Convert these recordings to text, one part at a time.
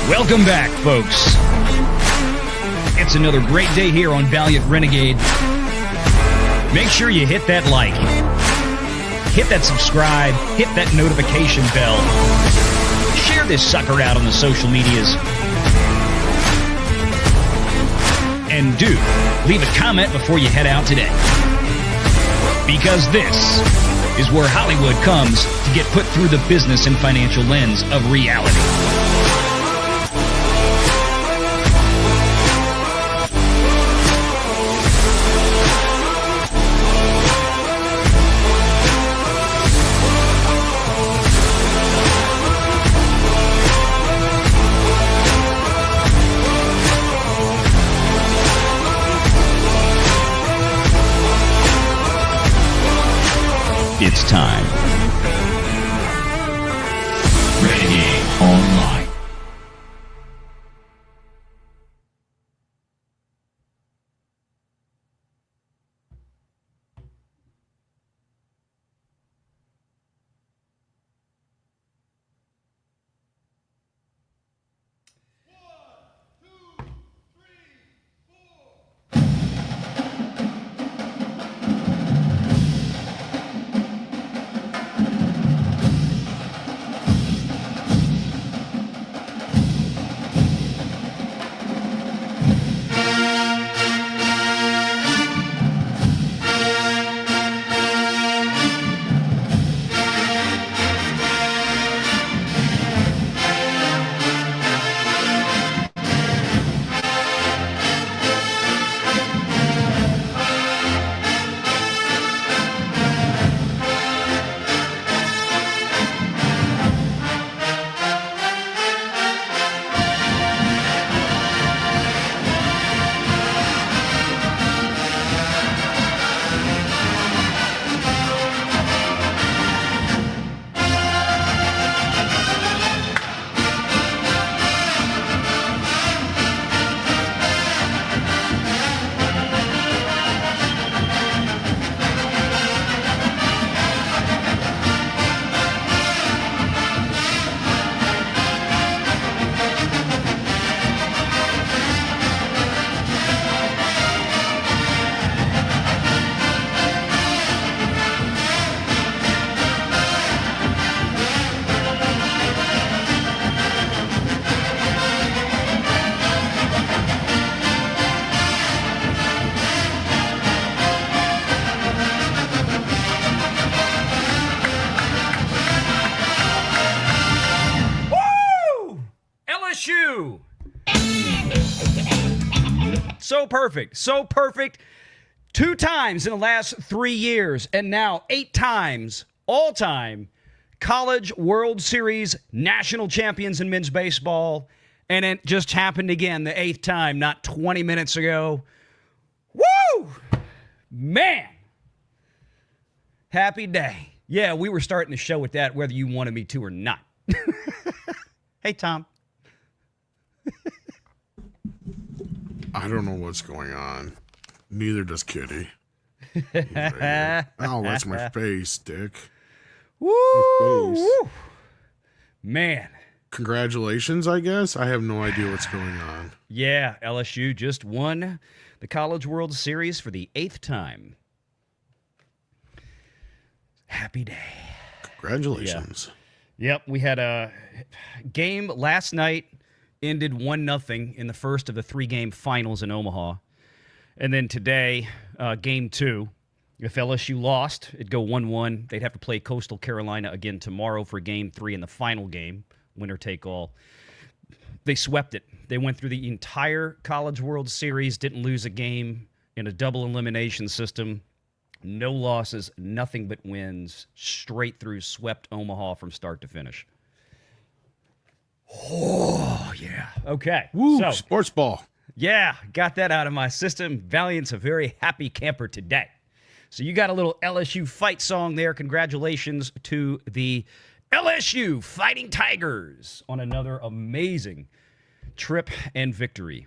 Welcome back, folks. It's another great day here on Valiant Renegade. Make sure you hit that like, hit that subscribe, hit that notification bell. Share this sucker out on the social medias. And do leave a comment before you head out today. Because this is where Hollywood comes to get put through the business and financial lens of reality. It's time. Renegade Online. So perfect. 2 times in the last 3 years, and now 8 times all-time College World Series national champions in men's baseball. And it just happened again, the 8th time, not 20 minutes ago. Woo! Man! Happy day. Yeah, we were starting the show with that, whether you wanted me to or not. Hey, Tom. I don't know what's going on. Neither does Kitty. Oh, that's my face, Dick. Woo! Woo! Man. Congratulations, I guess. I have no idea what's going on. Yeah, LSU just won the College World Series for the 8th time. Happy day. Congratulations. Yeah. Yep, we had a game last night. Ended 1-0 in the first of the 3-game finals in Omaha. And then today, game 2, if LSU lost, it'd go 1-1. They'd have to play Coastal Carolina again tomorrow for game 3 in the final game, winner take all. They swept it. They went through the entire College World Series, didn't lose a game in a double elimination system. No losses, nothing but wins, straight through, swept Omaha from start to finish. Oh, yeah. Okay. Woo, so, sports ball. Yeah, got that out of my system. Valiant's a very happy camper today. So you got a little LSU fight song there. Congratulations to the LSU Fighting Tigers on another amazing trip and victory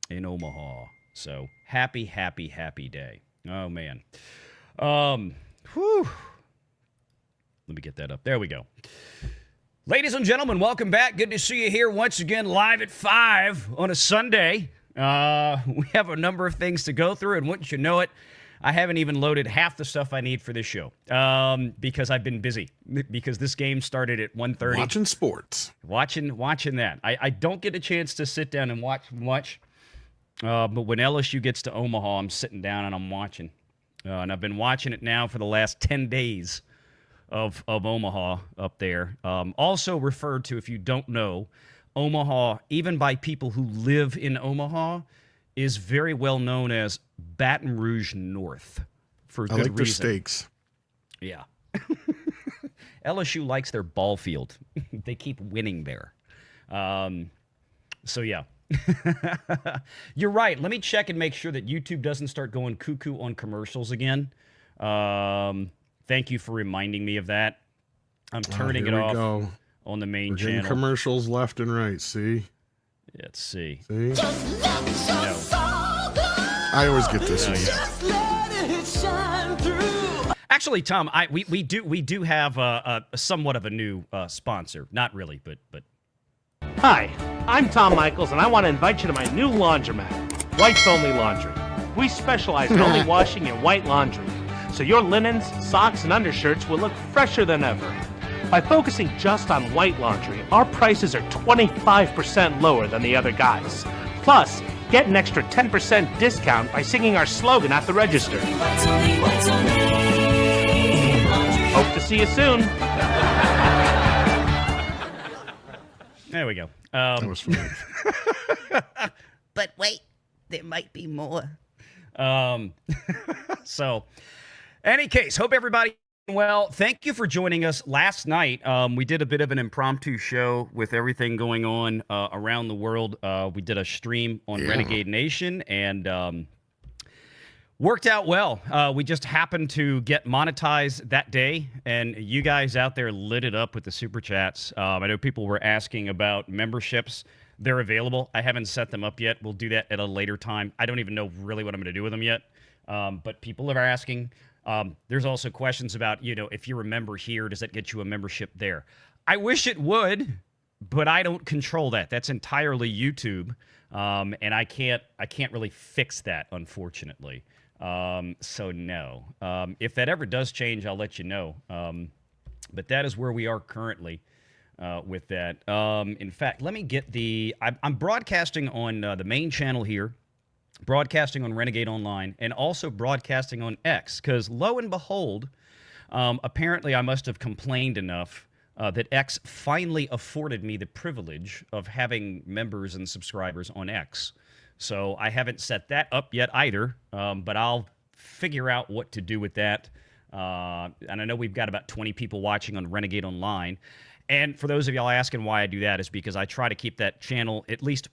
in Omaha. So happy, happy, happy day. Oh, man. Let me get that up. There we go. Ladies and gentlemen, welcome back. Good to see you here once again live at 5 on a Sunday. We have a number of things to go through, and wouldn't you know it, I haven't even loaded half the stuff I need for this show because I've been busy because this game started at 1:30. Watching sports. Watching that. I don't get a chance to sit down and watch much, but when LSU gets to Omaha, I'm sitting down and I'm watching. And I've been watching it now for the last 10 days of Omaha up there. Also referred to, if you don't know, Omaha, even by people who live in Omaha, is very well known as Baton Rouge North for good reason. I like their steaks. Yeah. LSU likes their ball field. They keep winning there. So, yeah. You're right. Let me check and make sure that YouTube doesn't start going cuckoo on commercials again. Thank you for reminding me of that. I'm turning it off on the main channel. Commercials left and right. See? Let's see. See? I always get this one. Actually, Tom, we do have a somewhat of a new sponsor. Not really, but. Hi, I'm Tom Michaels, and I want to invite you to my new laundromat, Whites Only Laundry. We specialize in only washing in white laundry, so your linens, socks, and undershirts will look fresher than ever. By focusing just on white laundry, our prices are 25% lower than the other guys. Plus, get an extra 10% discount by singing our slogan at the register. Hope to see you soon. There we go. That was funny. But wait, there might be more. So, any case, hope everybody well. Thank you for joining us last night. We did a bit of an impromptu show with everything going on around the world. We did a stream on Renegade Nation, and worked out well. We just happened to get monetized that day, and you guys out there lit it up with the super chats. I know people were asking about memberships. They're available. I haven't set them up yet. We'll do that at a later time. I don't even know really what I'm going to do with them yet, but people are asking. There's also questions about, if you're a member here, does that get you a membership there? I wish it would, but I don't control that. That's entirely YouTube, and I can't really fix that, unfortunately. So no. If that ever does change, I'll let you know. But that is where we are currently with that. In fact, let me get I'm broadcasting on the main channel here, broadcasting on Renegade Online, and also broadcasting on X, because lo and behold, apparently I must have complained enough that X finally afforded me the privilege of having members and subscribers on X. So I haven't set that up yet either, but I'll figure out what to do with that. And I know we've got about 20 people watching on Renegade Online. And for those of y'all asking why I do that is because I try to keep that channel at least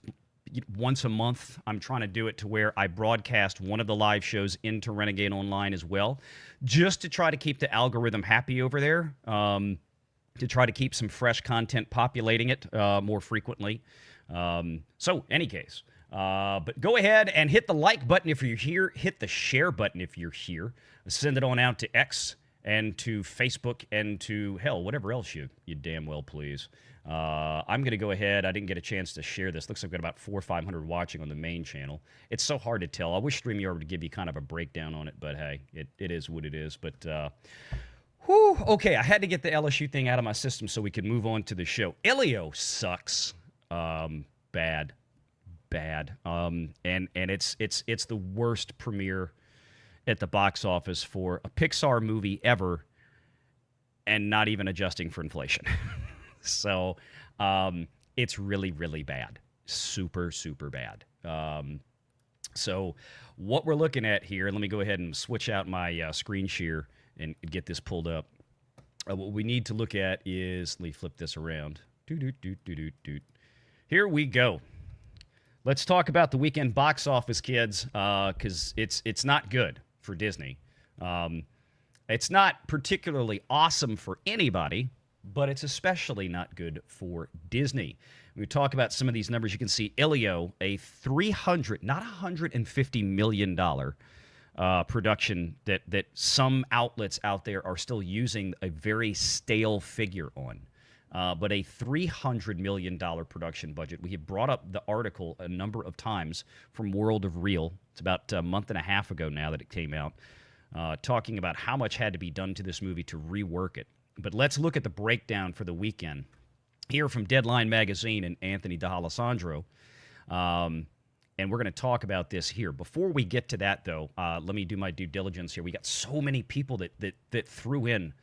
once a month. I'm trying to do it to where I broadcast one of the live shows into Renegade Online as well, just to try to keep the algorithm happy over there, to try to keep some fresh content populating it more frequently. So, any case. But go ahead and hit the like button if you're here. Hit the share button if you're here. Send it on out to X and to Facebook and to, hell, whatever else you damn well please. I'm going to go ahead. I didn't get a chance to share this. Looks like we've got about 400 or 500 watching on the main channel. It's so hard to tell. I wish StreamYard would give you kind of a breakdown on it, but hey, it is what it is. But, okay, I had to get the LSU thing out of my system so we could move on to the show. ELIO sucks. Bad. And it's the worst premiere at the box office for a Pixar movie ever, and not even adjusting for inflation. So it's really, really bad. Super, super bad. So what we're looking at here, let me go ahead and switch out my screen share and get this pulled up. What we need to look at is, let me flip this around. Here we go. Let's talk about the weekend box office, kids, because it's not good for Disney. It's not particularly awesome for anybody, but it's especially not good for Disney. When we talk about some of these numbers, you can see ELIO, a $300, not $150 million production that some outlets out there are still using a very stale figure on. but a $300 million production budget. We have brought up the article a number of times from World of Real. It's about a month and a half ago now that it came out, talking about how much had to be done to this movie to rework it. But let's look at the breakdown for the weekend. Here from Deadline Magazine and Anthony D'Alessandro. And we're going to talk about this here. Before we get to that, though, let me do my due diligence here. We got so many people that threw in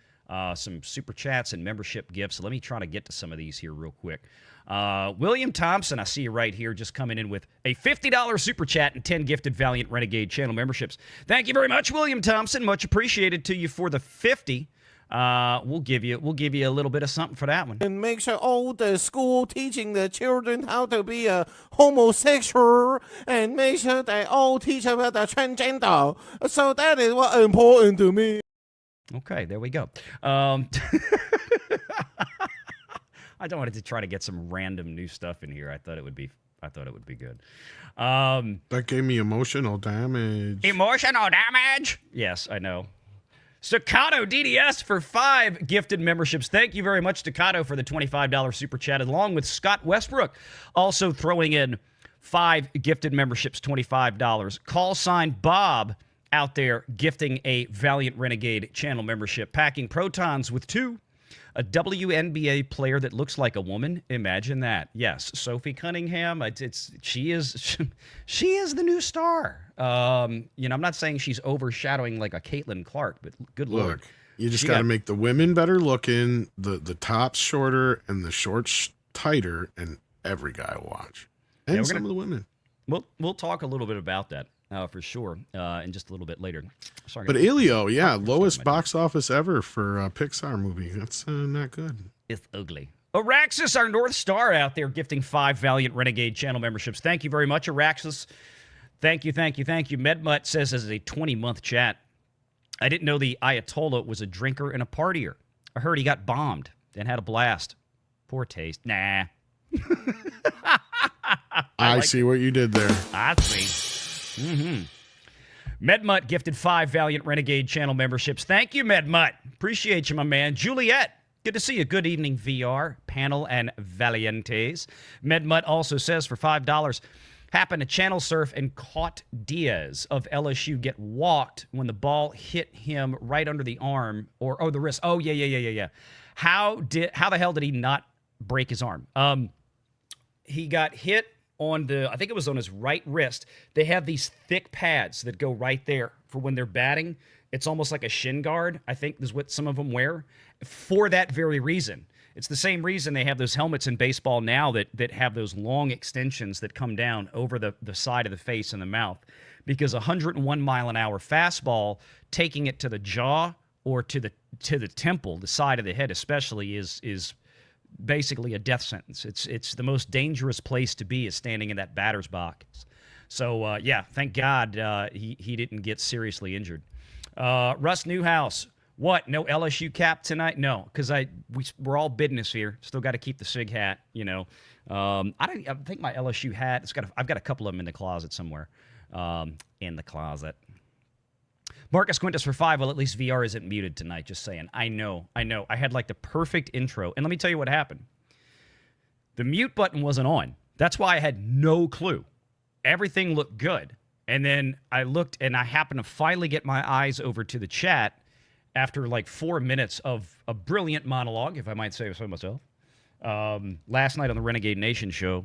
some super chats and membership gifts. So let me try to get to some of these here real quick. William Thompson, I see you right here, just coming in with a $50 super chat and 10 gifted Valiant Renegade channel memberships. Thank you very much, William Thompson. Much appreciated to you for the 50. We'll give you a little bit of something for that one. And make sure all the school teaching the children how to be a homosexual, and make sure they all teach about the transgender. So that is what important to me. Okay, there we go. I don't wanted to try to get some random new stuff in here. I thought it would be good. That gave me emotional damage. Emotional damage. Yes, I know. Staccato DDS for 5 gifted memberships. Thank you very much, Staccato, for the $25 super chat, along with Scott Westbrook, also throwing in 5 gifted memberships, $25. Call sign Bob out there gifting a Valiant Renegade channel membership, packing protons with 2. A WNBA player that looks like a woman. Imagine that. Yes, Sophie Cunningham. She is the new star. I'm not saying she's overshadowing like a Caitlyn Clark, but good Lord. Look, you just got to make the women better looking, the tops shorter, and the shorts tighter, and every guy will watch. And some of the women. We'll talk a little bit about that. For sure, in just a little bit later. Sorry, but ELIO, lowest box office ever for a Pixar movie. That's not good. It's ugly. Araxis, our North Star out there, gifting 5 Valiant Renegade channel memberships. Thank you very much, Araxis. Thank you. Medmutt says as a 20-month chat, I didn't know the Ayatollah was a drinker and a partier. I heard he got bombed and had a blast. Poor taste. Nah. I see what you did there. I see. Medmutt gifted 5 Valiant Renegade channel memberships. Thank you, Medmutt. Appreciate you, my man. Juliet, good to see you. Good evening, VR, panel, and Valientes. Medmutt also says for $5, happened to channel surf and caught Diaz of LSU get walked when the ball hit him right under the arm or the wrist. Oh, yeah. How the hell did he not break his arm? He got hit on I think it was on his right wrist. They have these thick pads that go right there for when they're batting. It's almost like a shin guard, I think is what some of them wear, for that very reason. It's the same reason they have those helmets in baseball now that have those long extensions that come down over the side of the face and the mouth, because 101 mile an hour fastball, taking it to the jaw or to the temple, the side of the head especially, is basically a death sentence. It's the most dangerous place to be, is standing in that batter's box. So thank God he didn't get seriously injured. Russ Newhouse, what? No LSU cap tonight? No, because we're all business here. Still got to keep the SIG hat. I think my LSU hat. I've got a couple of them in the closet somewhere. In the closet. Marcus Quintus for 5. Well, at least VR isn't muted tonight. Just saying. I know. I had like the perfect intro. And let me tell you what happened. The mute button wasn't on. That's why I had no clue. Everything looked good. And then I looked and I happened to finally get my eyes over to the chat after like 4 minutes of a brilliant monologue, if I might say so myself. Last night on the Renegade Nation show.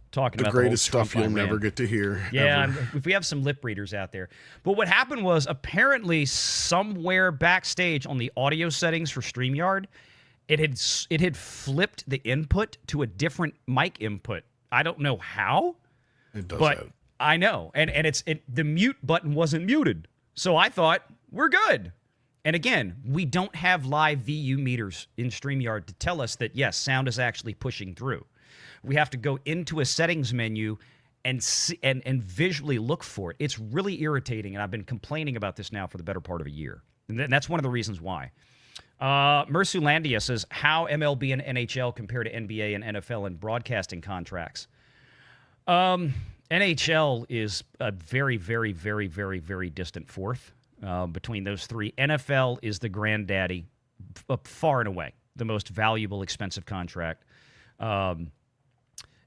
Talking about the greatest stuff you'll never get to hear. Yeah, if we have some lip readers out there. But what happened was, apparently somewhere backstage on the audio settings for StreamYard, it had flipped the input to a different mic input. I don't know how. It does but that. I know. And the mute button wasn't muted. So I thought, we're good. And again, we don't have live VU meters in StreamYard to tell us that, yes, sound is actually pushing through. We have to go into a settings menu and visually look for it. It's really irritating, and I've been complaining about this now for the better part of a year. And that's one of the reasons why. Mersulandia says, how MLB and NHL compare to NBA and NFL in broadcasting contracts? NHL is a very, very, very, very, very distant fourth between those three. NFL is the granddaddy far and away. the most valuable, expensive contract.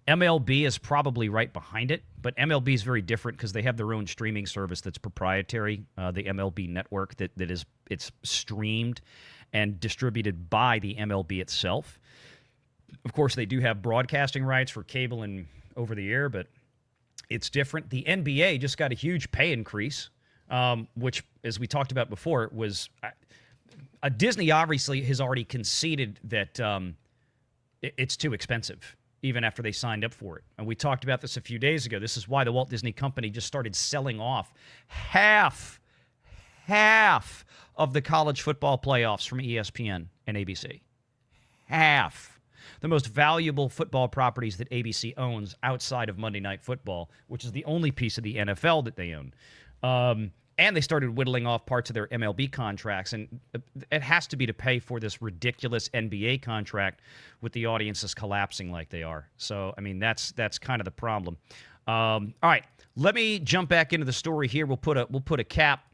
MLB is probably right behind it, but MLB is very different because they have their own streaming service that's proprietary, the MLB network it's streamed and distributed by the MLB itself. Of course, they do have broadcasting rights for cable and over the air, but it's different. The NBA just got a huge pay increase, which, as we talked about before, was Disney obviously has already conceded that it's too expensive, even after they signed up for it. And we talked about this a few days ago. This is why the Walt Disney Company just started selling off half of the college football playoffs from ESPN and ABC. Half. The most valuable football properties that ABC owns outside of Monday Night Football, which is the only piece of the NFL that they own. And they started whittling off parts of their MLB contracts, and it has to be to pay for this ridiculous NBA contract with the audiences collapsing like they are. So, I mean, that's kind of the problem. All right, let me jump back into the story here. We'll put a cap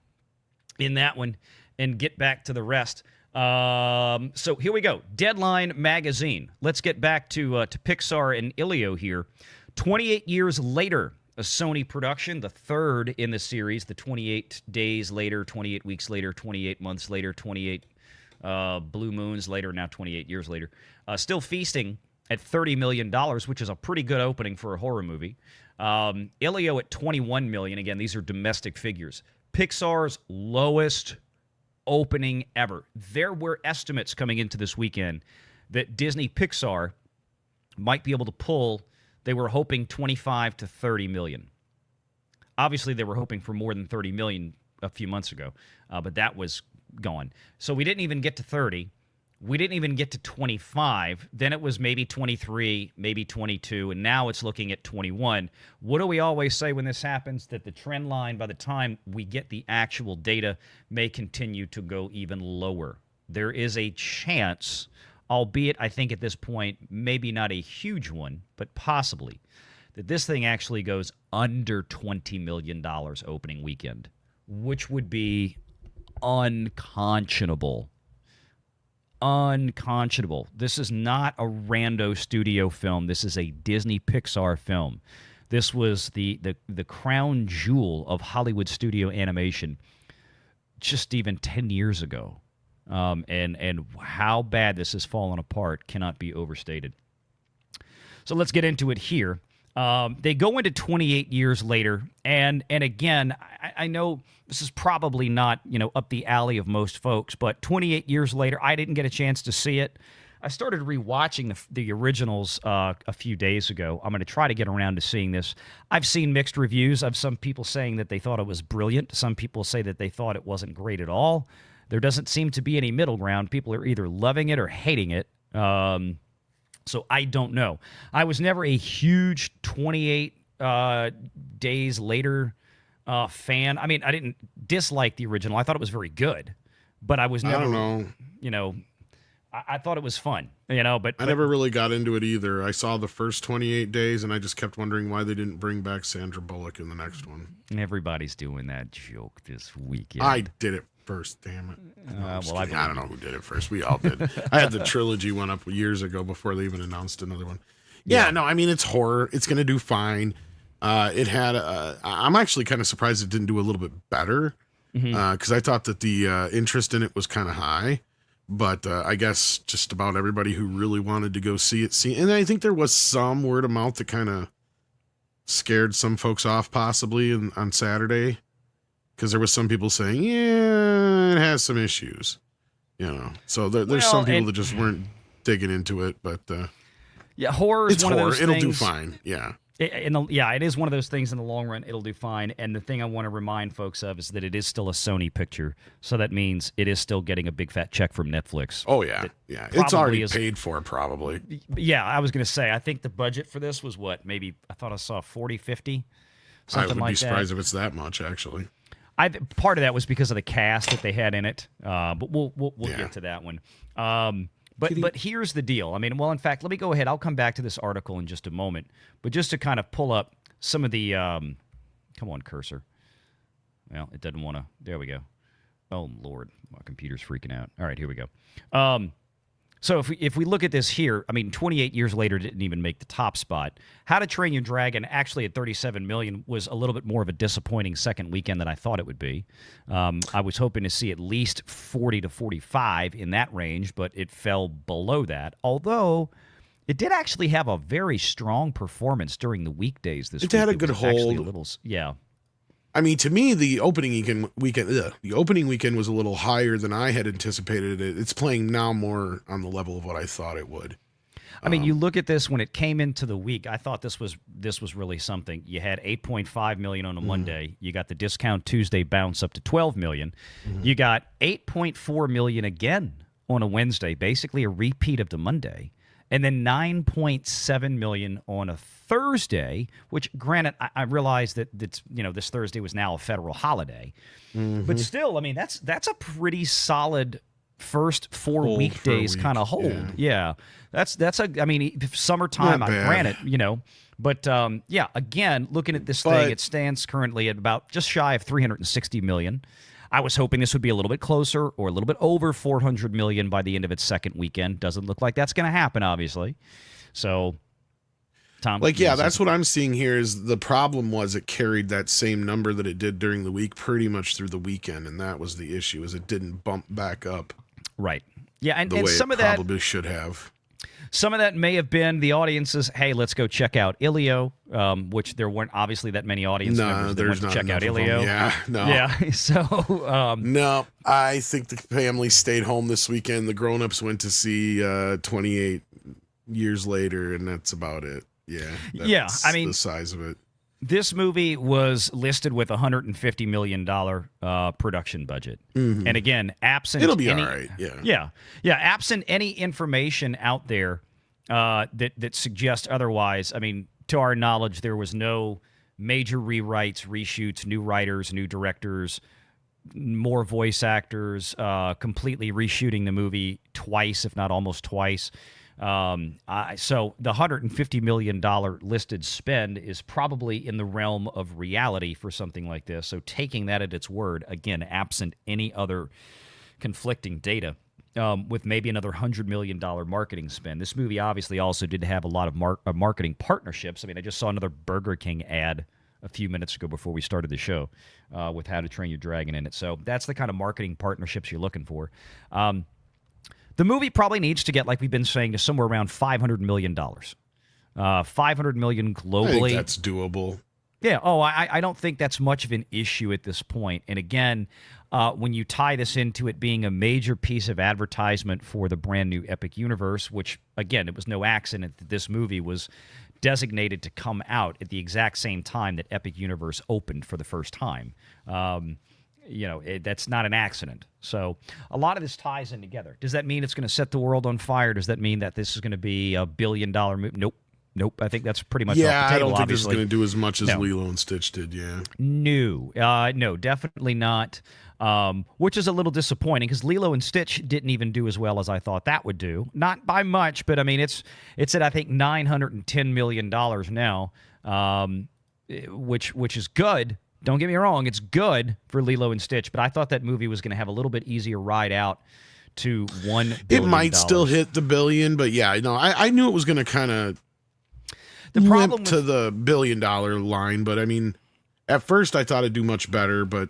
in that one and get back to the rest. So here we go. Deadline magazine. Let's get back to Pixar and ELIO here. 28 years later, a Sony production, the third in the series, the 28 days later, 28 weeks later, 28 months later, 28 blue moons later, now 28 years later. Still feasting at $30 million, which is a pretty good opening for a horror movie. ELIO at $21 million. Again, these are domestic figures. Pixar's lowest opening ever. There were estimates coming into this weekend that Disney Pixar might be able to pull. They were hoping 25 to 30 million. Obviously, they were hoping for more than 30 million a few months ago, but that was gone. So we didn't even get to 30. We didn't even get to 25. Then it was maybe 23, maybe 22, and now it's looking at 21. What do we always say when this happens? That the trend line, by the time we get the actual data, may continue to go even lower. There is a chance, albeit I think at this point, maybe not a huge one, but possibly, that this thing actually goes under $20 million opening weekend, which would be unconscionable. Unconscionable. This is not a rando studio film. This is a Disney Pixar film. This was the crown jewel of Hollywood studio animation just even 10 years ago. And how bad this has fallen apart cannot be overstated. So let's get into it here. They go into 28 years later, and again, I know this is probably not, up the alley of most folks, but 28 years later, I didn't get a chance to see it. I started rewatching the originals a few days ago. I'm going to try to get around to seeing this. I've seen mixed reviews of some people saying that they thought it was brilliant. Some people say that they thought it wasn't great at all. There doesn't seem to be any middle ground. People are either loving it or hating it. So I don't know. I was never a huge 28 days later fan. I mean, I didn't dislike the original. I thought it was very good, but I was never, I don't know. I thought it was fun, but I never really got into it either. I saw the first 28 days and I just kept wondering why they didn't bring back Sandra Bullock in the next one. Everybody's doing that joke this weekend. I did it first, damn it. Well, I don't know who did it first. We all did. I had the trilogy one up years ago before they even announced another one. Yeah, no, I mean, it's horror. It's going to do fine. It had, I'm actually kind of surprised it didn't do a little bit better because I thought that the interest in it was kind of high. But I guess just about everybody who really wanted to go see it. And I think there was some word of mouth that kind of scared some folks off possibly on Saturday. Because there was some people saying, yeah, it has some issues. So there's some people that just weren't digging into it. But yeah, horror is one of those things. It'll do fine, yeah. It is one of those things in the long run. It'll do fine. And the thing I want to remind folks of is that it is still a Sony picture. So that means it is still getting a big fat check from Netflix. Oh, yeah. Yeah. It's already paid for, probably. Yeah, I was going to say, I think the budget for this was what? Maybe, I thought I saw 40, 50? Something like that. I would be surprised if it's that much, actually. Part of that was because of the cast that they had in it. But we'll get to that one. But here's the deal. I mean, well, in fact, let me go ahead. I'll come back to this article in just a moment. But just to kind of pull up some of the come on, cursor. Well, it doesn't want to. There we go. Oh, Lord. My computer's freaking out. All right, here we go. So if we look at this here, I mean, 28 years later didn't even make the top spot. How to Train Your Dragon, actually at 37 million, was a little bit more of a disappointing second weekend than I thought it would be. I was hoping to see at least 40 to 45 in that range, but it fell below that. Although it did actually have a very strong performance during the weekdays this week. It had a good hold. Yeah. I mean, to me, the opening weekend was a little higher than I had anticipated it. It's playing now more on the level of what I thought it would. I mean, you look at this when it came into the week. I thought this was really something. You had 8.5 million on a Monday. You got the discount Tuesday bounce up to 12 million. You got 8.4 million again on a Wednesday, basically a repeat of the Monday. And then 9.7 million on a Thursday, which, granted, I realize that this Thursday was now a federal holiday, but still, I mean, that's a pretty solid first 4 weekdays kind of hold. Yeah, that's I mean, summertime, granted, but again, looking at this thing, it stands currently at about just shy of 360 million. I was hoping this would be a little bit closer or a little bit over 400 million by the end of its second weekend. Doesn't look like that's going to happen, obviously. So, Tom, that's what I'm seeing here. Is the problem was it carried that same number that it did during the week pretty much through the weekend, and that was the issue. Is it didn't bump back up, right? Yeah, and the way some it of that probably should have. Some of that may have been the audience's, hey, let's go check out ELIO, which there weren't obviously that many audience members that went to check out ELIO. Yeah, so... no, I think the family stayed home this weekend. The grown-ups went to see 28 years later, and that's about it. Yeah, I mean, the size of it. This movie was listed with a $150 million production budget. And again, absent... It'll be all right, Yeah, absent any information out there that suggests otherwise. I mean, to our knowledge, there was no major rewrites, reshoots, new writers, new directors, more voice actors, completely reshooting the movie twice, if not almost twice. So the $150 million listed spend is probably in the realm of reality for something like this. So taking that at its word, again, absent any other conflicting data, with maybe another $100 million marketing spend. This movie obviously also did have a lot of marketing partnerships. I mean, I just saw another Burger King ad a few minutes ago before we started the show with How to Train Your Dragon in it. So that's the kind of marketing partnerships you're looking for. The movie probably needs to get, like we've been saying, to somewhere around $500 million. $500 million globally. I think that's doable. Yeah. Oh, I don't think that's much of an issue at this point. And again, when you tie this into it being a major piece of advertisement for the brand new Epic Universe, which, again, it was no accident that this movie was designated to come out at the exact same time that Epic Universe opened for the first time. That's not an accident. So a lot of this ties in together. Does that mean it's going to set the world on fire? Does that mean that this is going to be a $1 billion movie? Nope. I think that's pretty much off the table, I don't think obviously. This is going to do as much as Lilo and Stitch did, No, definitely not, which is a little disappointing because Lilo and Stitch didn't even do as well as I thought that would do. Not by much, but I mean, it's at, I think, $910 million now, which is good. Don't get me wrong, it's good for Lilo and Stitch, but I thought that movie was going to have a little bit easier ride out to $1 billion. It might still hit the billion, but I knew it was going to kind of limp to the $1 billion line, but I mean, at first I thought it'd do much better, but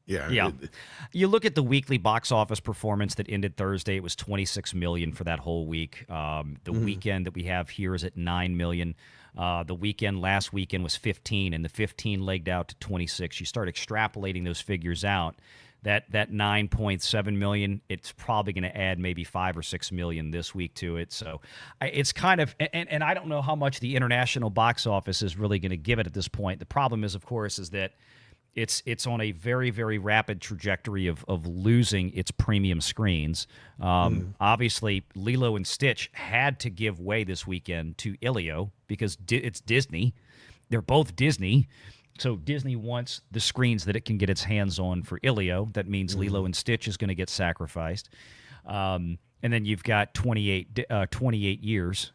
you look at the weekly box office performance that ended Thursday, it was $26 million for that whole week. The weekend that we have here is at $9 million. The weekend last weekend was 15, and the 15 legged out to 26. You start extrapolating those figures out. That 9.7 million, it's probably going to add maybe 5 or 6 million this week to it. So it's kind of, and I don't know how much the international box office is really going to give it at this point. The problem is, of course, is that it's on a very, very rapid trajectory of losing its premium screens. Obviously, Lilo and Stitch had to give way this weekend to ELIO because it's Disney. They're both Disney. So Disney wants the screens that it can get its hands on for ELIO. That means Lilo and Stitch is going to get sacrificed. And then you've got 28 years,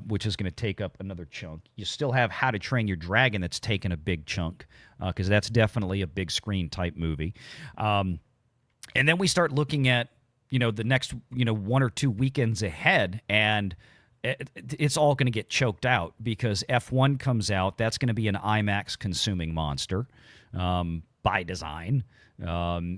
which is going to take up another chunk. You still have How to Train Your Dragon that's taken a big chunk because that's definitely a big screen type movie. And then we start looking at the next, 1 or 2 weekends ahead, and it's all going to get choked out because F1 comes out. That's going to be an IMAX consuming monster by design.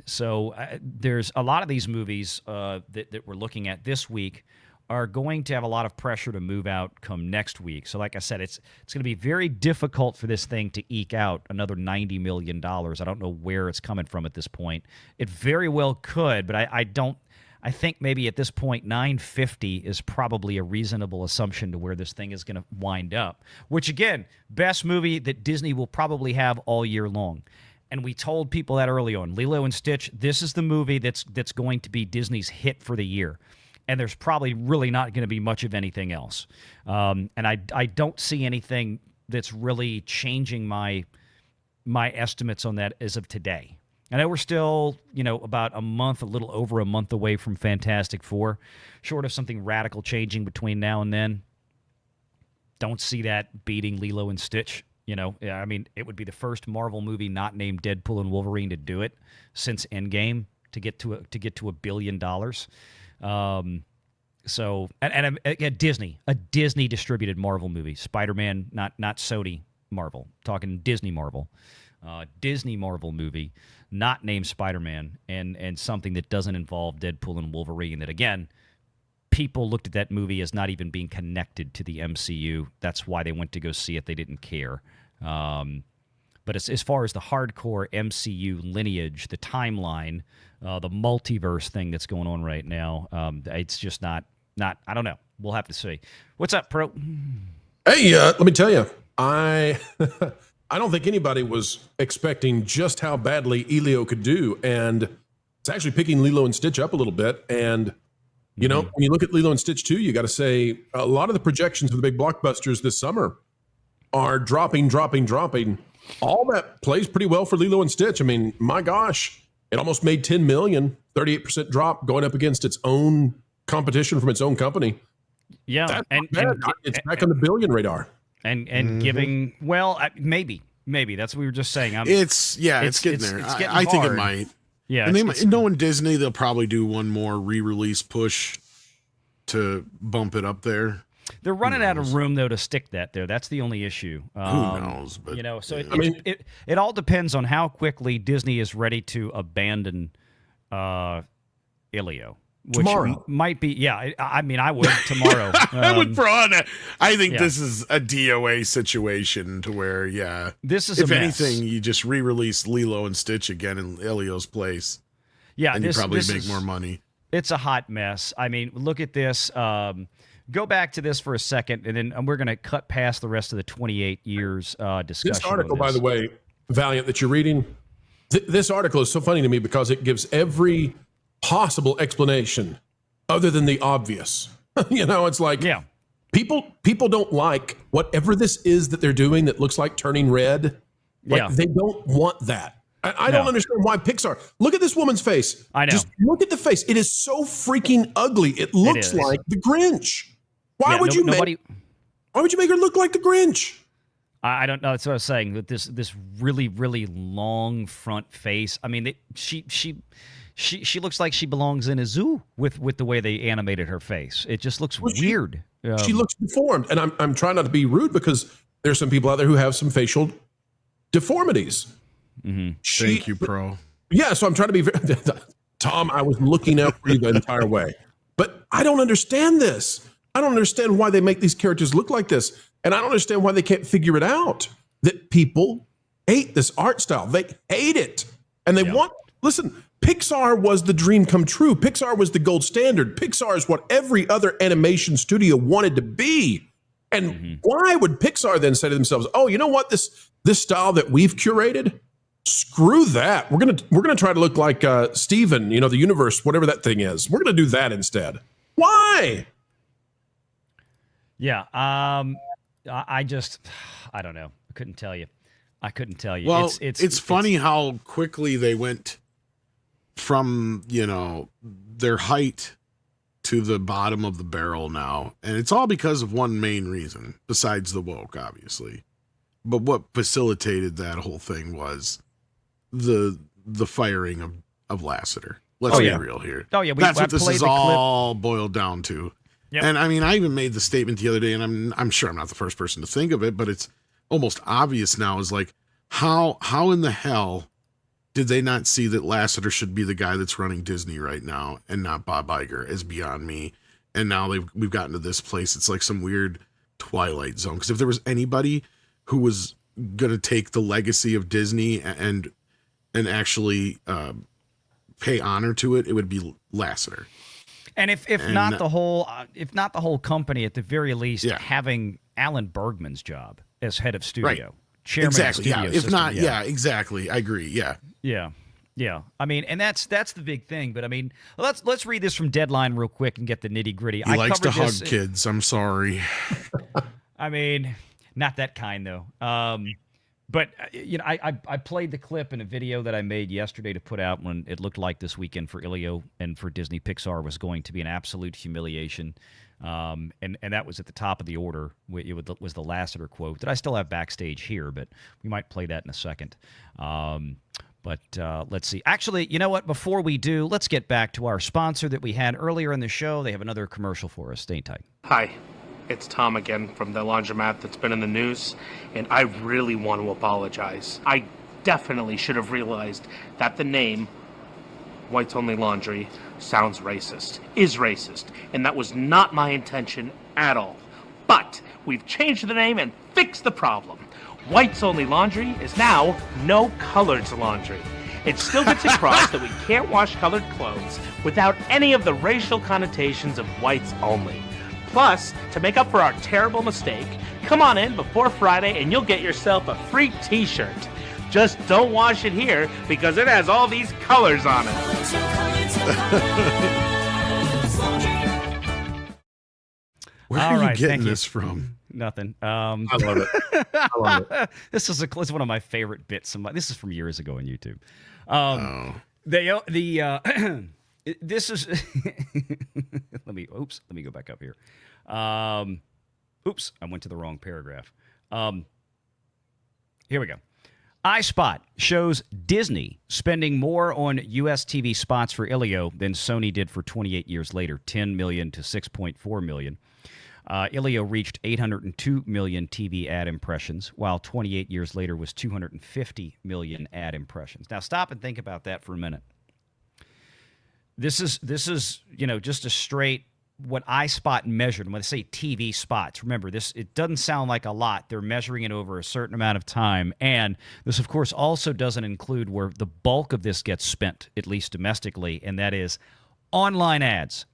So there's a lot of these movies that we're looking at this week are going to have a lot of pressure to move out come next week. So like I said, it's going to be very difficult for this thing to eke out another $90 million. I don't know where it's coming from at this point. It very well could, but I think maybe at this point 950 is probably a reasonable assumption to where this thing is going to wind up, which again, best movie that Disney will probably have all year long. And we told people that early on. Lilo and Stitch, this is the movie that's going to be Disney's hit for the year. And there's probably really not going to be much of anything else. And I don't see anything that's really changing my estimates on that as of today. I know we're still, about a little over a month away from Fantastic Four, short of something radical changing between now and then. Don't see that beating Lilo and Stitch. I mean, it would be the first Marvel movie not named Deadpool and Wolverine to do it since Endgame to get to $1 billion. So a Disney distributed Marvel movie, Spider-Man, not Sony Marvel, talking Disney Marvel, Disney Marvel movie, not named Spider-Man, and something that doesn't involve Deadpool and Wolverine. That again, people looked at that movie as not even being connected to the MCU. That's why they went to go see it. They didn't care. But as far as the hardcore MCU lineage, the timeline, the multiverse thing that's going on right now, it's just not. I don't know. We'll have to see. What's up, Pro? Hey, let me tell you, I don't think anybody was expecting just how badly Elio could do, and it's actually picking Lilo and Stitch up a little bit. And when you look at Lilo and Stitch 2, you got to say a lot of the projections for the big blockbusters this summer are dropping. All that plays pretty well for Lilo and Stitch. I mean, my gosh, it almost made 10 million, 38% drop going up against its own competition from its own company. Yeah, That's not bad. It's back on the billion radar. And giving, maybe that's what we were just saying. It's getting there. It's getting I think it hard. might. Yeah, And knowing Disney, they'll probably do one more re-release push to bump it up there. They're running out of room though to stick that there. That's the only issue. Who knows? But so it all depends on how quickly Disney is ready to abandon Elio. Which tomorrow might be, yeah. I mean, I would tomorrow. I would throw on that. I think this is a DOA situation to where, this is if a mess. anything, you just re-release Lilo and Stitch again in Elio's place. Yeah, and you probably make more money. It's a hot mess. I mean, look at this. Go back to this for a second, and then we're going to cut past the rest of the 28 years discussion. This article, by the way, Valiant, that you're reading, this article is so funny to me because it gives every possible explanation other than the obvious. It's like people don't like whatever this is that they're doing that looks like turning red. They don't want that. I don't understand why Pixar. Look at this woman's face. I know. Just look at the face. It is so freaking ugly. It looks like the Grinch. Why would you make her look like the Grinch? I don't know. That's what I was saying. With this really, really long front face. I mean, she looks like she belongs in a zoo with the way they animated her face. It just looks weird. She looks deformed, and I'm trying not to be rude because there's some people out there who have some facial deformities. Mm-hmm. Thank you, Pro. Yeah, so I'm trying to be Tom, I was looking out for you the entire way. But I don't understand this. I don't understand why they make these characters look like this. And I don't understand why they can't figure it out. That people hate this art style. They hate it. And they listen, Pixar was the dream come true. Pixar was the gold standard. Pixar is what every other animation studio wanted to be. And why would Pixar then say to themselves, "Oh, you know what? This style that we've curated, screw that. We're gonna try to look like Steven, the universe, whatever that thing is. We're gonna do that instead." Why? Yeah. I don't know. I couldn't tell you. Well, it's funny how quickly they went from, their height to the bottom of the barrel now. And it's all because of one main reason, besides the woke, obviously. But what facilitated that whole thing was the firing of Lasseter. Let's be real here. Oh, yeah. That's what this played is the clip. all boiled down to. Yep. And I mean, I even made the statement the other day, and I'm sure I'm not the first person to think of it, but it's almost obvious now, is like, how in the hell did they not see that Lasseter should be the guy that's running Disney right now and not Bob Iger? Is beyond me. And now we've gotten to this place. It's like some weird Twilight Zone. Because if there was anybody who was going to take the legacy of Disney and actually pay honor to it, it would be Lasseter. And if not the whole company, at the very least, having Alan Bergman's job as head of studio, right. Chairman exactly. of studio If system. not, exactly. I agree. Yeah. I mean, and that's the big thing. But I mean, let's read this from Deadline real quick and get the nitty gritty. He likes to hug kids. I'm sorry. I mean, not that kind though. But I played the clip in a video that I made yesterday to put out when it looked like this weekend for ELIO and for Disney Pixar was going to be an absolute humiliation. And that was at the top of the order. It was the Lasseter quote that I still have backstage here, but we might play that in a second. But let's see. Actually, you know what? Before we do, let's get back to our sponsor that we had earlier in the show. They have another commercial for us. Stay tight. Hi, it's Tom again from the laundromat that's been in the news, and I really want to apologize. I definitely should have realized that the name Whites Only Laundry sounds racist, is racist, and that was not my intention at all. But we've changed the name and fixed the problem. Whites Only Laundry is now No Coloreds Laundry. It still gets across that we can't wash colored clothes without any of the racial connotations of whites only. Plus, to make up for our terrible mistake, come on in before Friday and you'll get yourself a free t-shirt. Just don't wash it here because it has all these colors on it. Where are you getting this from? Nothing. I love it. I love it. This is one of my favorite bits. This is from years ago on YouTube. This is. Let me go back up here. Oops, I went to the wrong paragraph. Here we go. iSpot shows Disney spending more on U.S. TV spots for ELIO than Sony did for 28 years later, 10 million to 6.4 million. ELIO reached 802 million TV ad impressions, while 28 years later was 250 million ad impressions. Now stop and think about that for a minute. This is just a straight what iSpot measured. And when they say TV spots, remember this, it doesn't sound like a lot. They're measuring it over a certain amount of time. And this, of course, also doesn't include where the bulk of this gets spent, at least domestically, and that is online ads.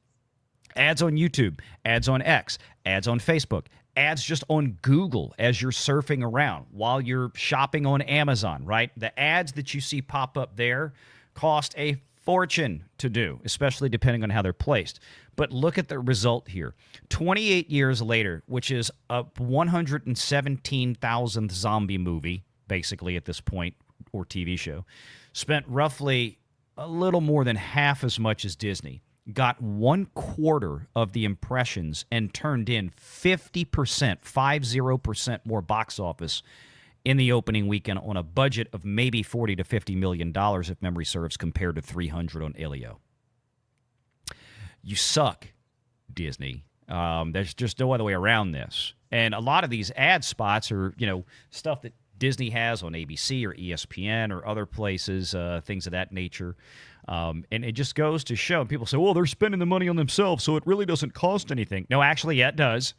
Ads on YouTube, ads on X, ads on Facebook, ads just on Google as you're surfing around while you're shopping on Amazon, right? The ads that you see pop up there cost a fortune to do, especially depending on how they're placed. But look at the result here. 28 years later, which is a 117,000th zombie movie, basically at this point, or TV show, spent roughly a little more than half as much as Disney, got 1/4 of the impressions, and turned in 50% more box office in the opening weekend on a budget of maybe $40 to $50 million, if memory serves, compared to 300 on ELIO. You suck, Disney. There's just no other way around this. And a lot of these ad spots are, stuff that Disney has on ABC or ESPN or other places, things of that nature. And it just goes to show. People say, well, they're spending the money on themselves, so it really doesn't cost anything. No, actually, yeah, it does.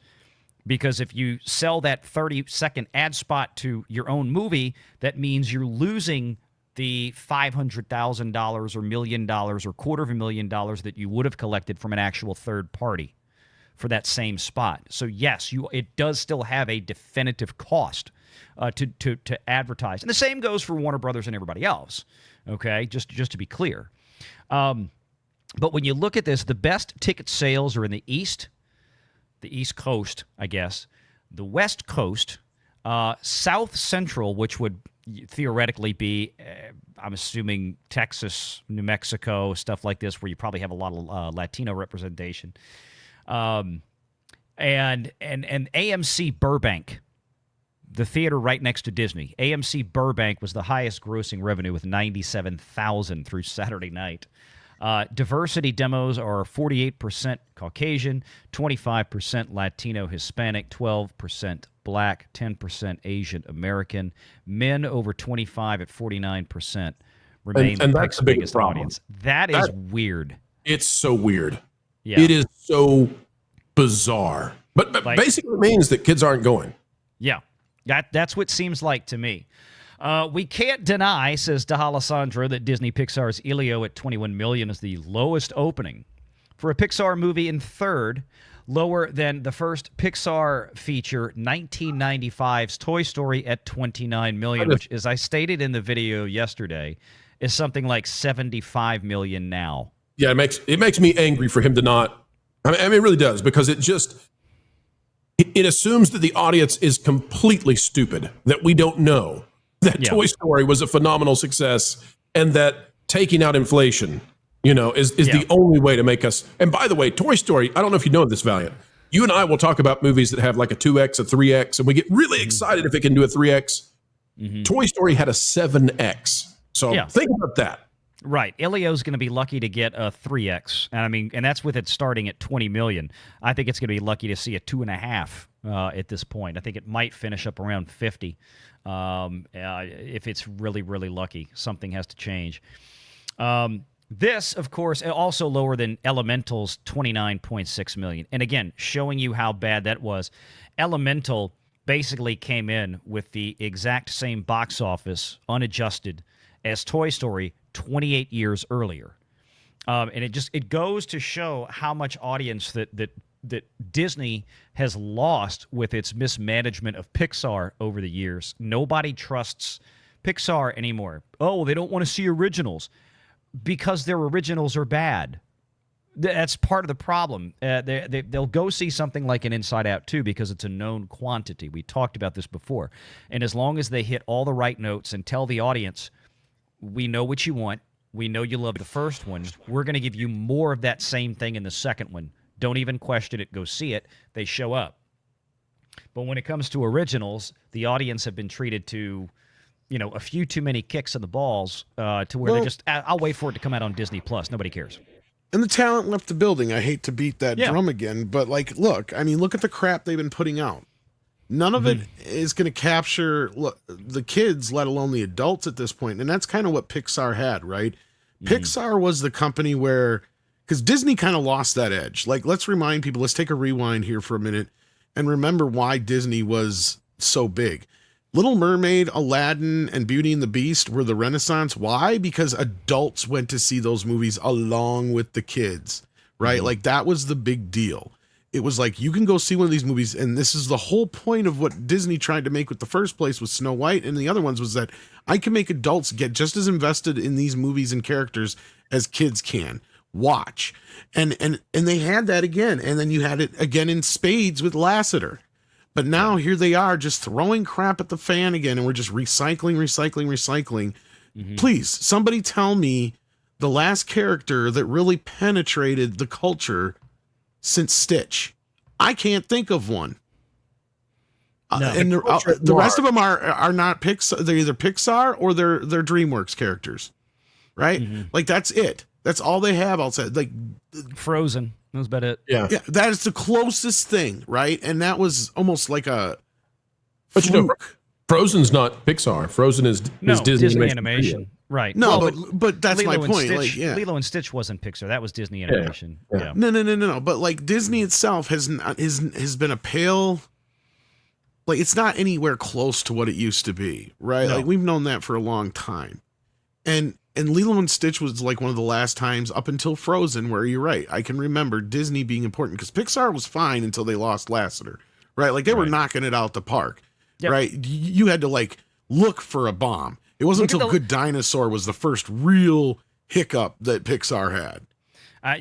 Because if you sell that 30-second ad spot to your own movie, that means you're losing the $500,000 or $1 million or $250,000 that you would have collected from an actual third party for that same spot. So yes, it does still have a definitive cost to advertise, and the same goes for Warner Brothers and everybody else. Okay, just to be clear. But when you look at this, the best ticket sales are in the East Coast, I guess, the West Coast, South Central, which would theoretically be, I'm assuming, Texas, New Mexico, stuff like this, where you probably have a lot of Latino representation, and AMC Burbank, the theater right next to Disney. AMC Burbank was the highest grossing revenue with $97,000 through Saturday night. Diversity demos are 48% Caucasian, 25% Latino Hispanic, 12% Black, 10% Asian American. Men over 25 at 49% remain And the that's pick's the biggest biggest problem. audience. That is weird. It's so weird. Yeah. It is so bizarre. But Like- basically means that kids aren't going. Yeah, that's what it seems like to me. We can't deny, says DeAlessandro, that Disney Pixar's ELIO at 21 million is the lowest opening for a Pixar movie, and third, lower than the first Pixar feature, 1995's Toy Story at 29 million, which, as I stated in the video yesterday, is something like 75 million now. Yeah, it makes me angry for him to not. I mean, it really does, because it assumes that the audience is completely stupid, that we don't know that Toy Story was a phenomenal success, and that taking out inflation, is the only way to make us. And by the way, Toy Story, I don't know if you know this, Valiant. You and I will talk about movies that have like a 2X, a 3X, and we get really excited if it can do a 3X. Toy Story had a 7X. So think about that. Right. Elio's going to be lucky to get a 3X. And that's with it starting at 20 million. I think it's going to be lucky to see a 2.5 at this point. I think it might finish up around 50 if it's really, really lucky. Something has to change. This, of course, also lower than Elemental's 29.6 million. And again, showing you how bad that was. Elemental basically came in with the exact same box office, unadjusted, as Toy Story 28 years earlier. And it goes to show how much audience that Disney has lost with its mismanagement of Pixar over the years. Nobody trusts Pixar anymore. Oh, they don't want to see originals because their originals are bad. That's part of the problem. They'll go see something like an Inside Out 2 because it's a known quantity. We talked about this before. And as long as they hit all the right notes and tell the audience, we know what you want, we know you love the first one, we're going to give you more of that same thing in the second one. Don't even question it. Go see it. They show up. But when it comes to originals, the audience have been treated to, a few too many kicks in the balls to where they're just, I'll wait for it to come out on Disney Plus. Nobody cares. And the talent left the building. I hate to beat that drum again, but look at the crap they've been putting out. None of it is going to capture the kids, let alone the adults at this point. And that's kind of what Pixar had, right? Pixar was the company because Disney kind of lost that edge. Let's remind people, let's take a rewind here for a minute and remember why Disney was so big. Little Mermaid, Aladdin, and Beauty and the Beast were the Renaissance. Why? Because adults went to see those movies along with the kids, right? That was the big deal. It was you can go see one of these movies, and this is the whole point of what Disney tried to make with the first place with Snow White and the other ones, was that I can make adults get just as invested in these movies and characters as kids can. Watch. And they had that again, and then you had it again in spades with Lasseter. But now here they are just throwing crap at the fan again, and we're just recycling. Please, somebody tell me the last character that really penetrated the culture since Stitch. I can't think of one. And the rest of them are not Pixar. They're either Pixar or they're DreamWorks characters, right? That's it. That's all they have. I'll say Frozen. That was about it. Yeah, that is the closest thing, right? And that was almost like a But fluke. Frozen's not Pixar. Frozen is Disney animation. Right. No, but that's Lilo my point. Stitch, Lilo and Stitch wasn't Pixar. That was Disney animation. Yeah. No. But Disney itself has been a pale. It's not anywhere close to what it used to be, right? No. We've known that for a long time, and Lilo and Stitch was one of the last times up until Frozen where you're right. I can remember Disney being important because Pixar was fine until they lost Lasseter, right? They were knocking it out the park, right? You had to look for a bomb. It wasn't until Good Dinosaur was the first real hiccup that Pixar had.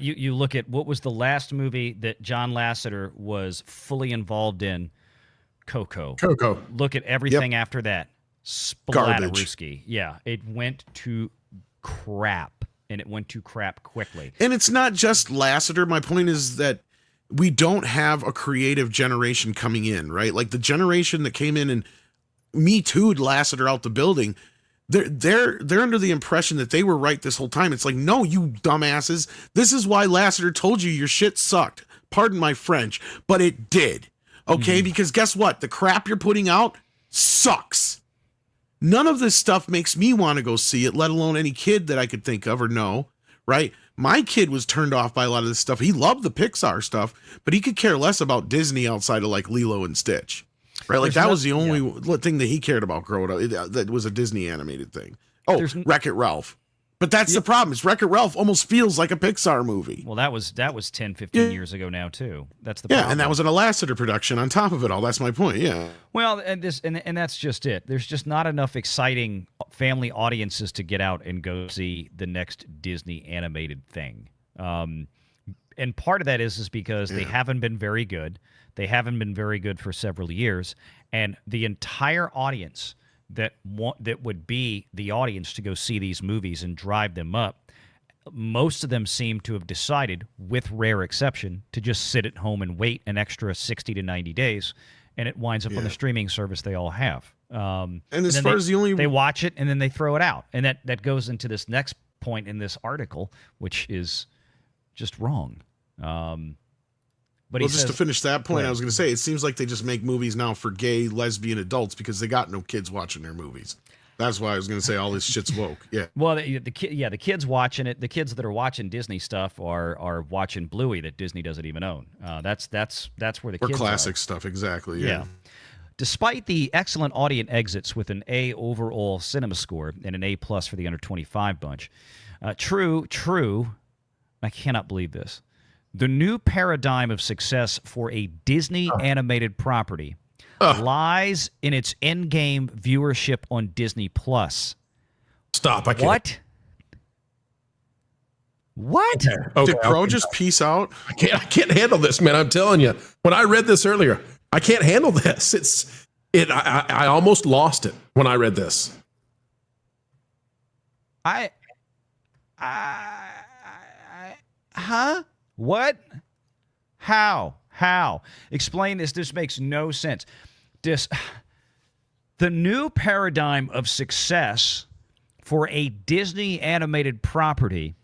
You look at what was the last movie that John Lasseter was fully involved in? Coco. Look at everything after that. Splatterooski. Yeah, it went to crap, and it went to crap quickly. And it's not just Lasseter. My point is that we don't have a creative generation coming in, right? The generation that came in and Me Too'd Lasseter out the building. they're under the impression that they were right this whole time. It's like, no, you dumbasses. This is why Lasseter told you your shit sucked. Pardon my French, but it did. Okay, because guess what? The crap you're putting out sucks. None of this stuff makes me want to go see it, let alone any kid that I could think of or know, right? My kid was turned off by a lot of this stuff. He loved the Pixar stuff, but he could care less about Disney outside of like Lilo and Stitch. Right, like that was the only thing that he cared about growing up. That was a Disney animated thing. Oh, Wreck-It Ralph. But that's the problem. Is Wreck-It Ralph almost feels like a Pixar movie. Well, that was 10, 15 years ago now too. That's the problem. And that was an Lasseter production on top of it all. That's my point. Yeah. Well, and that's just it. There's just not enough exciting family audiences to get out and go see the next Disney animated thing. And part of that is because they haven't been very good. They haven't been very good for several years, and the entire audience that would be the audience to go see these movies and drive them up, most of them seem to have decided, with rare exception, to just sit at home and wait an extra 60 to 90 days, and it winds up on the streaming service they all have. And as far as they watch it and then they throw it out, and that goes into this next point in this article, which is just wrong. But just to finish that point, I was going to say, it seems like they just make movies now for gay, lesbian adults because they got no kids watching their movies. That's why I was going to say all this shit's woke. Yeah. Well, the kids watching it, the kids that are watching Disney stuff are watching Bluey that Disney doesn't even own. That's where the kids classic are. Stuff, exactly. Yeah. Despite the excellent audience exits with an A overall cinema score and an A+ for the under 25 bunch, true. I cannot believe this. The new paradigm of success for a Disney animated property lies in its endgame viewership on Disney+. Stop! I can't. What? Okay, Did Pro just peace out? I can't handle this, man. I'm telling you. When I read this earlier, I can't handle this. I almost lost it when I read this. Huh? What? How? Explain this. This makes no sense. The new paradigm of success for a Disney animated property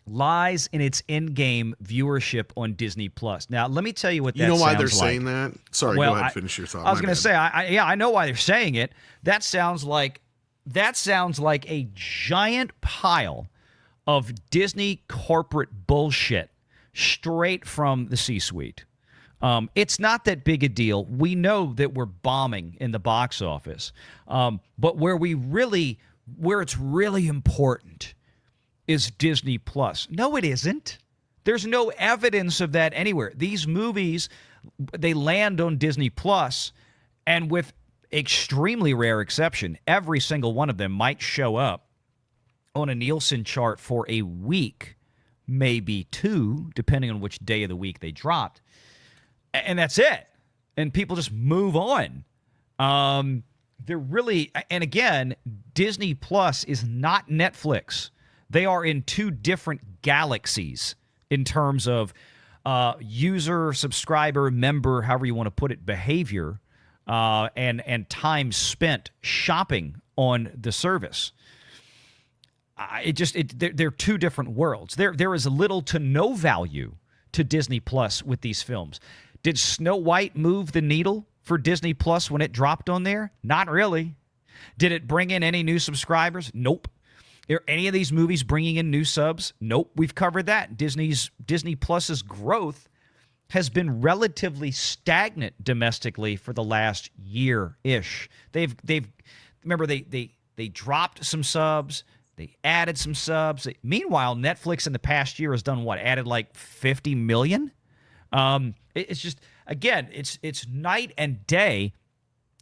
lies in its in-game viewership on Disney+. Now, let me tell you what that sounds like. You know why they're saying that? Sorry, go ahead, finish your thought. I was going to say, I know why they're saying it. That sounds like a giant pile of Disney corporate bullshit straight from the C-suite. It's not that big a deal. We know that we're bombing in the box office. But where it's really important is Disney+. No, it isn't. There's no evidence of that anywhere. These movies, they land on Disney+, and with extremely rare exception, every single one of them might show up on a Nielsen chart for a week, maybe two, depending on which day of the week they dropped. And that's it. And people just move on. They're really, and again, Disney Plus is not Netflix. They are in two different galaxies in terms of user, subscriber, member, however you want to put it, behavior, and time spent shopping on the service. They're two different worlds. There is little to no value to Disney Plus with these films. Did Snow White move the needle for Disney Plus when it dropped on there? Not really. Did it bring in any new subscribers? Nope. Are any of these movies bringing in new subs? Nope. We've covered that. Disney Plus's growth has been relatively stagnant domestically for the last year-ish. They've remember they dropped some subs. They added some subs. Meanwhile, Netflix in the past year has done what? Added like 50 million? It's just, again, it's night and day.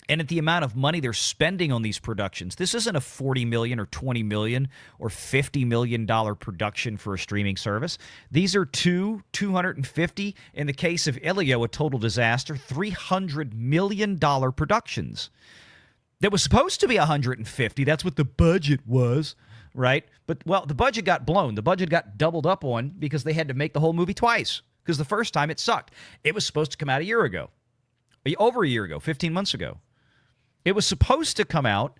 And at the amount of money they're spending on these productions, this isn't a $40 million or $20 million or $50 million production for a streaming service. These are 250, in the case of ELIO, a total disaster, $300 million productions. That was supposed to be 150. That's what the budget was, right? But, well, the budget got blown. The budget got doubled up on because they had to make the whole movie twice because the first time it sucked. It was supposed to come out a year ago, over a year ago, 15 months ago. It was supposed to come out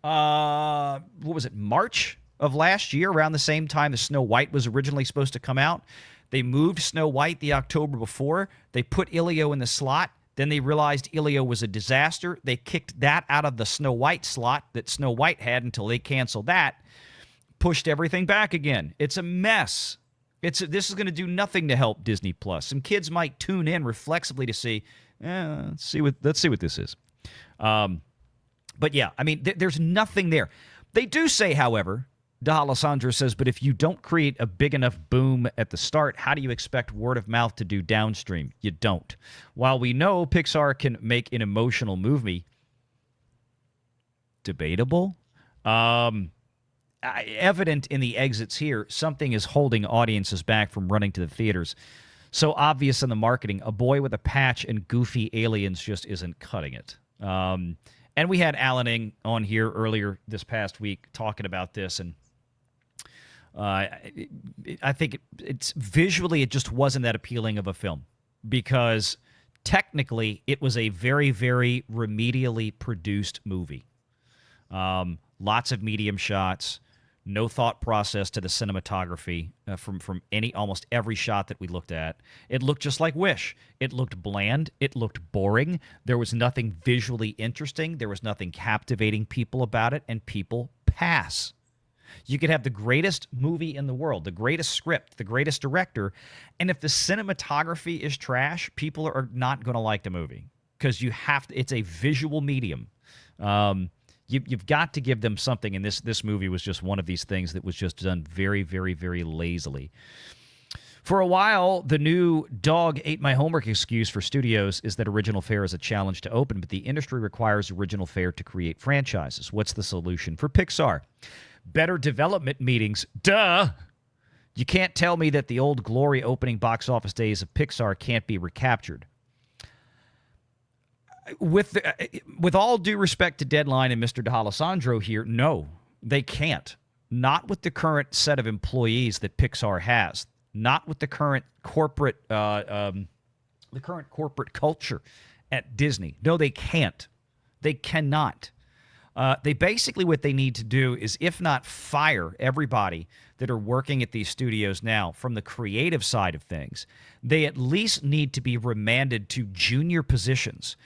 what was it, March of last year, around the same time as Snow White was originally supposed to come out. They moved Snow White the October before. They put ELIO in the slot. Then they realized ELIO was a disaster. They kicked that out of the Snow White slot that Snow White had until they canceled that, pushed everything back again. It's a mess. This is going to do nothing to help Disney Plus. Some kids might tune in reflexively to see, let's see what this is. But yeah, I mean, there's nothing there. They do say, however, D'Alessandro says, but if you don't create a big enough boom at the start, how do you expect word of mouth to do downstream? You don't. While we know Pixar can make an emotional movie, debatable. Evident in the exits here, something is holding audiences back from running to the theaters. So obvious in the marketing, a boy with a patch and goofy aliens just isn't cutting it. And we had Alan Ng on here earlier this past week talking about this, and I think it's visually it just wasn't that appealing of a film because technically it was a very, very remedially produced movie. Lots of medium shots, no thought process to the cinematography from almost every shot that we looked at. It looked just like Wish. It looked bland. It looked boring. There was nothing visually interesting. There was nothing captivating people about it, and people pass. You could have the greatest movie in the world, the greatest script, the greatest director, and if the cinematography is trash, people are not going to like the movie because it's a visual medium. You've got to give them something, and this movie was just one of these things that was just done very, very, very lazily. For a while, the new dog ate my homework excuse for studios is that original fare is a challenge to open, but the industry requires original fare to create franchises. What's the solution for Pixar? Better development meetings. Duh! You can't tell me that the old glory opening box office days of Pixar can't be recaptured. With all due respect to Deadline and Mr. D'Alessandro here, no, they can't. Not with the current set of employees that Pixar has. Not with the current corporate culture at Disney. No, they can't. They cannot. They basically what they need to do is, if not fire everybody that are working at these studios now from the creative side of things, they at least need to be remanded to junior positions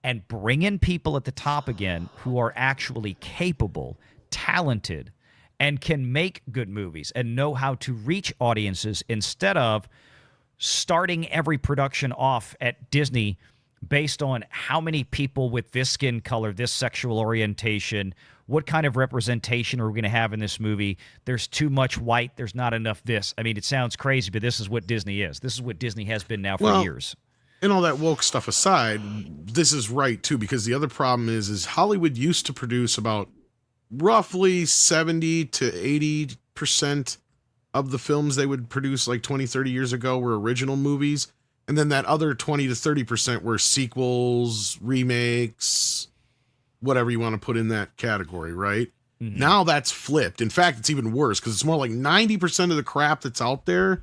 and bring in people at the top again who are actually capable, talented, and can make good movies and know how to reach audiences instead of starting every production off at Disney based on how many people with this skin color, this sexual orientation, what kind of representation are we going to have in this movie? There's too much white. There's not enough this. I mean, it sounds crazy, but this is what Disney is. This is what Disney has been now for years. And all that woke stuff aside, this is right, too, because the other problem is Hollywood used to produce about roughly 70 to 80% of the films they would produce like 20, 30 years ago were original movies. And then that other 20 to 30% were sequels, remakes, whatever you want to put in that category, right? Mm-hmm. Now that's flipped. In fact, it's even worse because it's more like 90% of the crap that's out there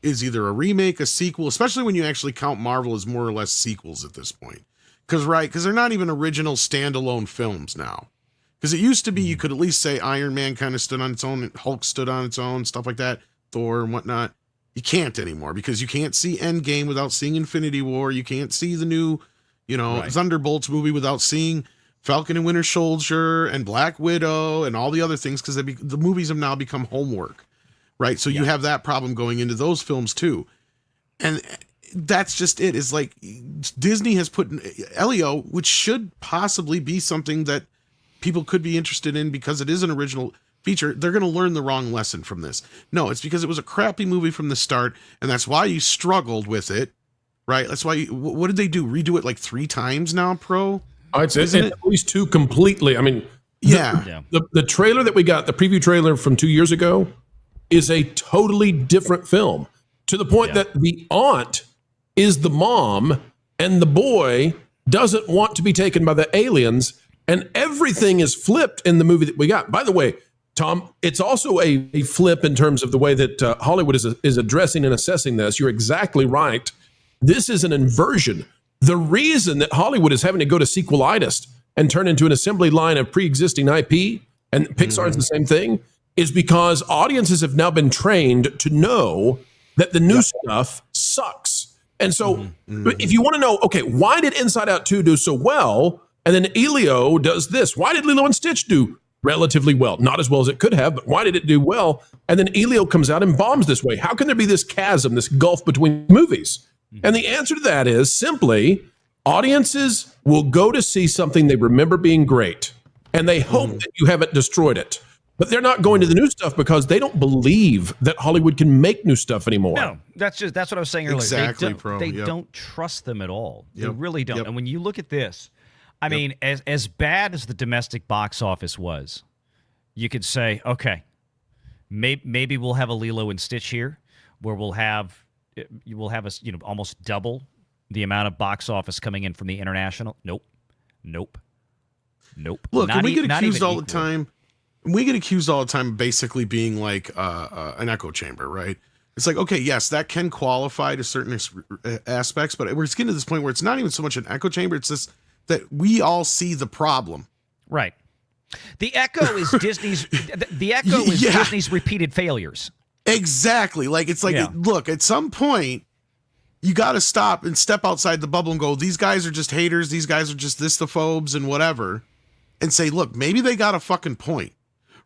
is either a remake, a sequel, especially when you actually count Marvel as more or less sequels at this point. Because they're not even original standalone films now. Because it used to be you could at least say Iron Man kind of stood on its own, Hulk stood on its own, stuff like that, Thor and whatnot. You can't anymore because you can't see Endgame without seeing Infinity War. You can't see the new, Thunderbolts movie without seeing Falcon and Winter Soldier and Black Widow and all the other things because the movies have now become homework, right? So you have that problem going into those films too. And that's just it. It's like Disney has put ELIO, which should possibly be something that people could be interested in because it is an original feature. They're going to learn the wrong lesson from this. No, it's because it was a crappy movie from the start, and that's why you struggled with it, right? That's why what did they do? Redo it like 3 times now, Pro? I'd say at least 2 completely. I mean, the trailer that we got, the preview trailer from 2 years ago, is a totally different film to the point that the aunt is the mom and the boy doesn't want to be taken by the aliens, and everything is flipped in the movie that we got. By the way, Tom, it's also a flip in terms of the way that Hollywood is addressing and assessing this. You're exactly right. This is an inversion. The reason that Hollywood is having to go to sequelitis and turn into an assembly line of pre-existing IP, and Pixar is the same thing, is because audiences have now been trained to know that the new stuff sucks. And so if you want to know, okay, why did Inside Out 2 do so well? And then Elio does this. Why did Lilo and Stitch do relatively well? Not as well as it could have, but why did it do well? And then Elio comes out and bombs this way. How can there be this chasm, this gulf between movies? And the answer to that is simply audiences will go to see something they remember being great, and they hope that you haven't destroyed it. But they're not going to the new stuff because they don't believe that Hollywood can make new stuff anymore. No, that's what I was saying earlier. Exactly, they don't trust them at all. They really don't. And when you look at this, I mean, as bad as the domestic box office was, you could say, okay, maybe we'll have a Lilo and Stitch here, where we'll have us, almost double the amount of box office coming in from the international. Nope. Look, and we get accused all the time. We get accused all the time of basically being like an echo chamber, right? It's like, okay, yes, that can qualify to certain aspects, but we're getting to this point where it's not even so much an echo chamber. It's just that we all see the problem. Right. The echo is Disney's. The echo is Disney's repeated failures. Exactly. Like, it's like, look, at some point, you got to stop and step outside the bubble and go, these guys are just haters. These guys are just thistophobes and whatever. And say, look, maybe they got a fucking point,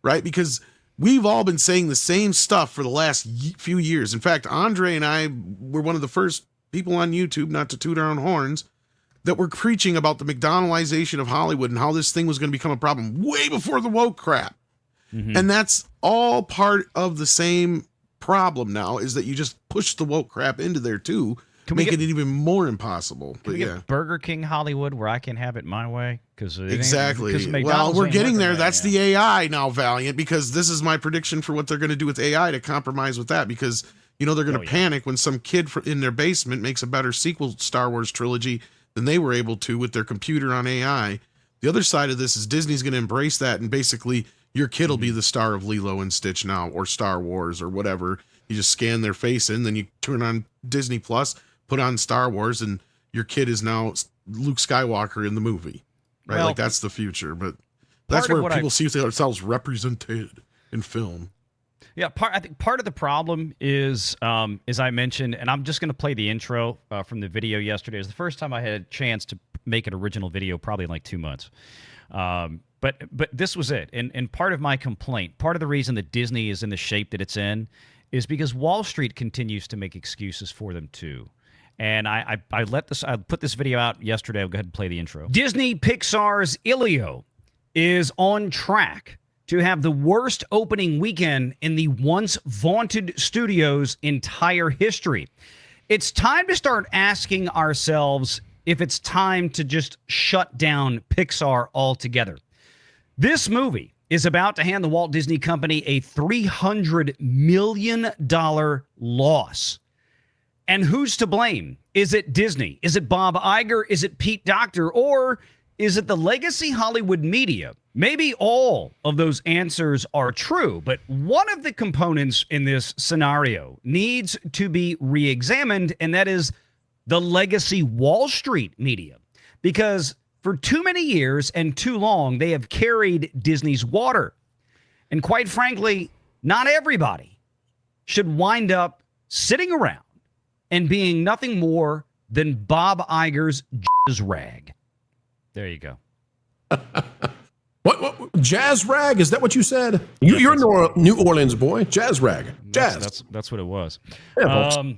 right? Because we've all been saying the same stuff for the last few years. In fact, Andre and I were one of the first people on YouTube, not to toot our own horns, that were preaching about the McDonaldization of Hollywood and how this thing was going to become a problem way before the woke crap. And that's all part of the same problem now, is that you just push the woke crap into there too, making it even more impossible. Can we get Burger King Hollywood where I can have it my way? Exactly. Well, we're getting there. That's the AI now, Valiant, because this is my prediction for what they're going to do with AI to compromise with that, because they're going to panic when some kid in their basement makes a better sequel Star Wars trilogy than they were able to with their computer on AI. The other side of this is Disney's going to embrace that, and basically your kid will be the star of Lilo and Stitch now, or Star Wars, or whatever. You just scan their face in, then you turn on Disney Plus, put on Star Wars, and your kid is now Luke Skywalker in the movie, right? Well, like, that's the future, but that's where people see themselves represented in film. Yeah, I think part of the problem is, as I mentioned, and I'm just going to play the intro from the video yesterday. It was the first time I had a chance to make an original video, probably in like 2 months. But this was it. And part of my complaint, part of the reason that Disney is in the shape that it's in, is because Wall Street continues to make excuses for them too. And I put this video out yesterday. I'll go ahead and play the intro. Disney Pixar's ELIO is on track to have the worst opening weekend in the once vaunted studio's entire history. It's time to start asking ourselves if it's time to just shut down Pixar altogether. This movie is about to hand the Walt Disney Company a $300 million loss. And who's to blame? Is it Disney? Is it Bob Iger? Is it Pete Docter? Or is it the legacy Hollywood media? Maybe all of those answers are true, but one of the components in this scenario needs to be re-examined, and that is the legacy Wall Street media. Because for too many years and too long, they have carried Disney's water. And quite frankly, not everybody should wind up sitting around and being nothing more than Bob Iger's jazz rag. There you go. What jazz rag? Is that what you said? You're a New Orleans boy. Jazz rag. Jazz. That's what it was. Yeah,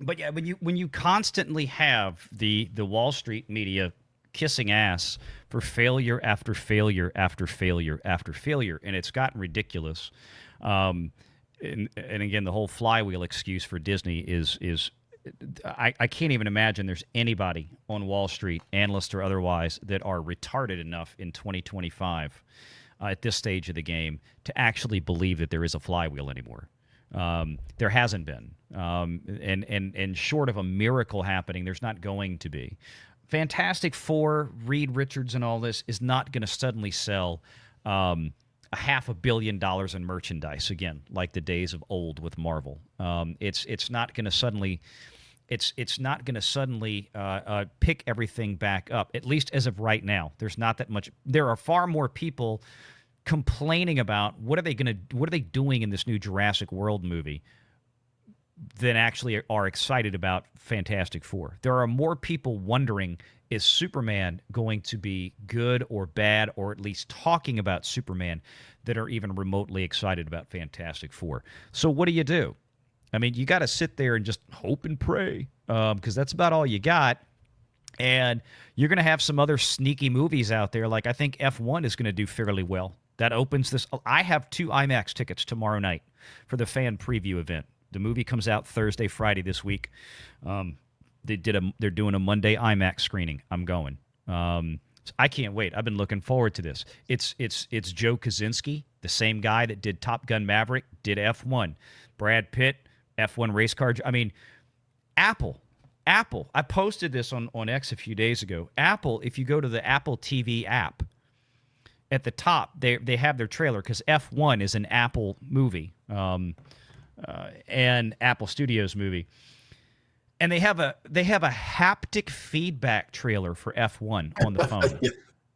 but yeah, when you constantly have the Wall Street media kissing ass for failure after failure after failure after failure, and it's gotten ridiculous. And again, the whole flywheel excuse for Disney is I can't even imagine there's anybody on Wall Street, analyst or otherwise, that are retarded enough in 2025 at this stage of the game to actually believe that there is a flywheel anymore. There hasn't been. And short of a miracle happening, there's not going to be. Fantastic Four, Reed Richards and all this is not going to suddenly sell $500 million in merchandise again, like the days of old with Marvel. It's not going to suddenly It's not going to suddenly pick everything back up, at least as of right now. There's not that much. There are far more people complaining about what are they doing in this new Jurassic World movie than actually are excited about Fantastic Four. There are more people wondering, is Superman going to be good or bad, or at least talking about Superman, that are even remotely excited about Fantastic Four. So what do? I mean, you got to sit there and just hope and pray, because that's about all you got. And you're going to have some other sneaky movies out there. Like I think F1 is going to do fairly well. That opens this. I have 2 IMAX tickets tomorrow night for the fan preview event. The movie comes out Thursday, Friday this week. They're doing a Monday IMAX screening. I'm going. So I can't wait. I've been looking forward to this. It's Joe Kosinski, the same guy that did Top Gun Maverick, did F1. Brad Pitt, F1 race car. I mean, Apple. I posted this on X a few days ago. Apple, if you go to the Apple TV app, at the top they have their trailer, because F1 is an Apple movie. And Apple Studios movie, and they have a haptic feedback trailer for F1 on the phone.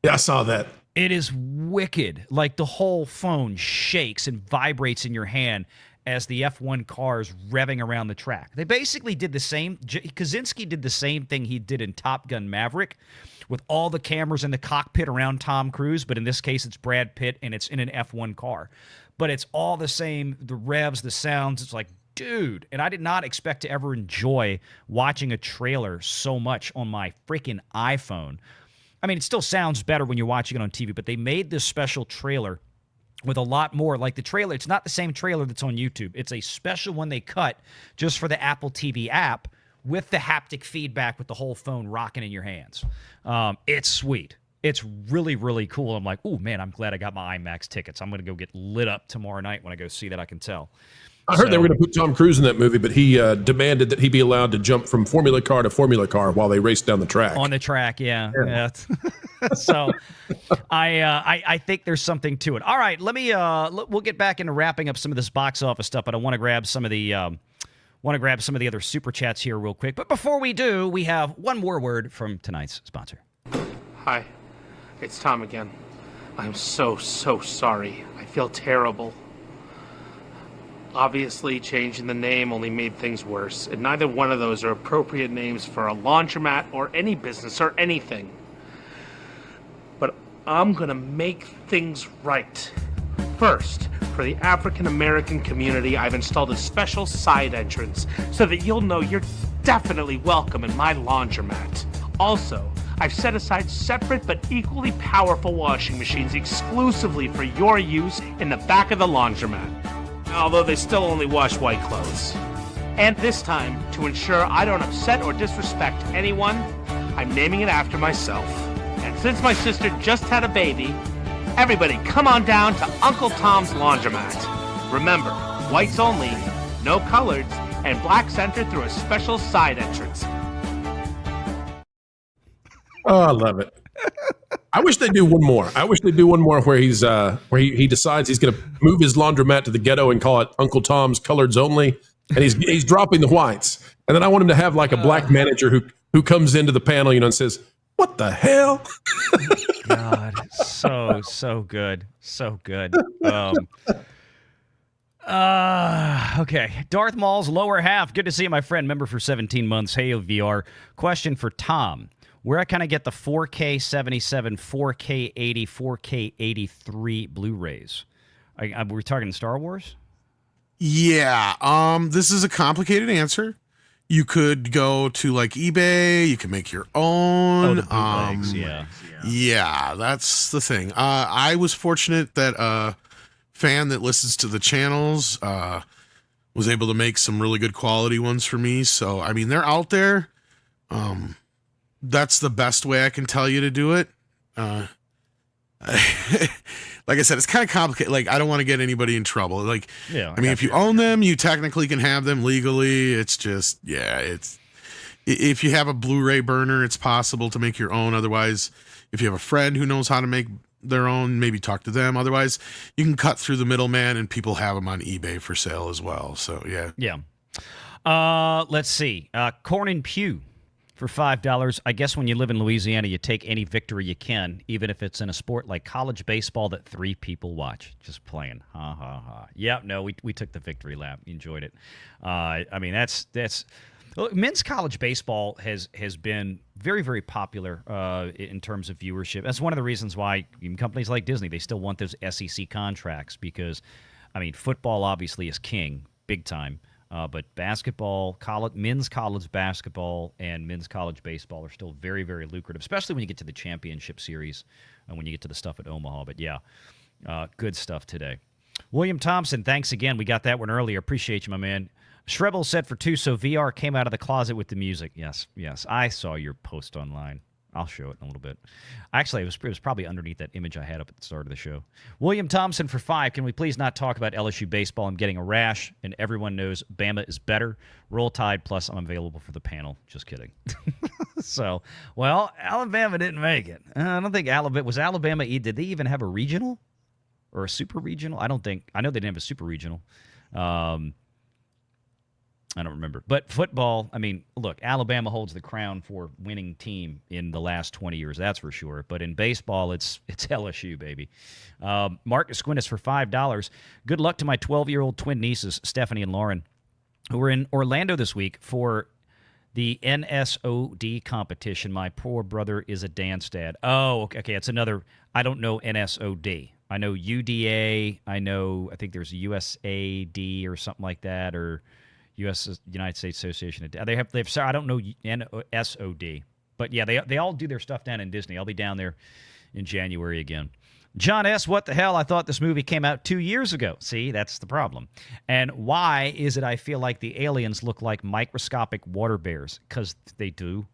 Yeah, I saw that. It is wicked. Like the whole phone shakes and vibrates in your hand as the F1 car is revving around the track. They basically did the same. Kosinski did the same thing he did in Top Gun Maverick, with all the cameras in the cockpit around Tom Cruise, but in this case it's Brad Pitt and it's in an F1 car. But it's all the same, the revs, the sounds. It's like, dude. And I did not expect to ever enjoy watching a trailer so much on my freaking iPhone. I mean, it still sounds better when you're watching it on TV, but they made this special trailer with a lot more. Like the trailer, it's not the same trailer that's on YouTube. It's a special one they cut just for the Apple TV app with the haptic feedback with the whole phone rocking in your hands. It's sweet. It's really, really cool. I'm like, oh, man, I'm glad I got my IMAX tickets. I'm going to go get lit up tomorrow night when I go see that, I can tell. I heard they were going to put Tom Cruise in that movie, but he demanded that he be allowed to jump from Formula car to Formula car while they raced down the track. On the track, yeah. So I think there's something to it. All right, we'll get back into wrapping up some of this box office stuff, but I want to grab some of the other super chats here real quick. But before we do, we have one more word from tonight's sponsor. Hi, it's Tom again. I'm so sorry. I feel terrible. Obviously, changing the name only made things worse, and neither one of those are appropriate names for a laundromat or any business or anything. But I'm gonna make things right. First, for the African American community, I've installed a special side entrance so that you'll know you're definitely welcome in my laundromat. Also, I've set aside separate but equally powerful washing machines exclusively for your use in the back of the laundromat, although they still only wash white clothes. And this time, to ensure I don't upset or disrespect anyone, I'm naming it after myself. And since my sister just had a baby, everybody come on down to Uncle Tom's Laundromat. Remember, whites only, no coloreds, and blacks enter through a special side entrance. Oh, I love it. I wish they'd do one more. I wish they'd do one more where he decides he's going to move his laundromat to the ghetto and call it Uncle Tom's Coloreds Only, and he's dropping the whites. And then I want him to have like a black manager who comes into the panel, and says, "What the hell?" God, so good, so good. Okay, Darth Maul's lower half. Good to see you, my friend. Member for 17 months. Hey, VR. Question for Tom. Where can I get the 4K 77, 4K 80, 4K 83 Blu-rays? We're talking Star Wars? Yeah. This is a complicated answer. You could go to like eBay. You can make your own. Oh, the bootlegs, yeah. Yeah, that's the thing. I was fortunate that a fan that listens to the channels was able to make some really good quality ones for me. So, I mean, they're out there. That's the best way I can tell you to do it. Like I said, it's kind of complicated. Like, I don't want to get anybody in trouble. Like, yeah, I mean, if you own them, you technically can have them legally. It's just, if you have a Blu-ray burner, it's possible to make your own. Otherwise, if you have a friend who knows how to make their own, maybe talk to them. Otherwise, you can cut through the middleman, and people have them on eBay for sale as well. So, yeah. Yeah. Let's see. Corn and Pew for $5. I guess when you live in Louisiana, you take any victory you can, even if it's in a sport like college baseball that 3 people watch. Just playing. Ha, ha, ha. Yeah, no, we took the victory lap. Enjoyed it. I mean, that's men's college baseball has been very, very popular in terms of viewership. That's one of the reasons why even companies like Disney, they still want those SEC contracts because, I mean, football obviously is king, big time. But basketball, men's college basketball and men's college baseball are still very, very lucrative, especially when you get to the championship series and when you get to the stuff at Omaha. But, yeah, good stuff today. William Thompson, thanks again. We got that one earlier. Appreciate you, my man. Shrevel said for 2, so VR came out of the closet with the music. Yes. I saw your post online. I'll show it in a little bit. Actually, it was probably underneath that image I had up at the start of the show. William Thompson for 5. Can we please not talk about LSU baseball? I'm getting a rash, and everyone knows Bama is better. Roll Tide, plus I'm available for the panel. Just kidding. So, well, Alabama didn't make it. I don't think Alabama... Was Alabama... Did they even have a regional? Or a super regional? I don't think... I know they didn't have a super regional. I don't remember. But football, I mean, look, Alabama holds the crown for winning team in the last 20 years, that's for sure. But in baseball, it's LSU, baby. Marcus Quintus for $5. Good luck to my 12-year-old twin nieces, Stephanie and Lauren, who were in Orlando this week for the NSOD competition. My poor brother is a dance dad. Oh, okay. It's another, I don't know NSOD. I know UDA. I think there's USAD or something like that, or United States Association. They have. I don't know NSOD, but yeah, they all do their stuff down in Disney. I'll be down there in January again. John S., what the hell? I thought this movie came out 2 years ago. See, that's the problem. And why is it I feel like the aliens look like microscopic water bears? Because they do.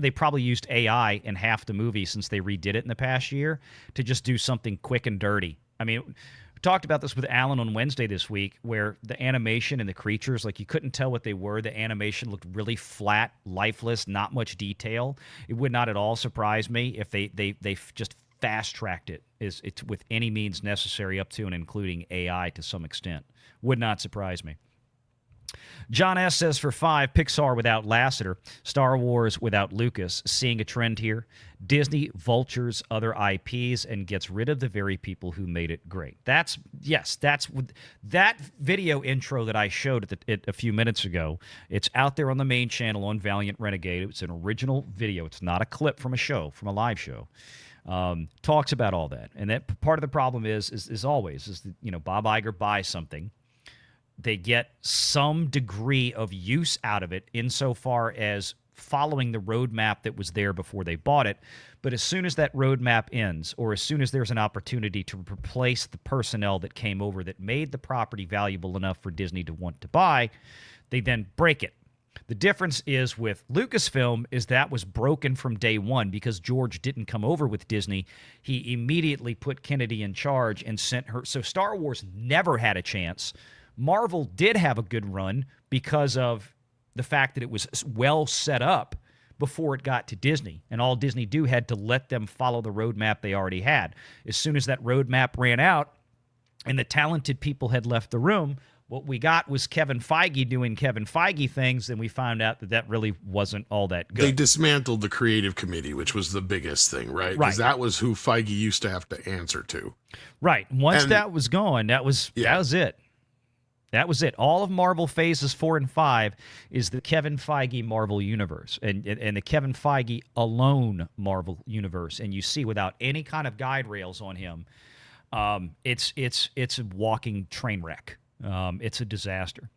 They probably used AI in half the movie since they redid it in the past year to just do something quick and dirty. I mean, we talked about this with Alan on Wednesday this week, where the animation and the creatures, like you couldn't tell what they were. The animation looked really flat, lifeless, not much detail. It would not at all surprise me if they just fast-tracked it with any means necessary up to and including AI to some extent. Would not surprise me. John S. says for 5, Pixar without Lasseter, Star Wars without Lucas, seeing a trend here. Disney vultures other IPs and gets rid of the very people who made it great. That's that video intro that I showed a few minutes ago. It's out there on the main channel on Valiant Renegade. It's an original video. It's not a clip from a live show. Talks about all that. And that part of the problem is always Bob Iger buys something. They get some degree of use out of it insofar as following the roadmap that was there before they bought it. But as soon as that roadmap ends, or as soon as there's an opportunity to replace the personnel that came over that made the property valuable enough for Disney to want to buy, they then break it. The difference is with Lucasfilm is that was broken from day one because George didn't come over with Disney. He immediately put Kennedy in charge and sent her. So Star Wars never had a chance. Marvel did have a good run because of the fact that it was well set up before it got to Disney, and all Disney had to let them follow the roadmap they already had. As soon as that roadmap ran out and the talented people had left the room, what we got was Kevin Feige doing Kevin Feige things, and we found out that really wasn't all that good. They dismantled the creative committee, which was the biggest thing, right? Because that was who Feige used to have to answer to. Right. Once that was gone, that was it. That was it. All of Marvel Phases 4 and 5 is the Kevin Feige Marvel Universe and the Kevin Feige alone Marvel Universe. And you see, without any kind of guide rails on him, it's a walking train wreck. It's a disaster.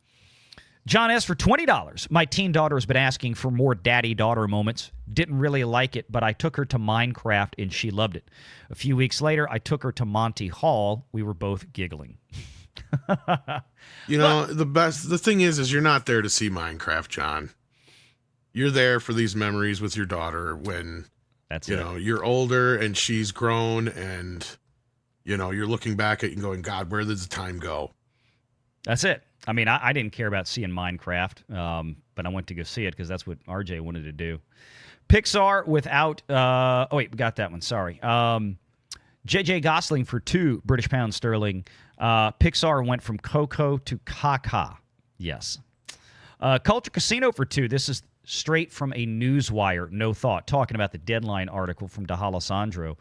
John S. for $20. My teen daughter has been asking for more daddy-daughter moments. Didn't really like it, but I took her to Minecraft and she loved it. A few weeks later, I took her to Monty Hall. We were both giggling. The thing is you're not there to see Minecraft, John. You're there for these memories with your daughter when you're older and she's grown, and you're looking back at it and going, God, where did the time go? That's it. I mean, I didn't care about seeing Minecraft, but I went to go see it because that's what RJ wanted to do. Pixar without we got that one, sorry. JJ Gosling for 2 British pounds sterling. Pixar went from Coco to Caca. Yes. Culture Casino for 2. This is straight from a Newswire, no thought, talking about the Deadline article from DeAlessandro.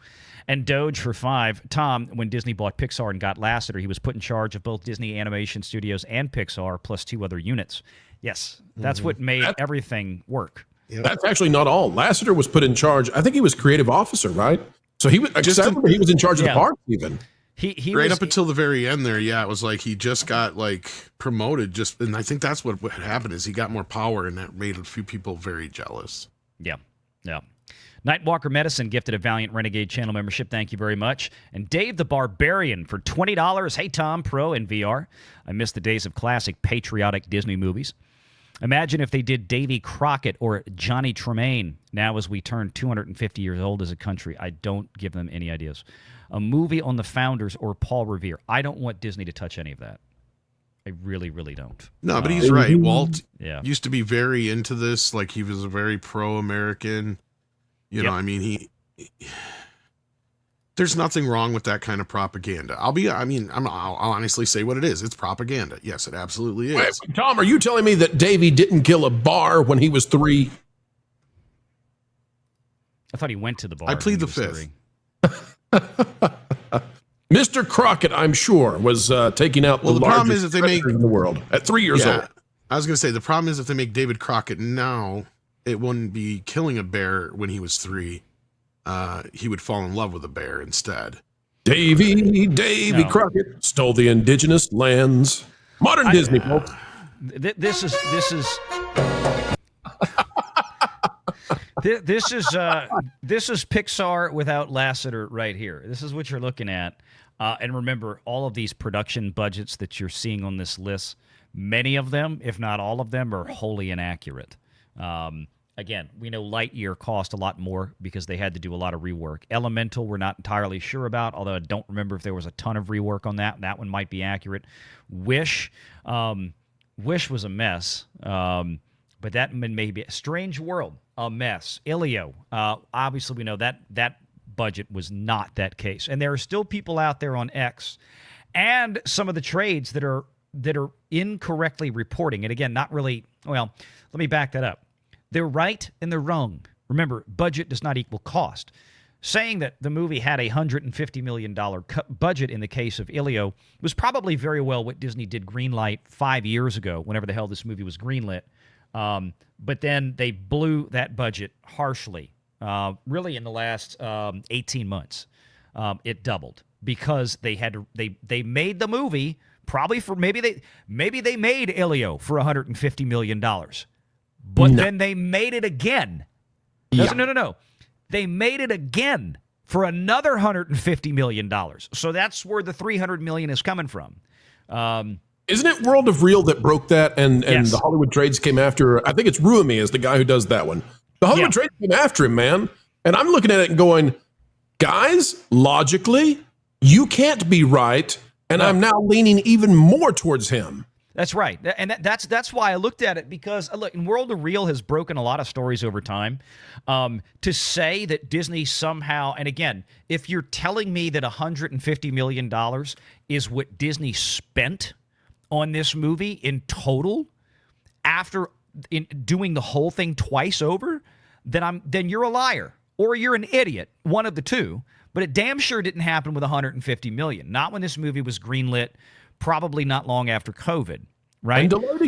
And Doge for 5. Tom, when Disney bought Pixar and got Lasseter, he was put in charge of both Disney Animation Studios and Pixar, plus 2 other units. Yes, that's what made everything work. That's actually not all. Lasseter was put in charge. I think he was creative officer, right? So he was he was in charge of the park even. He right was, up until the very end there, it was like he just got promoted, and I think that's what happened is he got more power, and that made a few people very jealous. Yeah. Nightwalker Medicine gifted a Valiant Renegade channel membership. Thank you very much. And Dave the Barbarian for $20. Hey, Tom, Pro and VR. I miss the days of classic patriotic Disney movies. Imagine if they did Davy Crockett or Johnny Tremaine now as we turn 250 years old as a country. I don't give them any ideas. A movie on the founders or Paul Revere. I don't want Disney to touch any of that. I really, really don't. No, but he's right. Walt used to be very into this. Like, he was a very pro-American. You know, I mean, there's nothing wrong with that kind of propaganda. I'll honestly say what it is. It's propaganda. Yes, it absolutely is. Wait, Tom, are you telling me that Davy didn't kill a bar when he was 3? I thought he went to the bar. I plead the 5th. Mr. Crockett, I'm sure, was taking out the problem is largest if they make in the world at 3 years old. I was going to say, the problem is if they make David Crockett now, it wouldn't be killing a bear when he was 3. He would fall in love with a bear instead. Davy Crockett stole the indigenous lands. Modern Disney, folks. This is Pixar without Lasseter right here. This is what you're looking at. And remember, all of these production budgets that you're seeing on this list, many of them, if not all of them, are wholly inaccurate. Again, we know Lightyear cost a lot more because they had to do a lot of rework. Elemental, we're not entirely sure about, although I don't remember if there was a ton of rework on that. That one might be accurate. Wish was a mess, but that may be Strange World, a mess. ELIO, obviously we know that budget was not that case. And there are still people out there on X and some of the trades that are incorrectly reporting. And again, not really, well, let me back that up. They're right and they're wrong. Remember, budget does not equal cost. Saying that the movie had a $150 million budget in the case of ELIO was probably very well what Disney did greenlight 5 years ago, whenever the hell this movie was greenlit. But then they blew that budget harshly, really in the last 18 months. It doubled because they made the movie probably for maybe they made ELIO for $150 million. But then they made it again. No. They made it again for another $150 million. So that's where the $300 million is coming from. Isn't it World of Real that broke that and the Hollywood Trades came after? I think it's Ruimi is the guy who does that one. The Hollywood Trades came after him, man. And I'm looking at it and going, guys, logically, you can't be right. And I'm now leaning even more towards him. That's right. And that's why I looked at it, because, look, World of Real has broken a lot of stories over time. To say that Disney somehow, and again, if you're telling me that $150 million is what Disney spent on this movie in total after doing the whole thing twice over, then you're a liar or you're an idiot, one of the two. But it damn sure didn't happen with $150 million. Not when this movie was greenlit. Probably not long after COVID, right? And delayed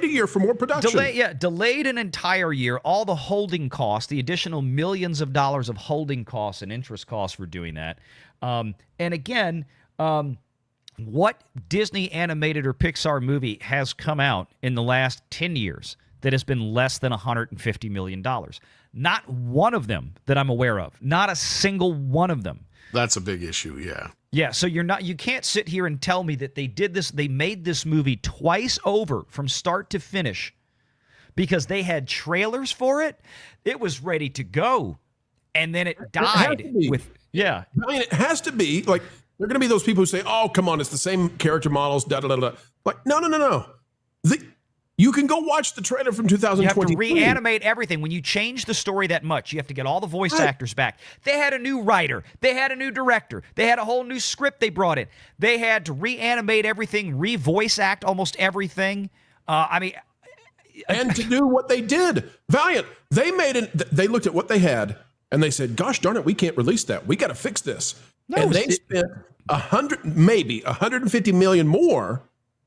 a year for more production. Delayed an entire year. All the holding costs, the additional millions of dollars of holding costs and interest costs for doing that. And again, what Disney animated or Pixar movie has come out in the last 10 years that has been less than $150 million? Not one of them that I'm aware of. Not a single one of them. That's a big issue, yeah. Yeah, so you can't sit here and tell me that they made this movie twice over from start to finish because they had trailers for it. It was ready to go. And then it died with I mean, it has to be like there are going to be those people who say, "Oh, come on, it's the same character models, da da da da." Like, no. You can go watch the trailer from 2020. You have to reanimate everything. When you change the story that much, you have to get all the voice actors back. They had a new writer. They had a new director. They had a whole new script they brought in. They had to reanimate everything, re-voice act almost everything. I mean, and to do what they did. Valiant, they looked at what they had and they said, gosh darn it, we can't release that. We got to fix this. And they spent maybe $150 million more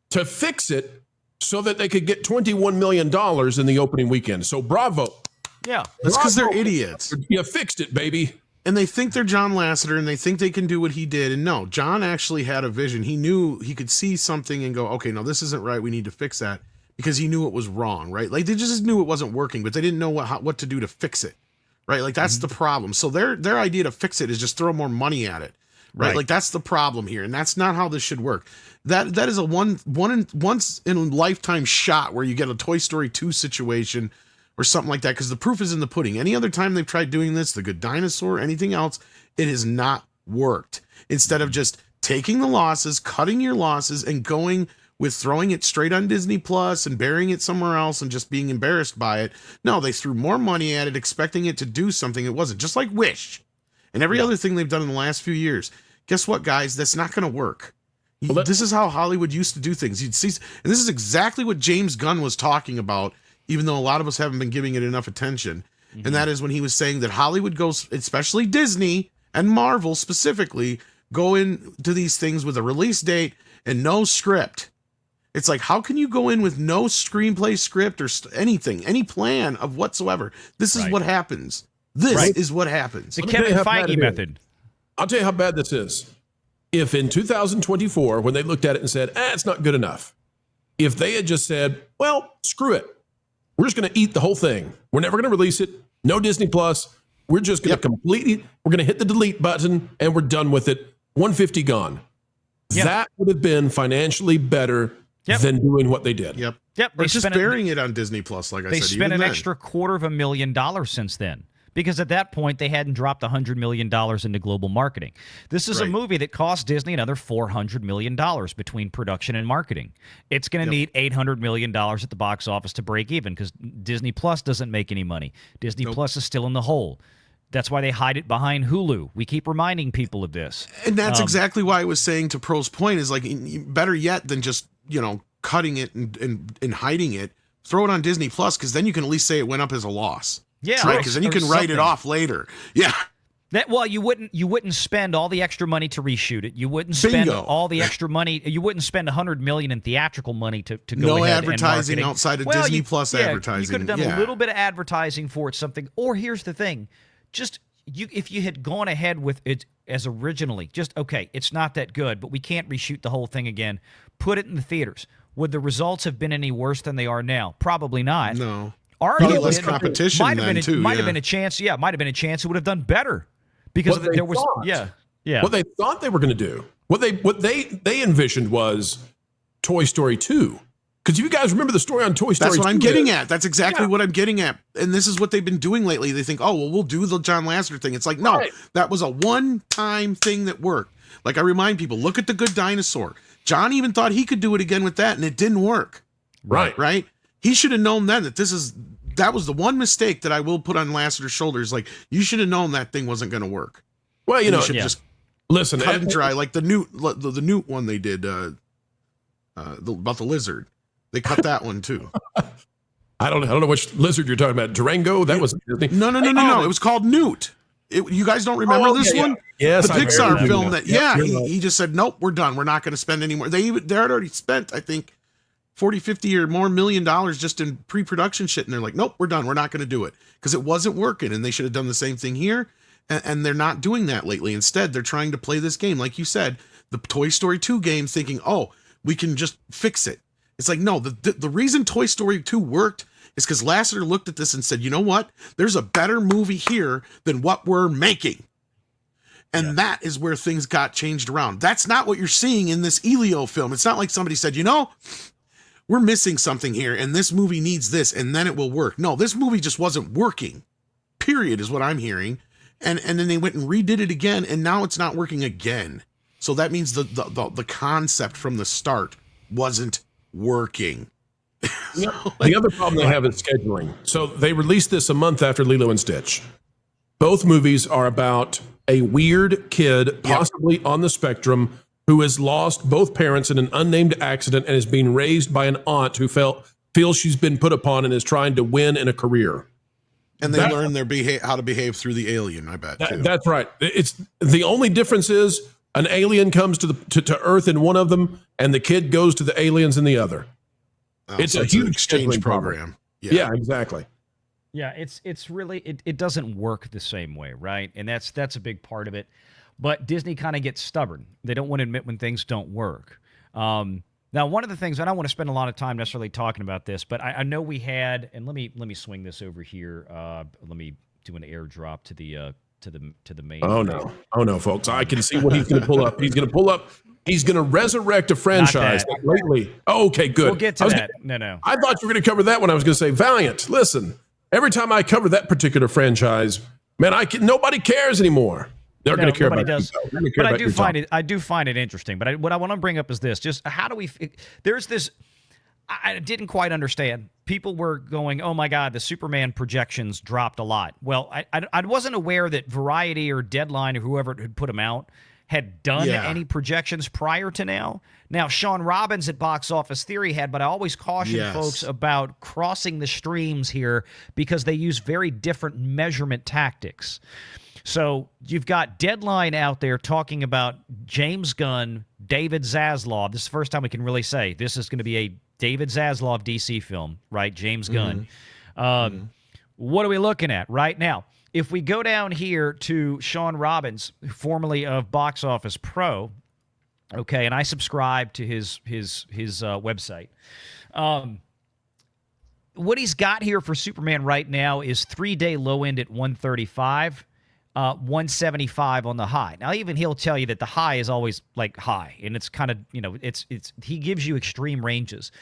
to fix it so that they could get $21 million in the opening weekend. So bravo. Yeah. That's because they're idiots. You fixed it, baby. And they think they're John Lasseter and they think they can do what he did. And no, John actually had a vision. He knew he could see something and go, okay, no, this isn't right. We need to fix that, because he knew it was wrong, right? Like they just knew it wasn't working, but they didn't know what to do to fix it, right? Like that's the problem. So their idea to fix it is just throw more money at it, right? Like that's the problem here. And that's not how this should work. That is a once in a lifetime shot where you get a Toy Story 2 situation or something like that, because the proof is in the pudding. Any other time they've tried doing this, The Good Dinosaur, anything else, it has not worked. Instead of just taking the losses, cutting your losses, and going with throwing it straight on Disney Plus and burying it somewhere else and just being embarrassed by it. No, they threw more money at it, expecting it to do something it wasn't. Just like Wish and every other thing they've done in the last few years. Guess what, guys? That's not going to work. This is how Hollywood used to do things. You'd see, and this is exactly what James Gunn was talking about, even though a lot of us haven't been giving it enough attention. And that is when he was saying that Hollywood goes, especially Disney and Marvel specifically, go into these things with a release date and no script. It's like, how can you go in with no screenplay, script, or anything, any plan of whatsoever? This is what happens. This is what happens. The Kevin Feige method. I'll tell you how bad this is. If in 2024, when they looked at it and said, it's not good enough, if they had just said, well, screw it, we're just going to eat the whole thing. We're never going to release it. No Disney Plus. We're just going to we're going to hit the delete button and we're done with it. 150 gone. That would have been financially better than doing what they did. Yep. Or just burying it on Disney Plus, like I said. They spent an extra $250,000 since then, because at that point they hadn't dropped $100 million into global marketing. This is a movie that cost Disney another $400 million between production and marketing. It's going to need $800 million at the box office to break even, because Disney Plus doesn't make any money. Disney Plus is still in the hole. That's why they hide it behind Hulu. We keep reminding people of this. And that's exactly why I was saying, to Pro's point, is like, better yet than just, cutting it and hiding it, throw it on Disney Plus, because then you can at least say it went up as a loss. Yeah, right. Because then you can write it off later. Yeah. You wouldn't spend all the extra money to reshoot it. You wouldn't spend all the extra money. You wouldn't spend $100 million in theatrical money to go ahead advertising and outside of Disney Plus advertising. You could have done a little bit of advertising for it, something. Or here's the thing, if you had gone ahead with it as originally, it's not that good, but we can't reshoot the whole thing again. Put it in the theaters. Would the results have been any worse than they are now? Probably not. No. Probably less competition might have then, been too. Might have been a chance. Yeah, might have been a chance it would have done better, because there was. What they thought they were going to do, what they envisioned was Toy Story 2. Because you guys remember the story on Toy Story 2. That's what I'm getting at. That's exactly what I'm getting at. And this is what they've been doing lately. They think, we'll do the John Lasseter thing. It's like, no, that was a one-time thing that worked. Like, I remind people, look at The Good Dinosaur. John even thought he could do it again with that, and it didn't work. Right? He should have known then that that was the one mistake that I will put on Lasseter's shoulders. Like, you should have known that thing wasn't going to work. Well, you should just listen, cut and dry, like the Newt one they did about the lizard. They cut that one too. I don't know which lizard you're talking about. Durango? That was no. It was called Newt. You guys don't remember this one? Yes, the Pixar film that. He just said, nope, we're done. We're not going to spend any more. They had already spent, I think, 40, 50 or more $1 million just in pre-production shit, and they're like, nope, we're done. We're not going to do it, because it wasn't working, and they should have done the same thing here. And they're not doing that lately. Instead, they're trying to play this game, like you said, the Toy Story 2 game, thinking, we can just fix it. It's like, no, the reason Toy Story 2 worked is because Lasseter looked at this and said, you know what? There's a better movie here than what we're making. And that is where things got changed around. That's not what you're seeing in this ELIO film. It's not like somebody said, we're missing something here, and this movie needs this, and then it will work. No, this movie just wasn't working, period, is what I'm hearing. And then they went and redid it again, and now it's not working again. So that means the concept from the start wasn't working. The other problem they have is scheduling. So they released this a month after Lilo and Stitch. Both movies are about a weird kid, possibly on the spectrum, who has lost both parents in an unnamed accident and is being raised by an aunt who felt feels she's been put upon and is trying to win in a career. And they learn how to behave through the alien, I bet, too. That's right. It's the only difference is an alien comes to Earth in one of them, and the kid goes to the aliens in the other. It's a huge exchange program. Yeah, exactly. Yeah, it's really it doesn't work the same way, right? And that's a big part of it. But Disney kind of gets stubborn. They don't want to admit when things don't work. Now, one of the things, I don't want to spend a lot of time necessarily talking about this, but I know we had, and let me swing this over here. Let me do an airdrop to the main. Oh no, folks! I can see what he's going to pull up. He's going to pull up. He's going to resurrect a franchise lately. Oh, okay, good. We'll get to that. No. I thought you were going to cover that when I was going to say Valiant. Listen, every time I cover that particular franchise, man, nobody cares anymore. They're going to care about does. But I do find it interesting. But what I want to bring up is this: just how do we? There's this. I didn't quite understand. People were going, "Oh my God, the Superman projections dropped a lot." Well, I wasn't aware that Variety or Deadline or whoever had put them out had done any projections prior to now. Now, Sean Robbins at Box Office Theory had, but I always caution folks about crossing the streams here because they use very different measurement tactics. So you've got Deadline out there talking about James Gunn, David Zaslav. This is the first time we can really say this is going to be a David Zaslav DC film, right? James Gunn. What are we looking at right now? If we go down here to Sean Robbins, formerly of Box Office Pro, okay, and I subscribe to his website. What he's got here for Superman right now is 3-day low end at 135, 175 on the high. Now, even he'll tell you that the high is always like high, and it's kind of, it's he gives you extreme ranges.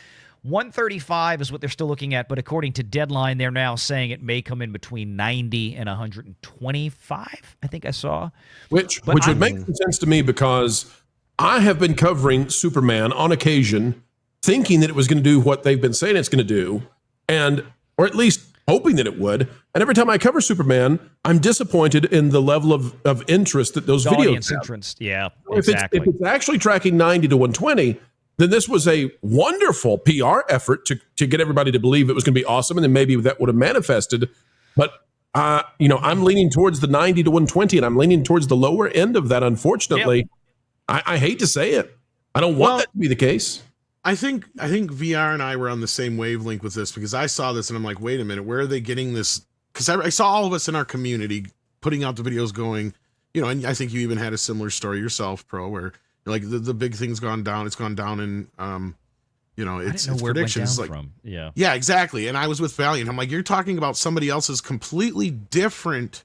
135 is what they're still looking at, but according to Deadline, they're now saying it may come in between 90 and 125, I think I saw. Which would make sense to me because I have been covering Superman on occasion, thinking that it was going to do what they've been saying it's going to do, or at least hoping that it would. And every time I cover Superman, I'm disappointed in the level of interest that those videos have. Interest. Yeah, exactly. If it's actually tracking 90 to 120, then this was a wonderful PR effort to get everybody to believe it was going to be awesome, and then maybe that would have manifested. But I'm leaning towards the 90 to 120, and I'm leaning towards the lower end of that. Unfortunately, I hate to say it. I don't want that to be the case. I think VR and I were on the same wavelength with this because I saw this and I'm like, wait a minute, where are they getting this? Because I saw all of us in our community putting out the videos going, and I think you even had a similar story yourself, Pro, where like the big thing's gone down. It's gone down in, it's predictions. It went down from. Yeah, exactly. And I was with Valiant. I'm like, you're talking about somebody else's completely different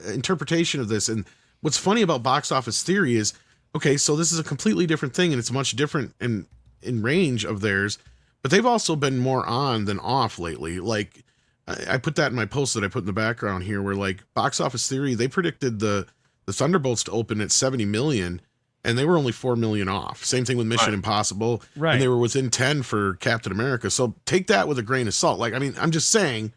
interpretation of this. And what's funny about Box Office Theory is, okay, so this is a completely different thing, and it's much different in range of theirs, but they've also been more on than off lately. Like I put that in my post that I put in the background here, where like Box Office Theory, they predicted the Thunderbolts to open at 70 million, and they were only 4 million off. Same thing with Mission Impossible, and they were within 10 for Captain America. So take that with a grain of salt. Like, I mean, I'm just saying,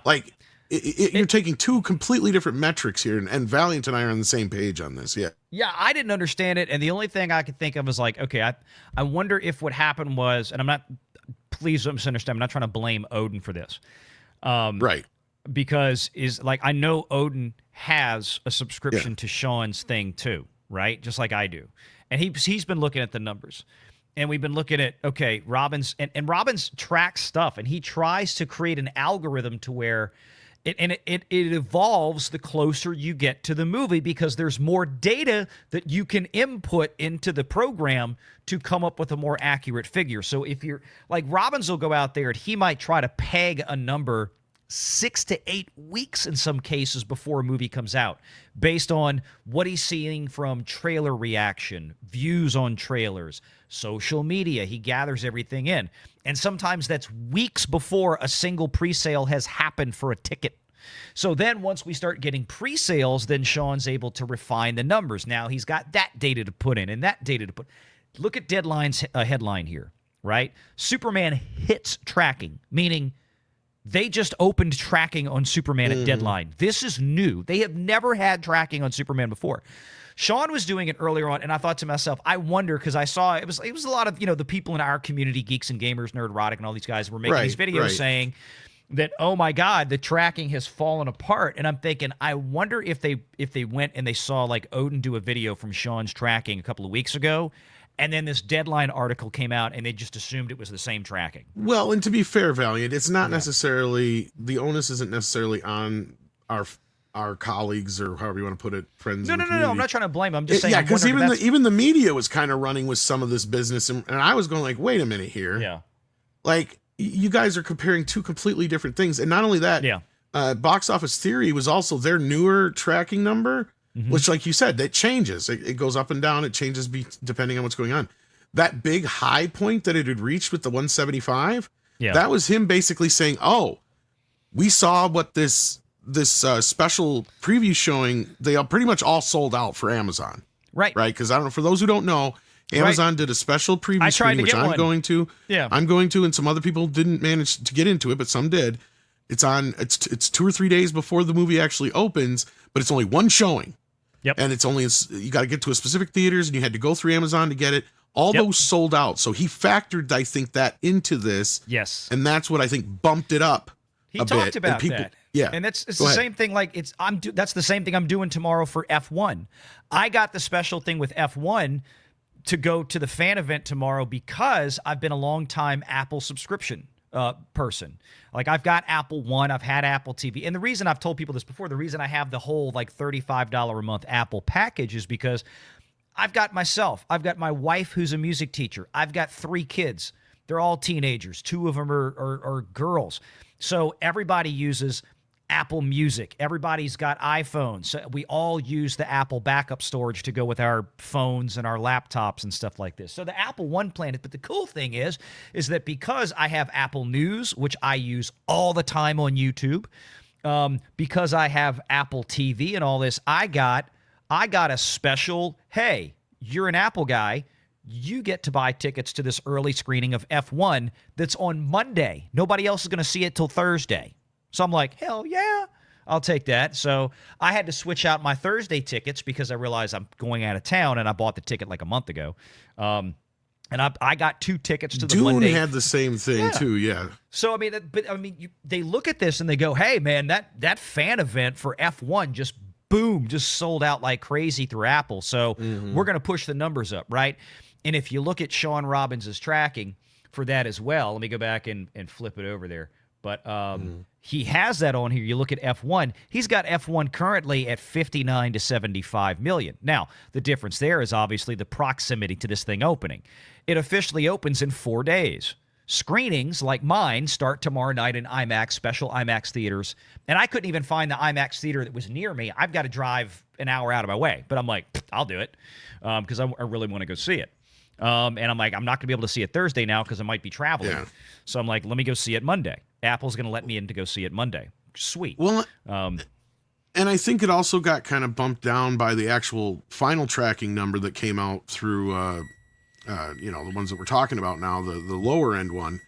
like you're taking two completely different metrics here, and Valiant and I are on the same page on this. Yeah, I didn't understand it, and the only thing I could think of was like, okay, I wonder if what happened was, and please don't misunderstand, I'm not trying to blame Odin for this. Right. Because I know Odin has a subscription to Sean's thing too, right? Just like I do. And he's been looking at the numbers. And we've been looking at, okay, Robbins, and Robbins tracks stuff, and he tries to create an algorithm to where it evolves the closer you get to the movie because there's more data that you can input into the program to come up with a more accurate figure. So if you're like Robbins will go out there and he might try to peg a number 6 to 8 weeks in some cases before a movie comes out based on what he's seeing from trailer reaction, views on trailers, social media. He gathers everything in. And sometimes that's weeks before a single pre-sale has happened for a ticket. So then once we start getting pre-sales, then Sean's able to refine the numbers. Now he's got that data to put in and that data to put. Look at Deadline's headline here, right? Superman hits tracking, meaning They just opened tracking on Superman at deadline. This is new. They have never had tracking on Superman before. Sean was doing it earlier on, and I thought to myself, I wonder, because I saw it was a lot of, the people in our community, Geeks and Gamers, Nerdrotic, and all these guys were making these videos saying that, oh my God, the tracking has fallen apart. And I'm thinking, I wonder if they went and they saw like Odin do a video from Sean's tracking a couple of weeks ago, and then this Deadline article came out and they just assumed it was the same tracking. Well, and to be fair, Valiant, it's not necessarily, the onus isn't necessarily on our colleagues, or however you want to put it, friends. No, I'm not trying to blame them. I'm just saying. Yeah, because even the media was kind of running with some of this business, and I was going like, wait a minute here. Yeah. Like, you guys are comparing two completely different things. And not only that, Box Office Theory was also their newer tracking number, which, like you said, that changes. It goes up and down. It changes depending on what's going on. That big high point that it had reached with the 175, that was him basically saying, oh, we saw what this special preview showing, they are pretty much all sold out for Amazon. Right. Because I don't know, for those who don't know, Amazon did a special preview screening, which I'm going to. Yeah. I'm going to, and some other people didn't manage to get into it, but some did. It's 2 or 3 days before the movie actually opens, but it's only one showing. Yep. And you got to get to a specific theaters, and you had to go through Amazon to get it. All those sold out. So he factored, I think, that into this. Yes. And that's what I think bumped it up. He talked about that. Yeah. And it's the same thing. Like that's the same thing I'm doing tomorrow for F1. I got the special thing with F1 to go to the fan event tomorrow because I've been a long time Apple subscription person. Like, I've got Apple One, I've had Apple TV. And the reason I've told people this before, the reason I have the whole like $35 a month Apple package is because I've got myself, I've got my wife who's a music teacher. I've got 3 kids. They're all teenagers. 2 of them are girls. So everybody uses Apple Music. Everybody's got iPhones. So we all use the Apple backup storage to go with our phones and our laptops and stuff like this. So the Apple One plan, but the cool thing is that because I have Apple News, which I use all the time on YouTube, because I have Apple TV and all this, I got a special, hey, you're an Apple guy, you get to buy tickets to this early screening of F1 that's on Monday. Nobody else is going to see it till Thursday. So I'm like, hell yeah, I'll take that. So I had to switch out my Thursday tickets because I realized I'm going out of town, and I bought the ticket like a month ago. And I got 2 tickets to the Monday. Dune had the same thing too, yeah. So I mean, they look at this and they go, hey man, that fan event for F1 just sold out like crazy through Apple. So we're going to push the numbers up, right? And if you look at Sean Robbins' tracking for that as well, let me go back and flip it over there. But he has that on here. You look at F1. He's got F1 currently at 59 to 75 million. Now, the difference there is obviously the proximity to this thing opening. It officially opens in 4 days. Screenings like mine start tomorrow night in IMAX, special IMAX theaters. And I couldn't even find the IMAX theater that was near me. I've got to drive an hour out of my way. But I'm like, I'll do it because I really want to go see it. And I'm like, I'm not going to be able to see it Thursday now because I might be traveling. Yeah. So I'm like, let me go see it Monday. Apple's going to let me in to go see it Monday. Sweet. Well, and I think it also got kind of bumped down by the actual final tracking number that came out through, the ones that we're talking about now, the lower end one,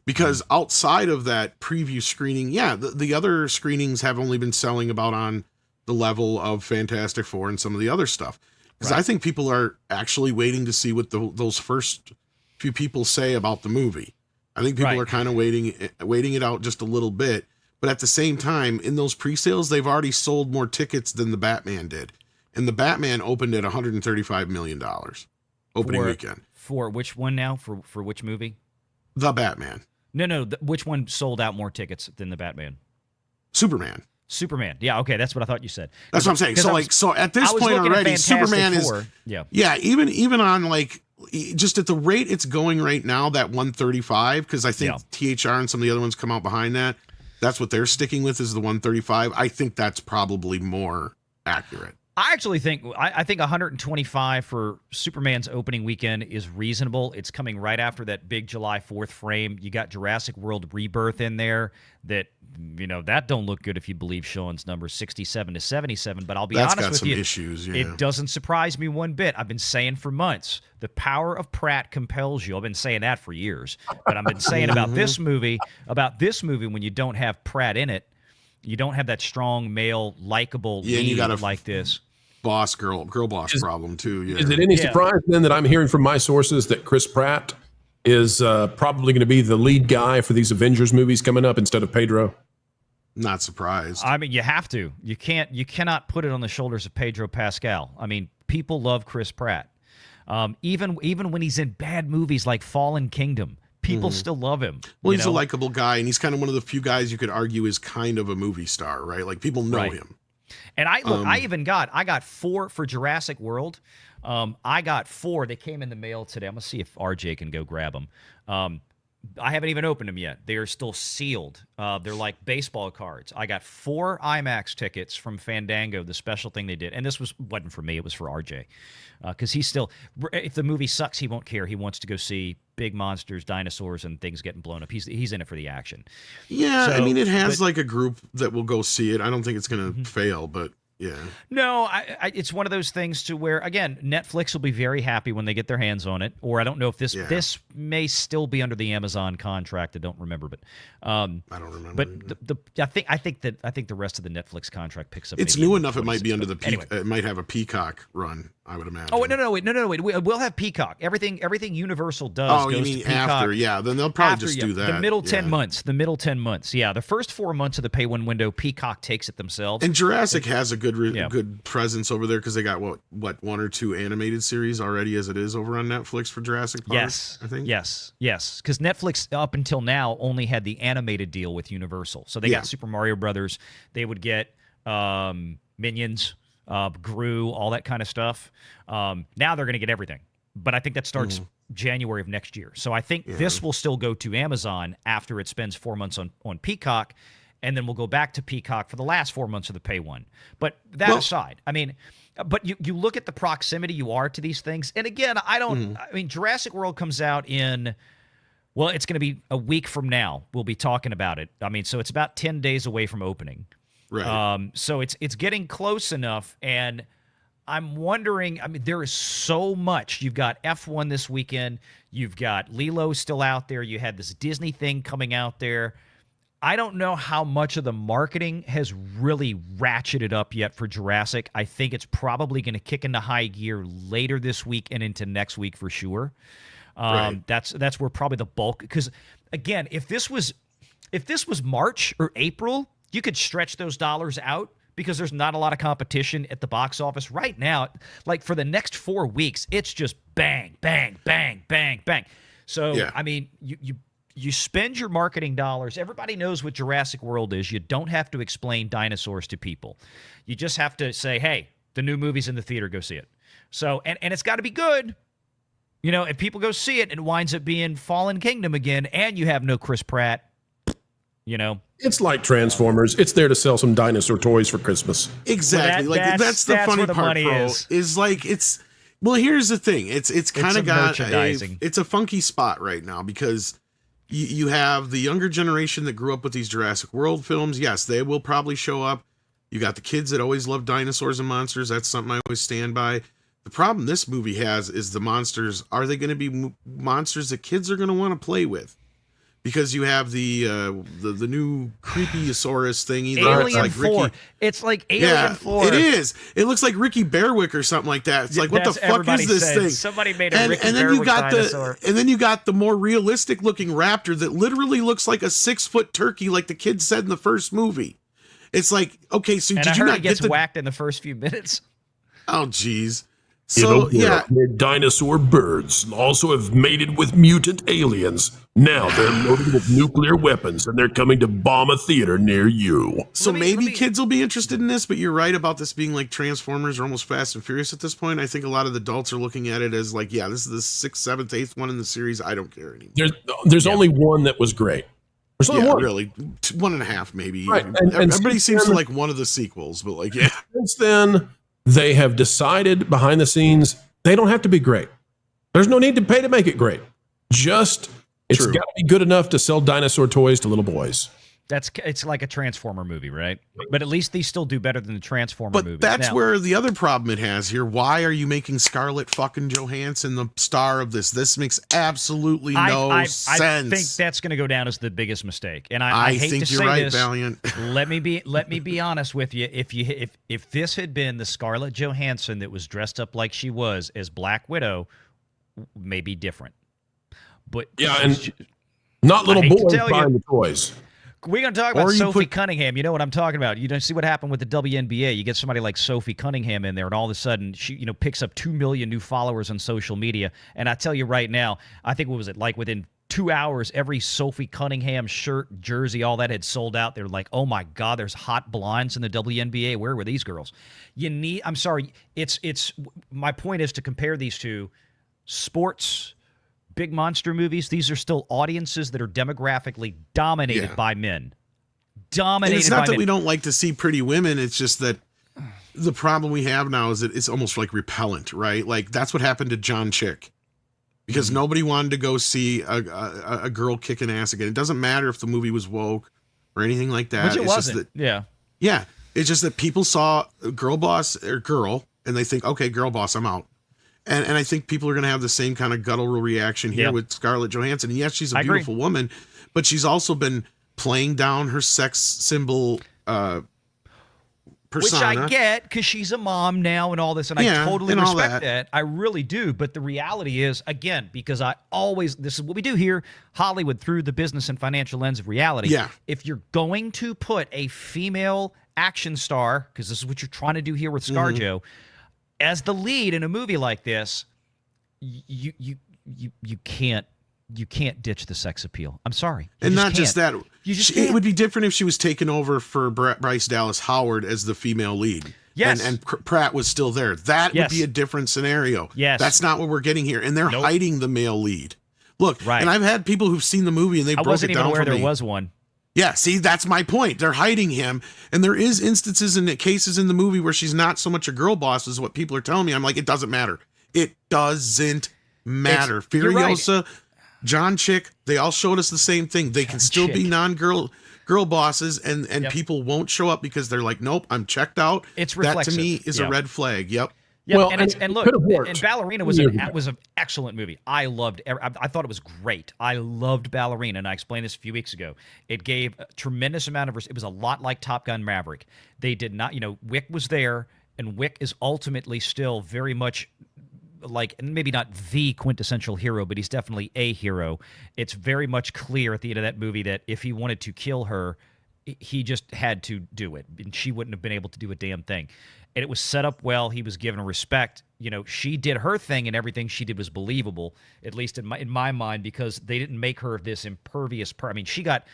because outside of that preview screening, the other screenings have only been selling about on the level of Fantastic Four and some of the other stuff. Because I think people are actually waiting to see what those first few people say about the movie. I think people are kind of waiting it out just a little bit. But at the same time, in those pre-sales, they've already sold more tickets than the Batman did. And the Batman opened at $135 million opening weekend. For which one now? For which movie? The Batman. No. Which one sold out more tickets than the Batman? Superman. Yeah, okay, that's what I thought you said. That's what I'm saying. So at this point already, Superman is even on like just at the rate it's going right now, that 135, because I think THR and some of the other ones come out behind that. That's what they're sticking with, is the 135. I think that's probably more accurate. I actually think I think 125 for Superman's opening weekend is reasonable. It's coming right after that big July 4th frame. You got Jurassic World Rebirth in there that, that don't look good if you believe Sean's number 67 to 77. But I'll be honest with you, issues, it doesn't surprise me one bit. I've been saying for months, the power of Pratt compels you. I've been saying that for years. But I've been saying about this movie, when you don't have Pratt in it, you don't have that strong male likable lead and you got like this. Girl boss problem too. Yeah. Is it any surprise then that I'm hearing from my sources that Chris Pratt is probably going to be the lead guy for these Avengers movies coming up instead of Pedro? Not surprised. I mean, you have to. You cannot put it on the shoulders of Pedro Pascal. I mean, people love Chris Pratt. Even when he's in bad movies like Fallen Kingdom, people still love him. Well, he's a likable guy, and he's kind of one of the few guys you could argue is kind of a movie star, right? Like people know him. And I got 4 for Jurassic World. I got 4. They came in the mail today. I'm gonna see if RJ can go grab them. I haven't even opened them yet. They are still sealed. They're like baseball cards. I got 4 IMAX tickets from Fandango, the special thing they did. And this wasn't for me. It was for RJ. Because he's still, if the movie sucks, he won't care. He wants to go see big monsters, dinosaurs, and things getting blown up. He's in it for the action. Yeah, so, I mean, it has like a group that will go see it. I don't think it's going to fail, but yeah. No, it's one of those things to where, again, Netflix will be very happy when they get their hands on it. Or I don't know if this may still be under the Amazon contract. I don't remember, but I don't remember. But I think the rest of the Netflix contract picks up. It's new enough. It might be under the it might have a Peacock run, I would imagine. Oh no, wait. We'll have Peacock. Everything Universal does. Oh, goes you mean to Peacock after? Yeah, then they'll probably just do that. The middle 10 months. The middle 10 months. Yeah, the first 4 months of the pay one window, Peacock takes it themselves. And Jurassic has a good presence over there because they got what 1 or 2 animated series already as it is over on Netflix for Jurassic Park. Yes, I think. Yes, because Netflix up until now only had the animated deal with Universal. So they got Super Mario Brothers. They would get Minions, Gru, all that kind of stuff. Now they're going to get everything. But I think that starts January of next year. So I think this will still go to Amazon after it spends 4 months on Peacock. And then we'll go back to Peacock for the last 4 months of the pay one. But that aside, I mean, but you look at the proximity you are to these things. And again, I mean, Jurassic World comes out in, well, it's going to be a week from now. We'll be talking about it. I mean, so it's about 10 days away from opening. Right. So it's getting close enough. And I'm wondering, I mean, there is so much. You've got F1 this weekend. You've got Lilo still out there. You had this Disney thing coming out there. I don't know how much of the marketing has really ratcheted up yet for Jurassic. I think it's probably going to kick into high gear later this week and into next week for sure. Right. That's where probably the bulk. Because again, if this was March or April, you could stretch those dollars out because there's not a lot of competition at the box office right now. Like for the next 4 weeks, it's just bang, bang, bang, bang, bang. So I mean, you spend your marketing dollars. Everybody knows what Jurassic World is. You don't have to explain dinosaurs to people. You just have to say, hey, the new movie's in the theater, go see it. So, and it's got to be good. If people go see it, it winds up being Fallen Kingdom again, and you have no Chris Pratt, It's like Transformers. It's there to sell some dinosaur toys for Christmas. Exactly. That's the funny part, bro. Is like well, here's the thing. It's kind of got it's a funky spot right now because you have the younger generation that grew up with these Jurassic World films. Yes, they will probably show up. You got the kids that always love dinosaurs and monsters. That's something I always stand by. The problem this movie has is the monsters. Are they going to be monsters that kids are going to want to play with? Because you have the new Creepyosaurus thingy. Alien 4. It's like Alien 4. It is. It looks like Ricky Bearwick or something like that. It's like, what the fuck is this thing? Somebody made a Ricky Bearwick dinosaur. And then you got the more realistic looking raptor that literally looks like a 6-foot turkey, like the kid said in the first movie. It's like, okay, so did you not get whacked in the first few minutes? Oh, geez. So they're dinosaur birds also have mated with mutant aliens. Now they're loaded with nuclear weapons and they're coming to bomb a theater near you. So maybe kids will be interested in this, but you're right about this being like Transformers or almost Fast and Furious at this point. I think a lot of the adults are looking at it as like, this is the 6th, 7th, 8th one in the series. I don't care anymore. There's only one that was great. There's only one. Really, 1.5 maybe. Right. And everybody seems to like one of the sequels, but like, Since then, they have decided behind the scenes they don't have to be great. There's no need to pay to make it great. Just it's got to be good enough to sell dinosaur toys to little boys. It's like a Transformer movie, right? But at least these still do better than the Transformer movie. But that's where the other problem it has here. Why are you making Scarlett fucking Johansson the star of this? This makes absolutely no sense. I think that's going to go down as the biggest mistake. And I hate think to you're say right, this. Valiant. let me be honest with you. If this had been the Scarlett Johansson that was dressed up like she was as Black Widow, maybe different. But yeah, and not little boys buying the toys. We're going to talk about Sophie Cunningham. You know what I'm talking about. You don't see what happened with the WNBA. You get somebody like Sophie Cunningham in there, and all of a sudden she, picks up 2 million new followers on social media. And I tell you right now, I think what was it like within 2 hours, every Sophie Cunningham shirt, jersey, all that had sold out. They're like, oh my God, there's hot blondes in the WNBA. Where were these girls? I'm sorry. It's my point is to compare these two sports. Big monster movies, these are still audiences that are demographically dominated by men. And it's not that we don't like to see pretty women. It's just that the problem we have now is that it's almost like repellent, right? Like that's what happened to John Chick. Because nobody wanted to go see a girl kicking ass again. It doesn't matter if the movie was woke or anything like that. Which it wasn't. Yeah. It's just that people saw a girl boss or girl and they think, okay, girl boss, I'm out. And I think people are going to have the same kind of guttural reaction here with Scarlett Johansson. And yes, she's a beautiful woman, but she's also been playing down her sex symbol persona. Which I get because she's a mom now and all this, and I totally respect that. I really do. But the reality is, again, because this is what we do here, Hollywood through the business and financial lens of reality. Yeah. If you're going to put a female action star, because this is what you're trying to do here with ScarJo, as the lead in a movie like this, you can't ditch the sex appeal. I'm sorry. And not just that. It would be different if she was taken over for Bryce Dallas Howard as the female lead. Yes. And Pratt was still there. That would be a different scenario. Yes. That's not what we're getting here. And they're hiding the male lead. Look, and I've had people who've seen the movie and they broke it down for me. I wasn't even aware there was one. Yeah, see, that's my point. They're hiding him. And there is instances and cases in the movie where she's not so much a girl boss as what people are telling me. I'm like, it doesn't matter. It doesn't matter. Furiosa, John Chick, they all showed us the same thing. They can still be non-girl bosses and people won't show up because they're like, nope, I'm checked out. It's reflexive. That to me is a red flag. Yep. Yeah, well, and look, and Ballerina was an excellent movie. I thought it was great. I loved Ballerina, and I explained this a few weeks ago. It gave a tremendous amount of. It was a lot like Top Gun Maverick. They did not, Wick was there, and Wick is ultimately still very much like, and maybe not the quintessential hero, but he's definitely a hero. It's very much clear at the end of that movie that if he wanted to kill her, he just had to do it, and she wouldn't have been able to do a damn thing. And it was set up well. He was given respect. She did her thing, and everything she did was believable, at least in my mind, because they didn't make her this impervious. when she got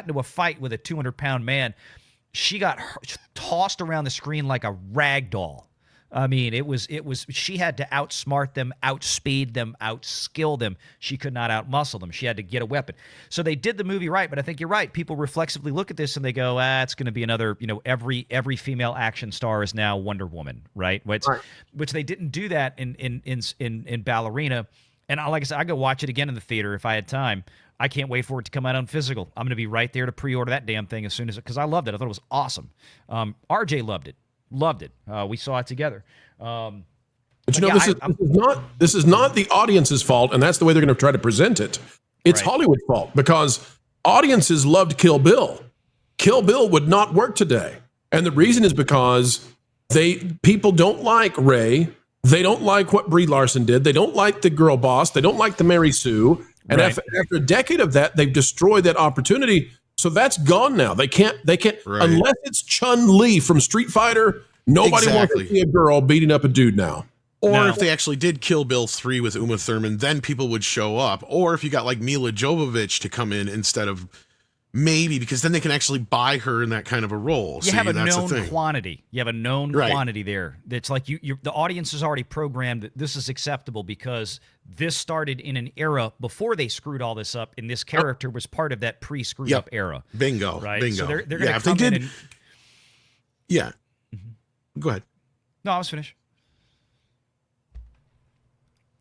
into a fight with a 200-pound man, she got tossed around the screen like a rag doll. It was she had to outsmart them, outspeed them, outskill them. She could not outmuscle them. She had to get a weapon. So they did the movie right, but I think you're right. People reflexively look at this and they go, it's going to be another, every female action star is now Wonder Woman, right? Which they didn't do that in Ballerina. And like I said, I go watch it again in the theater if I had time. I can't wait for it to come out on physical. I'm going to be right there to pre-order that damn thing as soon as because I loved it. I thought it was awesome. RJ loved it. Loved it. We saw it together. But this is not the audience's fault, and that's the way they're going to try to present it. It's Hollywood's fault because audiences loved Kill Bill. Kill Bill would not work today, and the reason is because people don't like Rey. They don't like what Brie Larson did. They don't like the girl boss. They don't like the Mary Sue. And after a decade of that, they've destroyed that opportunity. So that's gone now. They can't unless it's Chun-Li from Street Fighter. Nobody wants to see a girl beating up a dude now. Or if they actually did Kill Bill 3 with Uma Thurman, then people would show up. Or if you got like Mila Jovovich to come in instead of maybe, because then they can actually buy her in that kind of a role. You have a known quantity. You have a known quantity there. That's like the audience is already programmed that this is acceptable because this started in an era before they screwed all this up, and this character was part of that pre-screwed up era. Bingo. Right? Bingo. So they're going to come in and... Yeah. Go ahead. No, I was finished.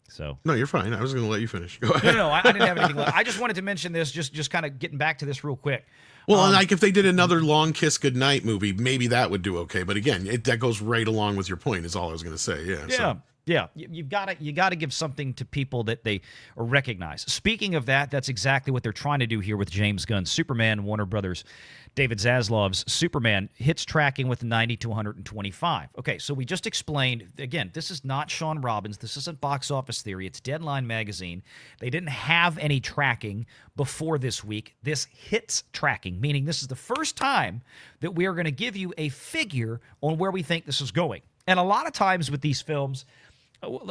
So No, you're fine. I was going to let you finish. Go ahead. no, I didn't have anything left. I just wanted to mention this, just kind of getting back to this real quick. Well, like if they did another Long Kiss Goodnight movie, maybe that would do okay. But again, that goes right along with your point. Is all I was going to say. Yeah. Yeah. So. Yeah, you gotta give something to people that they recognize. Speaking of that, that's exactly what they're trying to do here with James Gunn's Superman. Warner Brothers, David Zaslav's Superman hits tracking with 90 to 125. Okay, so we just explained, again, this is not Sean Robbins. This isn't Box Office Theory. It's Deadline Magazine. They didn't have any tracking before this week. This hits tracking, meaning this is the first time that we are going to give you a figure on where we think this is going. And a lot of times with these films,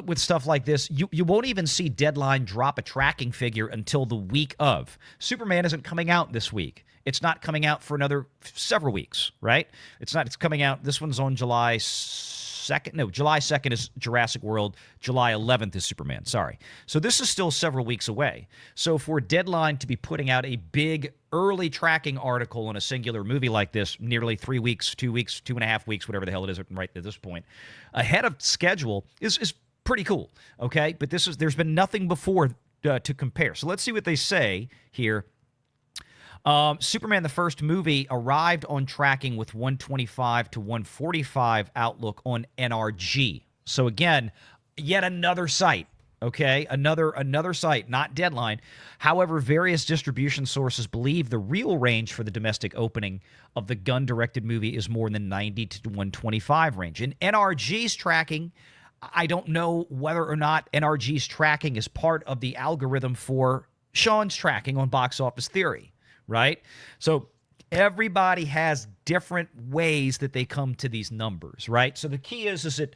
with stuff like this, you won't even see Deadline drop a tracking figure until the week of. Superman isn't coming out this week. It's not coming out for another several weeks, right? It's coming out. This one's on July 2nd. No, July 2nd is Jurassic World. July 11th is Superman. Sorry. So this is still several weeks away. So for Deadline to be putting out a big early tracking article on a singular movie like this, nearly 3 weeks, 2 weeks, 2.5 weeks, whatever the hell it is right at this point, ahead of schedule is pretty cool. Okay, but there's been nothing before to compare. So let's see what they say here. Superman, the first movie, arrived on tracking with 125 to 145 outlook on NRG. So again, yet another site. Okay, another site, not Deadline. However, various distribution sources believe the real range for the domestic opening of the Gunn-directed movie is more than 90 to 125 range. In NRG's tracking, I don't know whether or not NRG's tracking is part of the algorithm for Sean's tracking on Box Office Theory, right? So everybody has different ways that they come to these numbers, right? So the key is that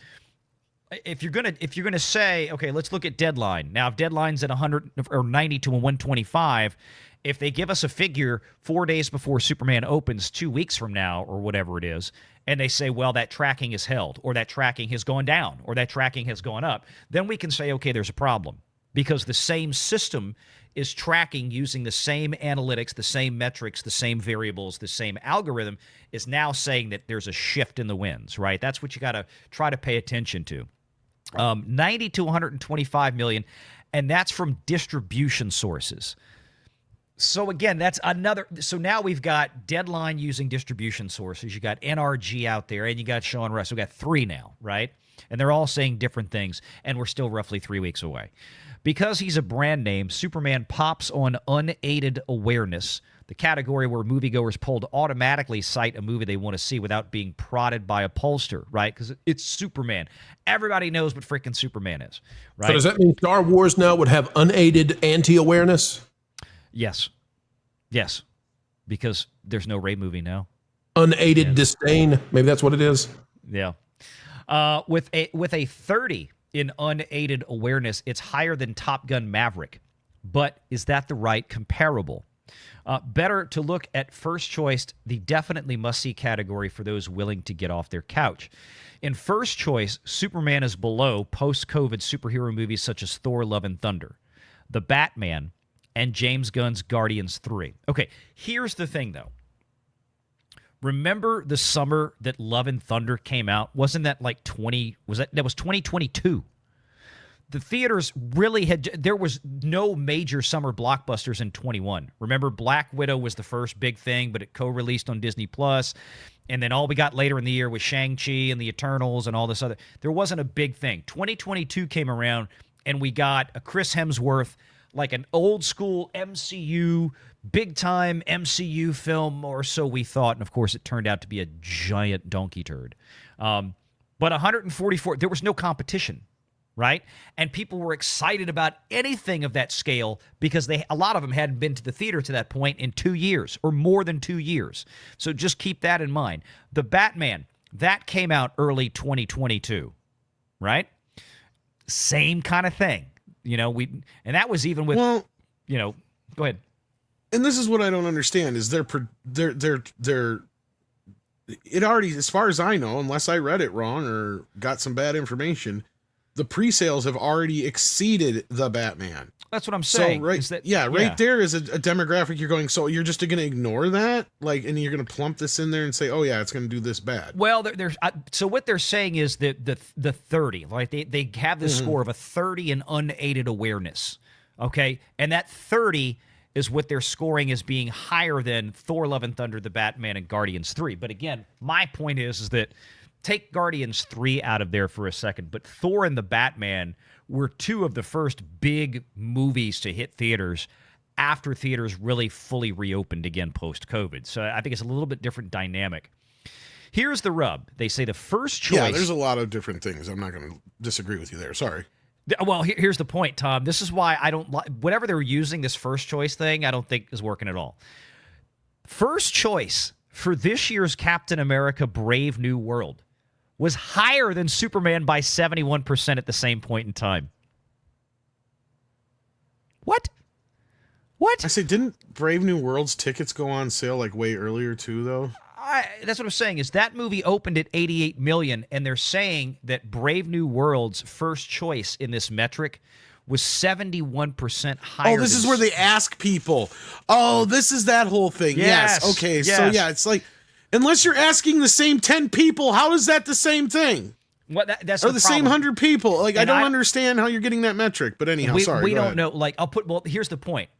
if you're gonna say, okay, let's look at Deadline. Now, if Deadline's at 100 or 90 to 125, if they give us a figure 4 days before Superman opens 2 weeks from now or whatever it is, and they say, well, that tracking is held, or that tracking has gone down, or that tracking has gone up, then we can say, okay, there's a problem, because the same system is tracking using the same analytics, the same metrics, the same variables, the same algorithm is now saying that there's a shift in the winds, right? That's what you got to try to pay attention to. 90 to 125 million, and that's from distribution sources. So again, that's another. So now we've got Deadline using distribution sources. You got NRG out there, and you got Sean Russ. We got 3 now, right? And they're all saying different things, and we're still roughly 3 weeks away. Because he's a brand name, Superman pops on unaided awareness, the category where moviegoers polled automatically cite a movie they want to see without being prodded by a pollster, right? Because it's Superman. Everybody knows what freaking Superman is, right? So does that mean Star Wars now would have unaided anti-awareness? Yes. Yes. Because there's no Rey movie now. Unaided disdain. Maybe that's what it is. Yeah. With a 30 in unaided awareness, it's higher than Top Gun Maverick. But is that the right comparable? Better to look at first choice, the definitely must-see category for those willing to get off their couch. In first choice, Superman is below post-COVID superhero movies such as Thor, Love and Thunder, The Batman, and James Gunn's Guardians 3. Okay, here's the thing, though. Remember the summer that Love and Thunder came out? Wasn't that like that was 2022? The theaters really there was no major summer blockbusters in 21. Remember, Black Widow was the first big thing, but it co-released on Disney Plus. And then all we got later in the year was Shang-Chi and the Eternals and all this other. There wasn't a big thing. 2022 came around, and we got a Chris Hemsworth, like an old school MCU, big time MCU film, or so we thought. And of course, it turned out to be a giant donkey turd. But 144, there was no competition, right? And people were excited about anything of that scale because a lot of them hadn't been to the theater to that point in 2 years or more than 2 years. So just keep that in mind. The Batman, that came out early 2022, right? Same kind of thing. And that was even with, go ahead. And this is what I don't understand is it already, as far as I know, unless I read it wrong or got some bad information, the pre-sales have already exceeded the Batman. That's what I'm saying. So right, is that, right there is a demographic you're going, so you're just going to ignore that? Like, and you're going to plump this in there and say, oh yeah, it's going to do this bad. Well, so what they're saying is that the 30, like they have this score of a 30 in unaided awareness, okay? And that 30 is what they're scoring as being higher than Thor: Love and Thunder, The Batman, and Guardians 3. But again, my point is that take Guardians 3 out of there for a second, but Thor and The Batman were two of the first big movies to hit theaters after theaters really fully reopened again post-COVID. So I think it's a little bit different dynamic. Here's the rub. They say the first choice... Yeah, there's a lot of different things. I'm not going to disagree with you there. Sorry. Well, here's the point, Tom. This is why I don't like... Whatever they're using, this first choice thing, I don't think is working at all. First choice for this year's Captain America Brave New World was higher than Superman by 71% at the same point in time. What? I say, didn't Brave New World's tickets go on sale like way earlier too, though? That's what I'm saying, is that movie opened at 88 million, and they're saying that Brave New World's first choice in this metric was 71% higher. Oh, this is where they ask people. Oh, this is that whole thing. Yes. Okay. Yes. So yeah, it's like, unless you're asking the same 10 people, how is that the same thing? What that's or the same problem. 100 people? Like, and I don't understand how you're getting that metric. But anyhow, we don't know. Like, well, here's the point.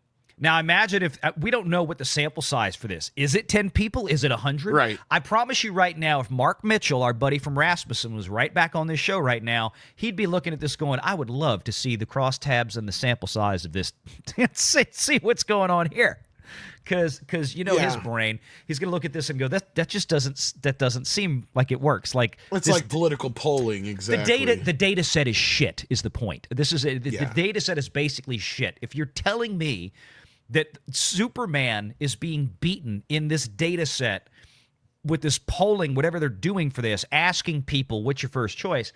Now, imagine if we don't know what the sample size for this is. It 10 people? Is it 100? Right. I promise you right now, if Mark Mitchell, our buddy from Rasmussen, was right back on this show right now, he'd be looking at this going, I would love to see the crosstabs and the sample size of this. see what's going on here. Because his brain, he's going to look at this and go, that just doesn't seem like it works. Like it's like political polling, exactly. The data set is shit. Is the point? The data set is basically shit. If you're telling me that Superman is being beaten in this data set with this polling, whatever they're doing for this, asking people what's your first choice,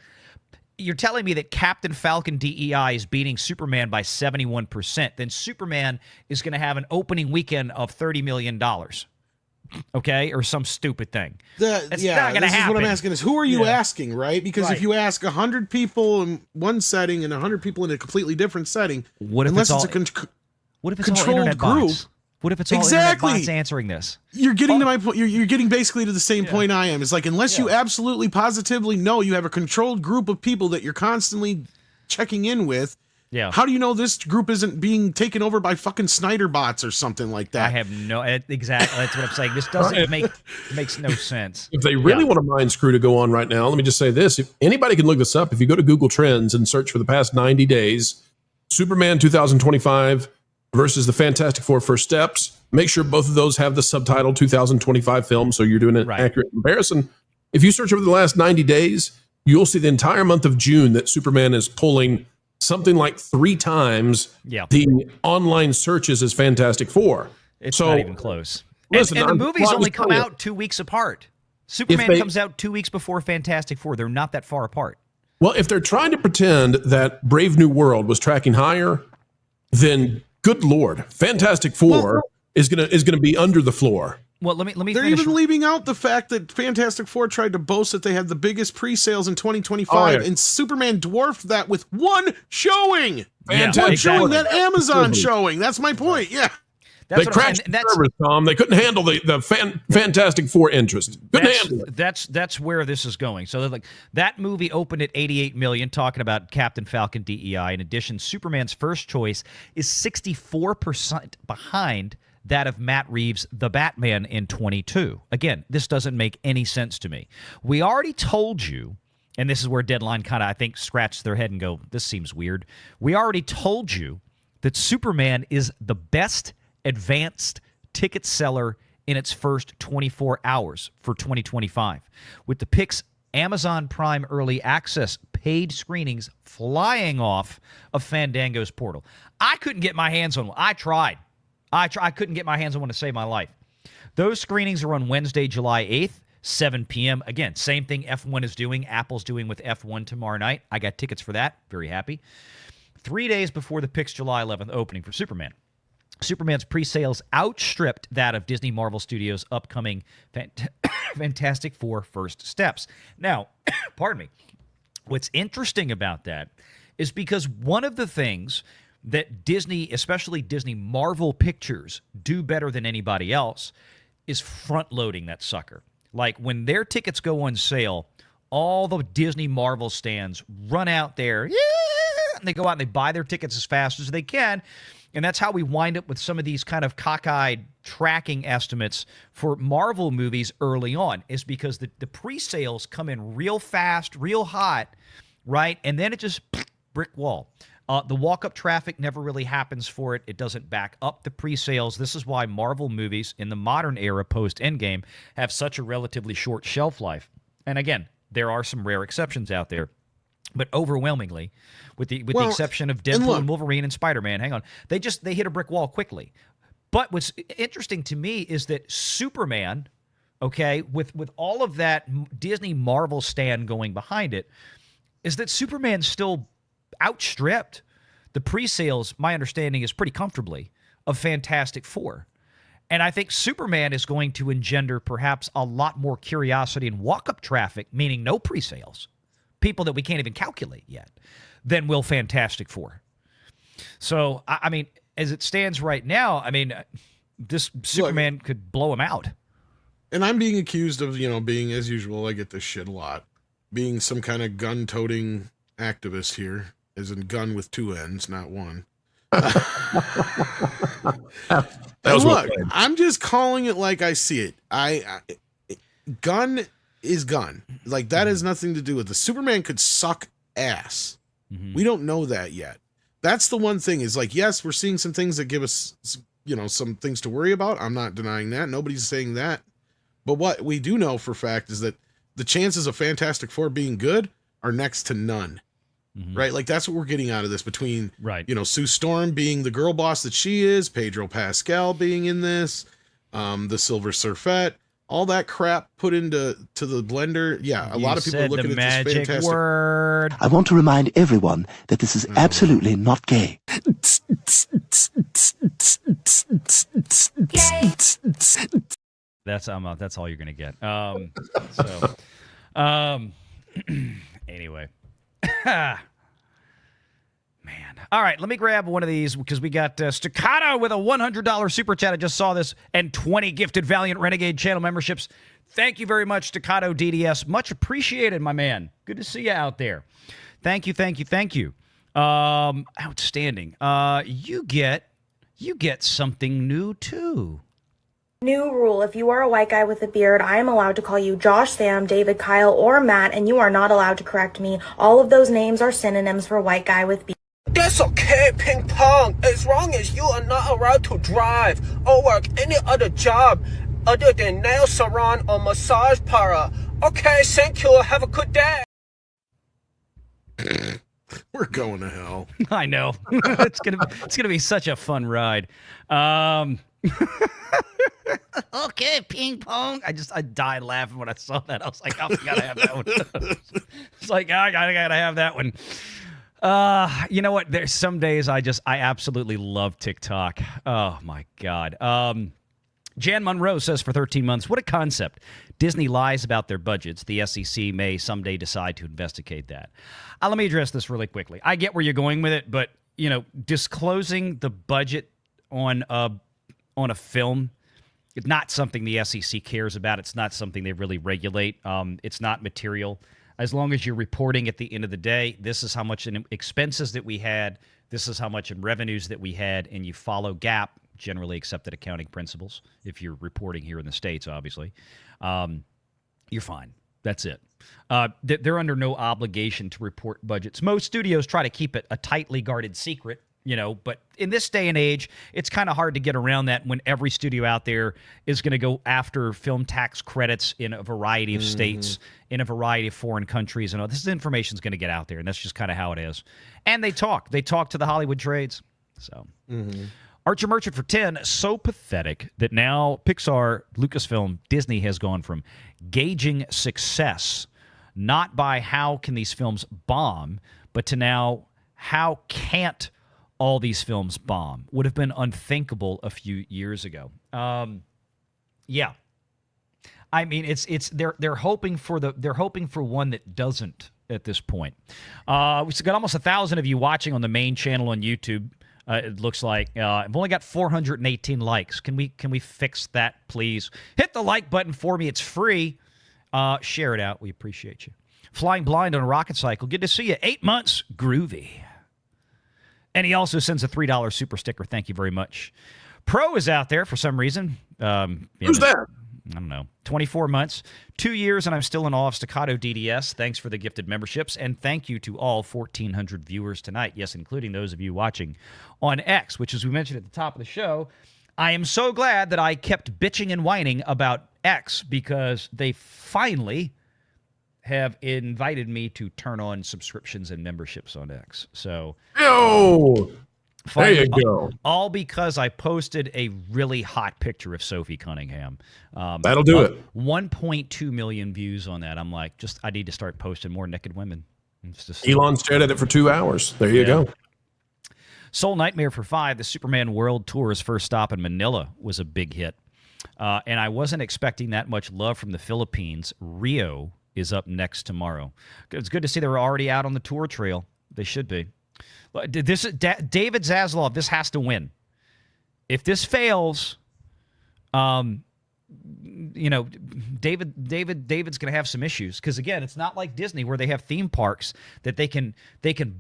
you're telling me that Captain Falcon DEI is beating Superman by 71%, then Superman is going to have an opening weekend of $30 million. Okay? Or some stupid thing. That's not going to happen. This is what I'm asking is, who are you asking, right? Because if you ask 100 people in one setting and 100 people in a completely different setting, what if unless it's it's all, what if it's controlled all internet group, bots? What if it's all internet bots answering this? You're getting to my point. You're getting basically to the same point I am. It's like, unless you absolutely positively know you have a controlled group of people that you're constantly checking in with, how do you know this group isn't being taken over by fucking Snyder bots or something like that? I have no... Exactly. That's what I'm saying. This doesn't makes no sense. If they really want a mind screw to go on right now, let me just say this. If anybody can look this up, if you go to Google Trends and search for the past 90 days, Superman 2025 versus the Fantastic Four First Steps, make sure both of those have the subtitle 2025 film, so you're doing an accurate comparison. If you search over the last 90 days, you'll see the entire month of June that Superman is pulling something like 3 times the online searches as Fantastic Four. It's not even close. Listen, and the movies only come out 2 weeks apart. Superman comes out 2 weeks before Fantastic Four. They're not that far apart. Well, if they're trying to pretend that Brave New World was tracking higher, then good Lord, Fantastic Four is gonna be under the floor. Well, let me. They're even leaving out the fact that Fantastic Four tried to boast that they had the biggest pre-sales in 2025, and Superman dwarfed that with one showing. One showing, that Amazon showing. That's my point. Yeah. They crashed the servers, Tom. They couldn't handle the Fantastic Four interest. Couldn't handle it. That's where this is going. So like that movie opened at 88 million, talking about Captain Falcon DEI. In addition, Superman's first choice is 64% behind that of Matt Reeves' The Batman in 22. Again, this doesn't make any sense to me. We already told you, and this is where Deadline kind of, I think, scratched their head and go, this seems weird. We already told you that Superman is the best advanced ticket seller in its first 24 hours for 2025, with the Pix Amazon Prime Early Access paid screenings flying off of Fandango's portal. I couldn't get my hands on one. I tried. I couldn't get my hands on one to save my life. Those screenings are on Wednesday, July 8th, 7 p.m. Again, same thing F1 is doing. Apple's doing with F1 tomorrow night. I got tickets for that. Very happy. 3 days before the Pix July 11th opening for Superman. Superman's pre-sales outstripped that of Disney Marvel Studios' upcoming Fantastic Four First Steps. Now, pardon me, What's interesting about that is because one of the things that Disney, especially Disney Marvel Pictures, do better than anybody else is front-loading that sucker. Like when their tickets go on sale, all the Disney Marvel stands run out there, and they go out and they buy their tickets as fast as they can. And that's how we wind up with some of these kind of cockeyed tracking estimates for Marvel movies early on, is because the pre-sales come in real fast, real hot, right? And then it just brick wall. The walk-up traffic never really happens for it. It doesn't back up the pre-sales. This is why Marvel movies in the modern era post-Endgame have such a relatively short shelf life. And again, there are some rare exceptions out there. But overwhelmingly, with the exception of Deadpool and Wolverine and Spider-Man, hang on, they hit a brick wall quickly. But what's interesting to me is that Superman, okay, with all of that Disney Marvel stand going behind it, is that Superman still outstripped the pre-sales, my understanding is pretty comfortably, of Fantastic Four. And I think Superman is going to engender perhaps a lot more curiosity and walk-up traffic, meaning no pre-sales, people that we can't even calculate yet, than will Fantastic Four. So, I mean, as it stands right now, I mean, this Superman could blow him out. And I'm being accused of, being, as usual, I get this shit a lot, being some kind of gun-toting activist here, as in gun with two ends, not one. Look, I'm just calling it like I see it. Gun is gun. Like, that has nothing to do with it. Superman could suck ass. Mm-hmm. We don't know that yet. That's the one thing is, like, yes, we're seeing some things that give us, some things to worry about. I'm not denying that. Nobody's saying that. But what we do know for a fact is that the chances of Fantastic Four being good are next to none. Mm-hmm. Right? Like, that's what we're getting out of this between, Sue Storm being the girl boss that she is, Pedro Pascal being in this, the Silver Surfette, all that crap put into the blender. Yeah, a lot of people are looking at this fantastic word. I want to remind everyone that this is absolutely not gay. That's all you're gonna get. Anyway. Man. All right, let me grab one of these because we got Staccato with a $100 super chat. I just saw this, and 20 gifted Valiant Renegade channel memberships. Thank you very much, Staccato DDS. Much appreciated, my man. Good to see you out there. Thank you. Outstanding. You get something new too. New rule, if you are a white guy with a beard, I am allowed to call you Josh, Sam, David, Kyle, or Matt, and you are not allowed to correct me. All of those names are synonyms for white guy with beard. That's okay, ping pong, as long as you are not allowed to drive or work any other job other than nail salon or massage parlor. Okay, thank you. Have a good day. We're going to hell. I know. It's gonna be such a fun ride. Okay, ping pong. I died laughing when I saw that. I was like, I gotta have that one. It's like, I gotta have that one. You know what? There's some days I absolutely love TikTok. Oh my God. Jan Monroe says for 13 months, what a concept. Disney lies about their budgets. The SEC may someday decide to investigate that. Let me address this really quickly. I get where you're going with it, but disclosing the budget on a film, it's not something the SEC cares about. It's not something they really regulate. It's not material. As long as you're reporting at the end of the day, this is how much in expenses that we had, this is how much in revenues that we had, and you follow GAAP, generally accepted accounting principles, if you're reporting here in the States, obviously, you're fine. That's it. They're under no obligation to report budgets. Most studios try to keep it a tightly guarded secret, but in this day and age, it's kind of hard to get around that when every studio out there is going to go after film tax credits in a variety of states, in a variety of foreign countries. And this information is going to get out there, and that's just kind of how it is. And they talk to the Hollywood trades. So Archer Merchant for 10, so pathetic that now Pixar, Lucasfilm, Disney has gone from gauging success, not by how can these films bomb, but to now how can't all these films bomb. Would have been unthinkable a few years ago. Yeah. I mean, they're hoping for one that doesn't at this point. We've got almost 1,000 of you watching on the main channel on YouTube. It looks like I've only got 418 likes. Can we fix that, please? Hit the like button for me. It's free. Share it out. We appreciate you. Flying blind on a rocket cycle. Good to see you. 8 months. Groovy. And he also sends a $3 super sticker. Thank you very much. Pro is out there for some reason. Who's that? I don't know. 24 months, 2 years, and I'm still in awe of Staccato DDS. Thanks for the gifted memberships, and thank you to all 1,400 viewers tonight. Yes, including those of you watching on X, which, as we mentioned at the top of the show, I am so glad that I kept bitching and whining about X because they finally have invited me to turn on subscriptions and memberships on X. So, there you go. All because I posted a really hot picture of Sophie Cunningham. That'll do it. 1.2 million views on that. I'm like, I need to start posting more naked women. It's just, Elon stared at it for 2 hours. There you go. Soul Nightmare for 5, the Superman World Tour's first stop in Manila was a big hit. And I wasn't expecting that much love from the Philippines. Rio is up next tomorrow. It's good to see they're already out on the tour trail. They should be. David Zaslav, this has to win. If this fails, David's going to have some issues because again, it's not like Disney where they have theme parks that they can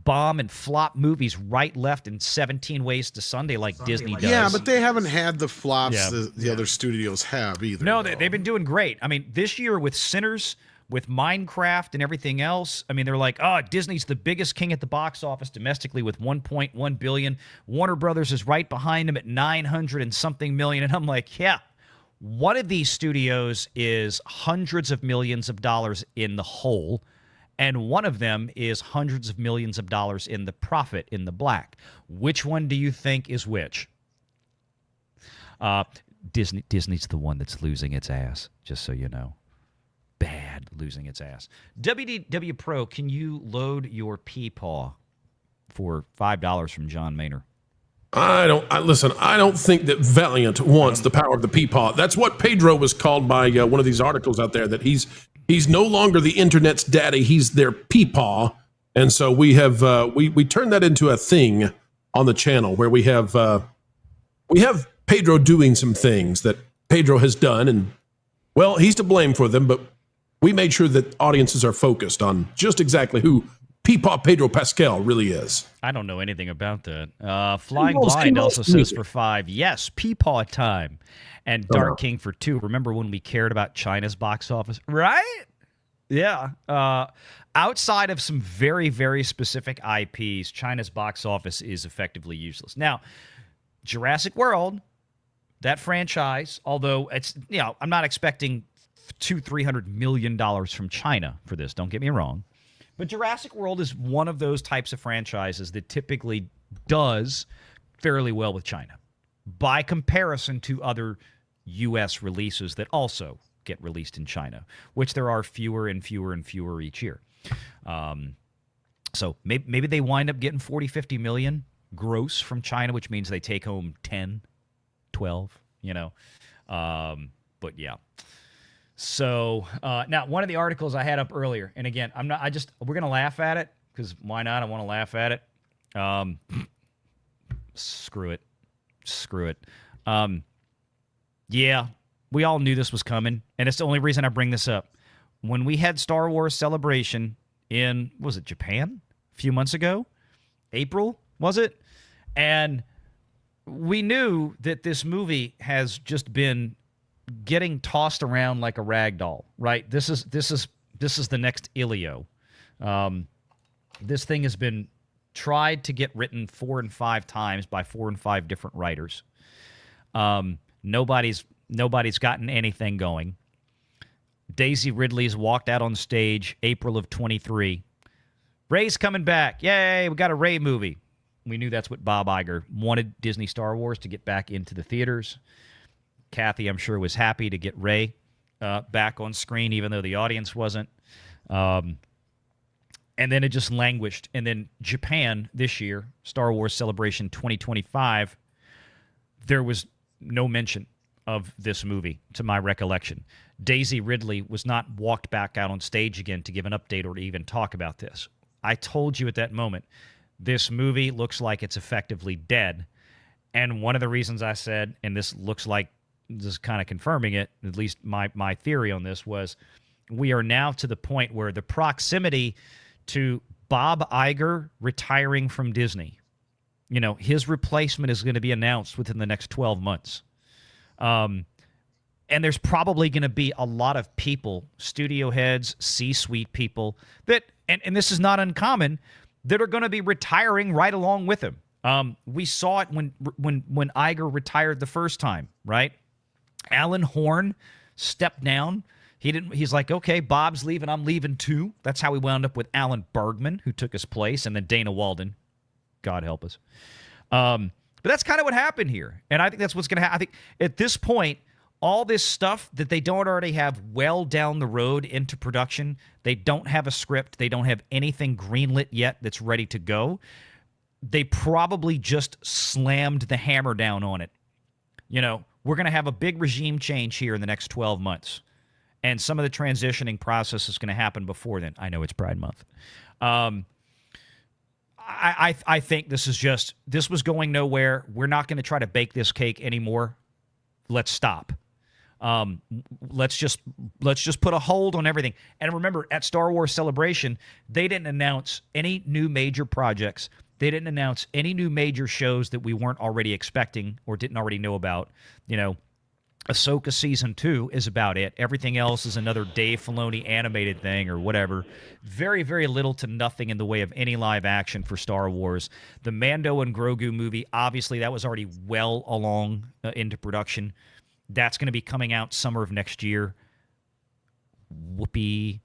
bomb and flop movies right, left, and 17 ways to Sunday like Disney does. Yeah, but they haven't had the flops the other studios have either. No, they've been doing great. I mean, this year with Sinners, with Minecraft and everything else, I mean, they're like, Disney's the biggest king at the box office domestically with $1.1 billion. Warner Brothers is right behind them at 900 and something million. And I'm like, yeah, one of these studios is hundreds of millions of dollars in the hole, and one of them is hundreds of millions of dollars in the profit, in the black. Which one do you think is which? Disney's the one that's losing its ass, just so you know. Bad, losing its ass. WDW Pro, can you load your peepaw for $5 from John Maynor? I don't think that Valiant wants the power of the peepaw. That's what Pedro was called by one of these articles out there, that he's no longer the internet's daddy, he's their peepaw. And so we have we turned that into a thing on the channel where we have Pedro doing some things that Pedro has done, and well, he's to blame for them, but we made sure that audiences are focused on just exactly who Peepaw Pedro Pascal really is. I don't know anything about that. Flying Blind also says for 5, yes, Peepaw time. And Dark King for 2. Remember when we cared about China's box office? Right? Yeah. Outside of some very, very specific IPs, China's box office is effectively useless. Now, Jurassic World, that franchise, although it's, I'm not expecting $200-300 million from China for this. Don't get me wrong. But Jurassic World is one of those types of franchises that typically does fairly well with China by comparison to other U.S. releases that also get released in China, which there are fewer and fewer and fewer each year. So maybe they wind up getting 40-50 million gross from China, which means they take home 10, 12, but yeah. So now one of the articles I had up earlier, and again, we're going to laugh at it because why not? I want to laugh at it. Screw it. Yeah, we all knew this was coming, and it's the only reason I bring this up. When we had Star Wars Celebration in, was it Japan? A few months ago? April, was it? And we knew that this movie has just been getting tossed around like a rag doll, right? This is the next ELIO. This thing has been tried to get written 4 and 5 times by 4 and 5 different writers. Nobody's gotten anything going. Daisy Ridley's walked out on stage April of 23. Rey's coming back. Yay, we got a Rey movie. We knew that's what Bob Iger wanted Disney Star Wars to get back into the theaters. Kathy, I'm sure, was happy to get Rey back on screen, even though the audience wasn't. And then it just languished. And then Japan this year, Star Wars Celebration 2025, there was no mention of this movie, to my recollection. Daisy Ridley was not walked back out on stage again to give an update or to even talk about this. I told you at that moment, this movie looks like it's effectively dead. And one of the reasons I said, and this looks like this is kind of confirming it, at least my theory on this was, we are now to the point where the proximity to Bob Iger retiring from Disney, you know, his replacement is going to be announced within the next 12 months. And there's probably going to be a lot of people, studio heads, C-suite people, that, and this is not uncommon, that are going to be retiring right along with him. We saw it when Iger retired the first time, right? Alan Horn stepped down. He's like, okay, Bob's leaving, I'm leaving too. That's how we wound up with Alan Bergman, who took his place, and then Dana Walden. God help us. But that's kind of what happened here. And I think that's what's going to happen. I think at this point, all this stuff that they don't already have well down the road into production, they don't have a script, they don't have anything greenlit yet that's ready to go. They probably just slammed the hammer down on it. You know, we're going to have a big regime change here in the next 12 months. And some of the transitioning process is going to happen before then. I know it's Pride Month. I think this was going nowhere. We're not going to try to bake this cake anymore. Let's stop. Let's just put a hold on everything. And remember, at Star Wars Celebration, they didn't announce any new major projects. They didn't announce any new major shows that we weren't already expecting or didn't already know about. You know, Ahsoka Season 2 is about it. Everything else is another Dave Filoni animated thing or whatever. Very, very little to nothing in the way of any live action for Star Wars. The Mando and Grogu movie, obviously, that was already well along into production. That's going to be coming out summer of next year. Whoopee.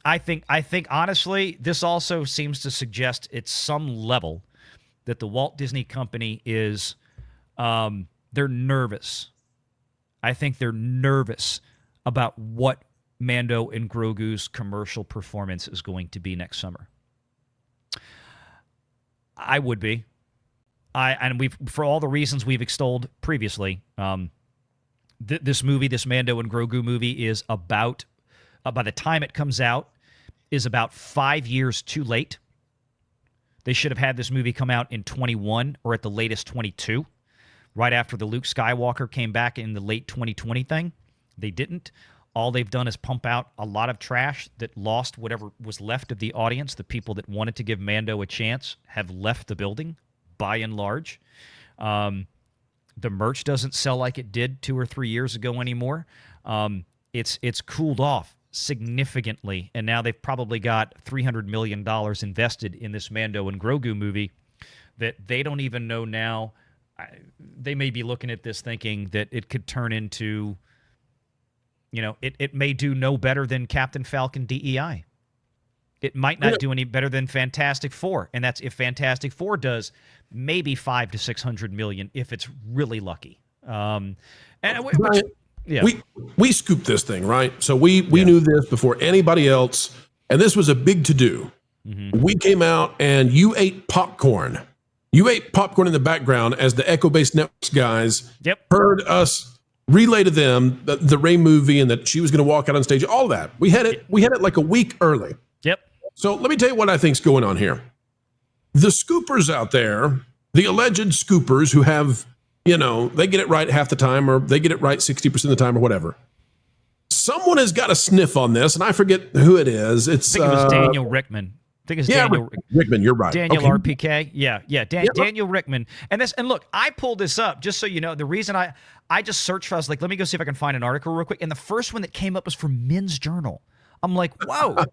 I think honestly, this also seems to suggest at some level that the Walt Disney Company is they're nervous. I think they're nervous about what Mando and Grogu's commercial performance is going to be next summer. I would be. We've, for all the reasons we've extolled previously, this movie, this Mando and Grogu movie, is about, by the time it comes out, is about 5 years too late. They should have had this movie come out in 21 or at the latest 22, right after the Luke Skywalker came back in the late 2020 thing. They didn't. All they've done is pump out a lot of trash that lost whatever was left of the audience. The people that wanted to give Mando a chance have left the building, by and large. The merch doesn't sell like it did 2 or 3 years ago anymore. It's cooled off significantly, and now they've probably got $300 million invested in this Mando and Grogu movie that they don't even know now. They may be looking at this thinking that it could turn into, you know, it may do no better than Captain Falcon DEI. It might not do any better than Fantastic Four, and that's if Fantastic Four does maybe $500 to $600 million if it's really lucky. We scooped this thing, right? So we knew this before anybody else, and this was a big to-do. Mm-hmm. We came out and you ate popcorn. You ate popcorn in the background as the Echo-based Networks guys heard us relay to them the Rey movie and that she was going to walk out on stage. All that. We had it like a week early. Yep. So let me tell you what I think's going on here. The scoopers out there, the alleged scoopers who have, you know, they get it right half the time or they get it right 60% of the time or whatever. Someone has got a sniff on this, and I forget who it is. I think it was Daniel Rickman. I think it's Daniel Rickman. You're right. Daniel RPK. Yeah. Daniel Rickman. And look, I pulled this up just so you know. The reason I just searched for, I was like, let me go see if I can find an article real quick. And the first one that came up was from Men's Journal. I'm like, whoa.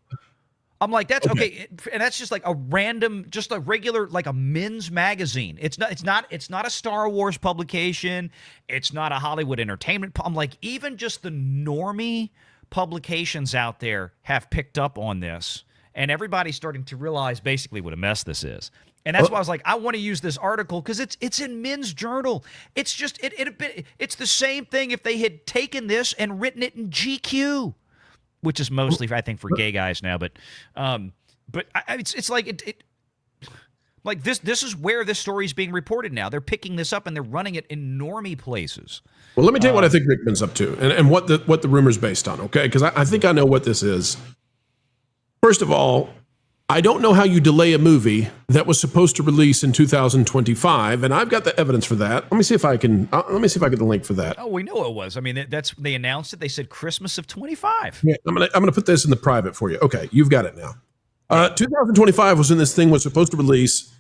I'm like, that's okay. And that's just like a random, just a regular, like a men's magazine. It's not a Star Wars publication. It's not a Hollywood entertainment. I'm like, even just the normie publications out there have picked up on this. And everybody's starting to realize basically what a mess this is. And that's why I was like, I want to use this article because it's in Men's Journal. It's just, it's the same thing if they had taken this and written it in GQ. Which is mostly, I think, for gay guys now, but it's like Like this is where this story is being reported now. They're picking this up and they're running it in normie places. Well, let me tell you what I think Rickman's up to and what the rumor's based on, okay? Because I think I know what this is. First of all, I don't know how you delay a movie that was supposed to release in 2025, and I've got the evidence for that. Let me see if I can. Let me see if I get the link for that. Oh, we know it was. I mean, they announced it. They said Christmas of 25. Yeah, I'm gonna put this in the private for you. Okay, you've got it now. 2025 was when this thing was supposed to release.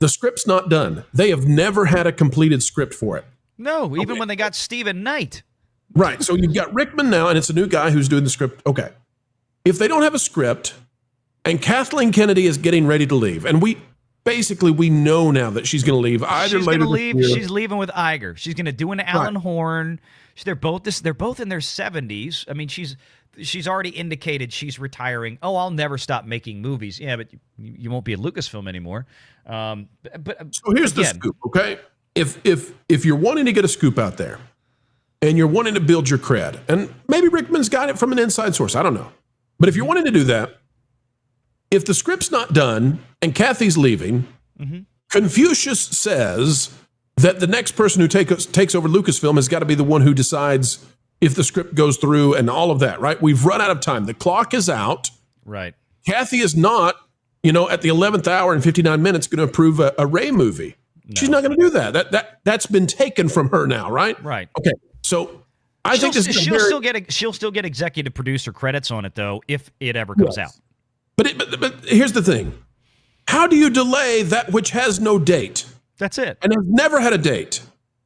The script's not done. They have never had a completed script for it. No, even when they got Stephen Knight. Right. So you've got Rickman now, and it's a new guy who's doing the script. Okay. If they don't have a script, and Kathleen Kennedy is getting ready to leave, and we know now that she's going to leave either later this year. She's leaving with Iger. She's going to do an Alan Horn. They're both in their 70s. I mean, she's already indicated she's retiring. Oh, I'll never stop making movies. Yeah, but you won't be at Lucasfilm anymore. So here's the scoop, okay? If you're wanting to get a scoop out there, and you're wanting to build your cred, and maybe Rickman's got it from an inside source, I don't know. But if you're wanting to do that, if the script's not done and Kathy's leaving, Confucius says that the next person who takes over Lucasfilm has got to be the one who decides if the script goes through and all of that, right? We've run out of time. The clock is out. Right. Kathy is not, at the 11th hour and 59 minutes going to approve a Rey movie. No. She's not going to do that. That's been taken from her now, right? Right. Okay. So I think she'll still get executive producer credits on it though if it ever comes out. But here's the thing. How do you delay that which has no date? That's it. And has never had a date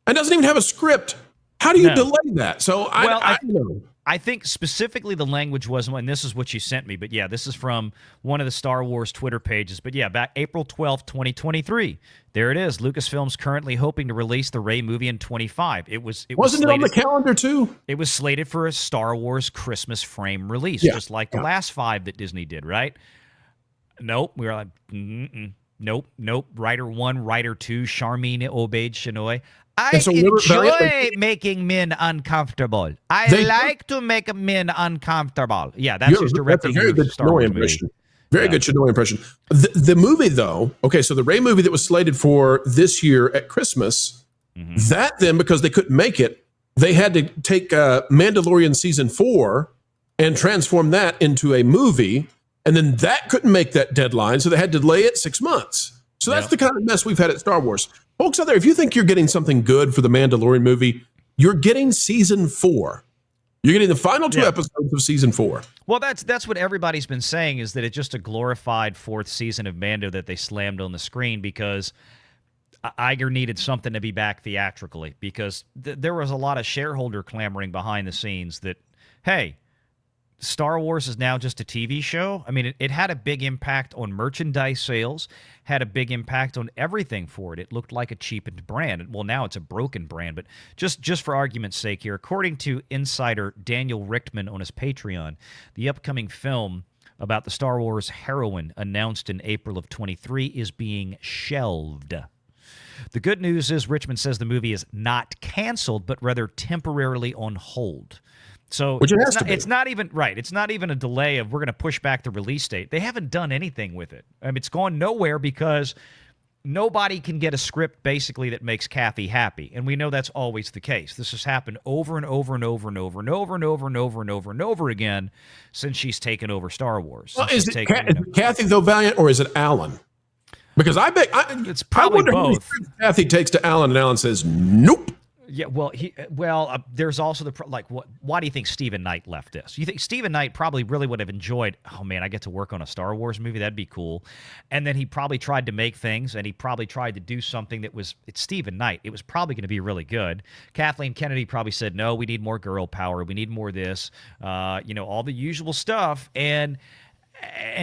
and doesn't even have a script. How do you delay that? So I know. I think specifically the language was, and this is what you sent me, but yeah, this is from one of the Star Wars Twitter pages. But yeah, back April 12th, 2023. There it is. Lucasfilm's currently hoping to release the Rey movie in 25. Wasn't it on the calendar too? It was slated for a Star Wars Christmas frame release, just like the last 5 that Disney did, right? Nope. We were like, nope. Writer 1, Writer 2, Charmin Obaid-Chinoy. I enjoy making men uncomfortable. I like to make men uncomfortable. Yeah, that's just directly a very good Chinoy impression. Very good Chinoy impression. The movie, though, okay, so the Rey movie that was slated for this year at Christmas, that then, because they couldn't make it, they had to take Mandalorian Season 4 and transform that into a movie, and then that couldn't make that deadline, so they had to delay it 6 months. So that's the kind of mess we've had at Star Wars. Folks out there, if you think you're getting something good for the Mandalorian movie, you're getting Season 4. You're getting the final 2 episodes of Season 4. Well, that's what everybody's been saying, is that it's just a glorified 4th season of Mando that they slammed on the screen because Iger needed something to be back theatrically, because there was a lot of shareholder clamoring behind the scenes that, hey, Star Wars is now just a TV show. I mean, it had a big impact on merchandise sales, had a big impact on everything for it. It looked like a cheapened brand. Well, now it's a broken brand, but just for argument's sake here, according to insider Daniel Richtman on his Patreon, the upcoming film about the Star Wars heroine announced in April of 23 is being shelved. The good news is Richmond says the movie is not canceled, but rather temporarily on hold. So it's not even right. It's not even a delay of we're going to push back the release date. They haven't done anything with it. I mean, it's gone nowhere because nobody can get a script basically that makes Kathy happy, and we know that's always the case. This has happened over and over and over and over and over and over and over and over and over again since she's taken over Star Wars. Well, is it Kathy though Valiant, or is it Alan? Because it's probably both. Kathy takes to Alan, and Alan says nope. Yeah, there's also why do you think Stephen Knight left this? You think Stephen Knight probably really would have enjoyed, oh man, I get to work on a Star Wars movie, that'd be cool. And then he probably tried to make things, and he probably tried to do something that it's Stephen Knight. It was probably going to be really good. Kathleen Kennedy probably said, no, we need more girl power. We need more of this, all the usual stuff. And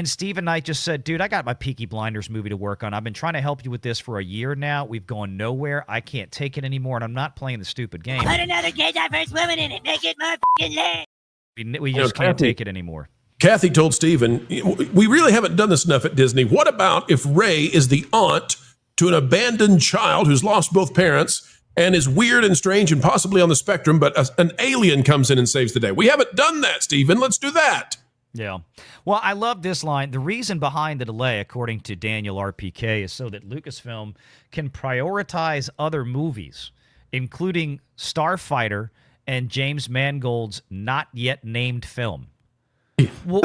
Stephen Knight just said, dude, I got my Peaky Blinders movie to work on. I've been trying to help you with this for a year now. We've gone nowhere. I can't take it anymore, and I'm not playing the stupid game. Put another gay diverse woman in it. Make it more fucking lit. We just can't take it anymore. Kathy told Stephen, we really haven't done this enough at Disney. What about if Rey is the aunt to an abandoned child who's lost both parents and is weird and strange and possibly on the spectrum, but an alien comes in and saves the day? We haven't done that, Stephen. Let's do that. Yeah. Well, I love this line. The reason behind the delay, according to Daniel RPK, is so that Lucasfilm can prioritize other movies, including Starfighter and James Mangold's not yet named film. Well,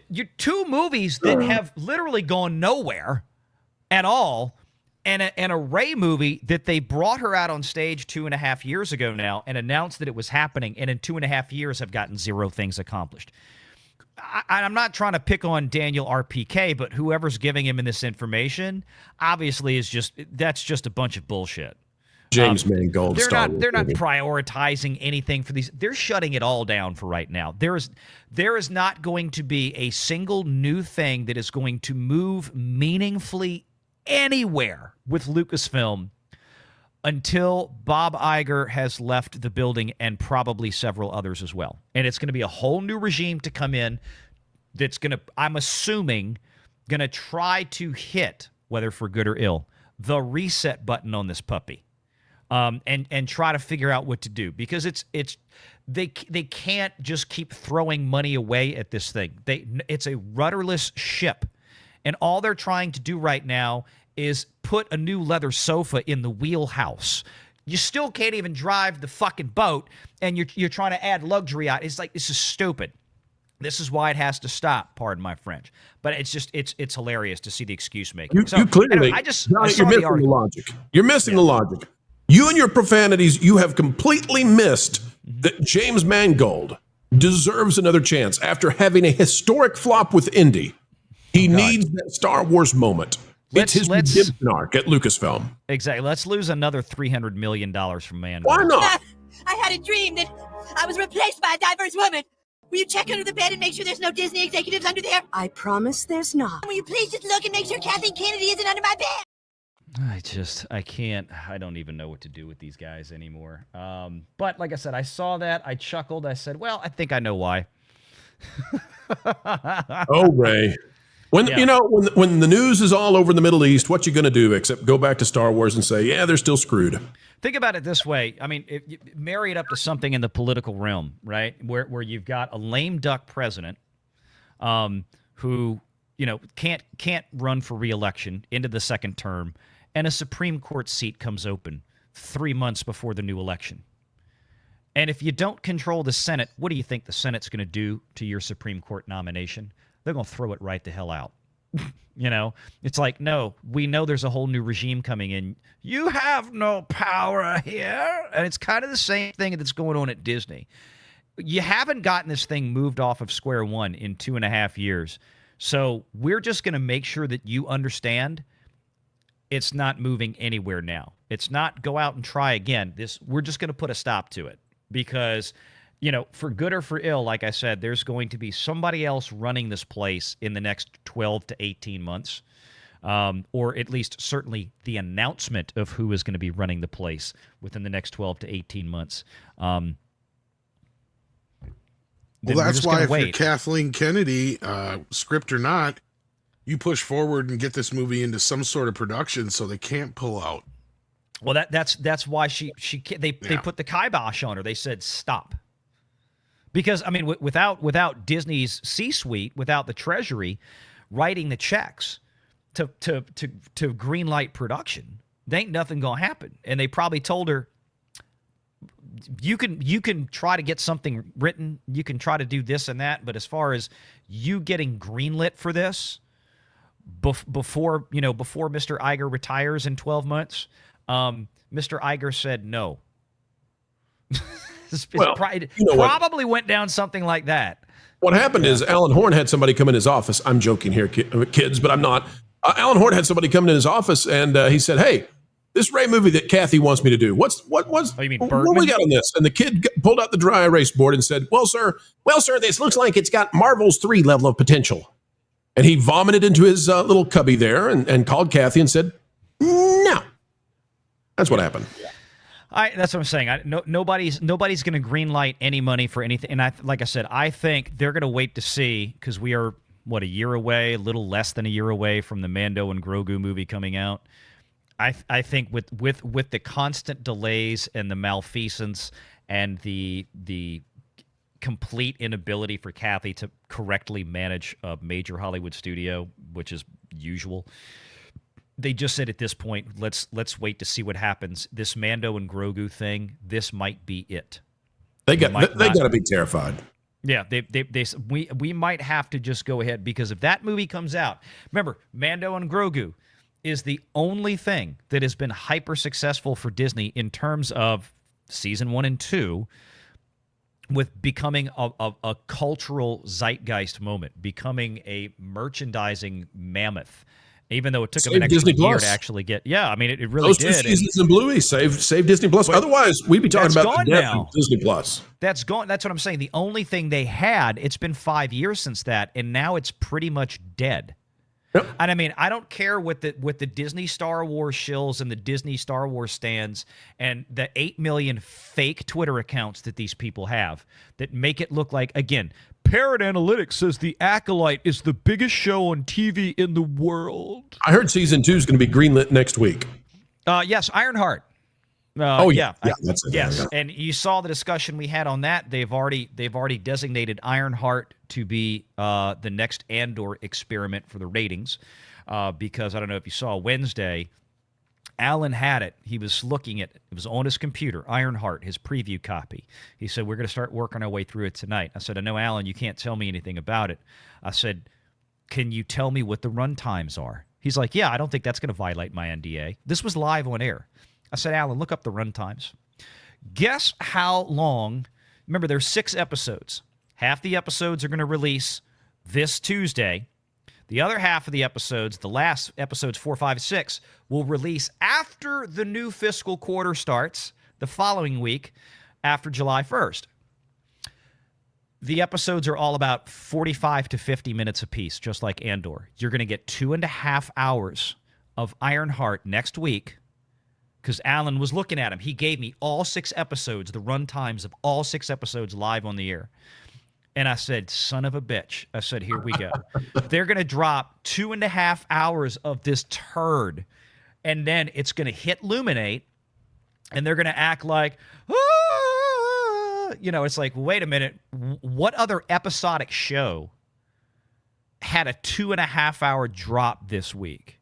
you're two movies that have literally gone nowhere at all, and a Rey movie that they brought her out on stage 2.5 years ago now and announced that it was happening, and in 2.5 years have gotten zero things accomplished. I'm not trying to pick on Daniel RPK, but whoever's giving him this information obviously that's just a bunch of bullshit. James Mangold. They're not prioritizing anything for these. They're shutting it all down for right now. There is not going to be a single new thing that is going to move meaningfully anywhere with Lucasfilm until Bob Iger has left the building, and probably several others as well. And it's going to be a whole new regime to come in that's going to, I'm assuming, going to try to hit, whether for good or ill, the reset button on this puppy. And try to figure out what to do, because they can't just keep throwing money away at this thing. It's a rudderless ship, and all they're trying to do right now is put a new leather sofa in the wheelhouse. You still can't even drive the fucking boat, and you're trying to add luxury out. It's like, this is stupid. This is why it has to stop. Pardon my French, but it's hilarious to see the excuse making. You clearly, anyway, you're missing the logic. You're missing the logic. You and your profanities, you have completely missed that James Mangold deserves another chance after having a historic flop with Indy. He needs that Star Wars moment. It's his redemption arc at Lucasfilm. Exactly. Let's lose another $300 million from Mangold. Why not? I had a dream that I was replaced by a diverse woman. Will you check under the bed and make sure there's no Disney executives under there? I promise there's not. Will you please just look and make sure Kathleen Kennedy isn't under my bed? I can't, I don't even know what to do with these guys anymore. But like I said, I saw that, I chuckled, I said, well, I think I know why. Oh, Ray. When the news is all over the Middle East, what you going to do except go back to Star Wars and say, yeah, they're still screwed? Think about it this way. I mean, if you marry it up to something in the political realm, right, where you've got a lame duck president who, can't run for re-election into the second term, and a Supreme Court seat comes open 3 months before the new election. And if you don't control the Senate, what do you think the Senate's going to do to your Supreme Court nomination? They're going to throw it right the hell out. It's like, no, we know there's a whole new regime coming in. You have no power here. And it's kind of the same thing that's going on at Disney. You haven't gotten this thing moved off of square one in 2.5 years. So we're just going to make sure that you understand it's not moving anywhere now. It's not go out and try again. We're just going to put a stop to it because, for good or for ill, like I said, there's going to be somebody else running this place in the next 12 to 18 months, or at least certainly the announcement of who is going to be running the place within the next 12 to 18 months. Well, that's why if you're Kathleen Kennedy, script or not, you push forward and get this movie into some sort of production so they can't pull out. Well, that's why they put the kibosh on her. They said stop. Because I mean, without Disney's C-suite, without the Treasury writing the checks to greenlight production, there ain't nothing gonna happen. And they probably told her, you can try to get something written, you can try to do this and that, but as far as you getting greenlit for this before Mr. Iger retires in 12 months, Mr. Iger said no. Probably went down something like that. What happened is Alan Horn had somebody come in his office. I'm joking here, kids, but I'm not. Alan Horn had somebody come in his office, and he said, "Hey, this Rey movie that Kathy wants me to do. What we got on this?" And the kid pulled out the dry erase board and said, "Well, sir, this looks like it's got Marvel's 3 level of potential." And he vomited into his little cubby there and called Kathy and said, "No." That's what happened. That's what I'm saying. Nobody's going to greenlight any money for anything. And like I said, I think they're going to wait to see, because we are a year away, a little less than a year away from the Mando and Grogu movie coming out. I think with the constant delays and the malfeasance and the complete inability for Kathy to correctly manage a major Hollywood studio, which is usual. They just said at this point, let's wait to see what happens. This Mando and Grogu thing, this might be it. They got to be terrified. Yeah, we might have to just go ahead, because if that movie comes out, remember, Mando and Grogu is the only thing that has been hyper successful for Disney in terms of season 1 and 2, with becoming a cultural zeitgeist moment, becoming a merchandising mammoth. Even though it took them an extra year to actually get, I mean, it really those did. Those 2 seasons in Bluey save Disney Plus. Otherwise, we'd be talking about the death of Disney Plus. That's gone. That's what I'm saying. The only thing they had, it's been 5 years since that, and now it's pretty much dead. Yep. And I mean, I don't care what the Disney Star Wars shills and the Disney Star Wars stands and the 8 million fake Twitter accounts that these people have that make it look like, again, Parrot Analytics says The Acolyte is the biggest show on TV in the world. I heard season 2 is going to be greenlit next week. Yes, Ironheart. Yeah, that's it. Yes, Yeah. and you saw the discussion we had on that. They've already designated Ironheart to be the next Andor experiment for the ratings, because I don't know if you saw Wednesday, Alan had it. He was looking at it. It was on his computer, Ironheart, his preview copy. He said, we're going to start working our way through it tonight. I said, I know, Alan, you can't tell me anything about it. I said, can you tell me what the run times are? He's like, yeah, I don't think that's going to violate my NDA. This was live on air. I said, Alan, look up the run times. Guess how long? Remember, there's 6 episodes. Half the episodes are going to release this Tuesday. The other half of the episodes, the last episodes 4, 5, 6, will release after the new fiscal quarter starts the following week after July 1st. The episodes are all about 45 to 50 minutes apiece, just like Andor. You're going to get 2.5 hours of Ironheart next week, because Alan was looking at him. He gave me all 6 episodes, the run times of all 6 episodes live on the air. And I said, son of a bitch. I said, here we go. They're going to drop 2.5 hours of this turd, and then it's going to hit Luminate, and they're going to act like, it's like, wait a minute. What other episodic show had a 2.5 hour drop this week?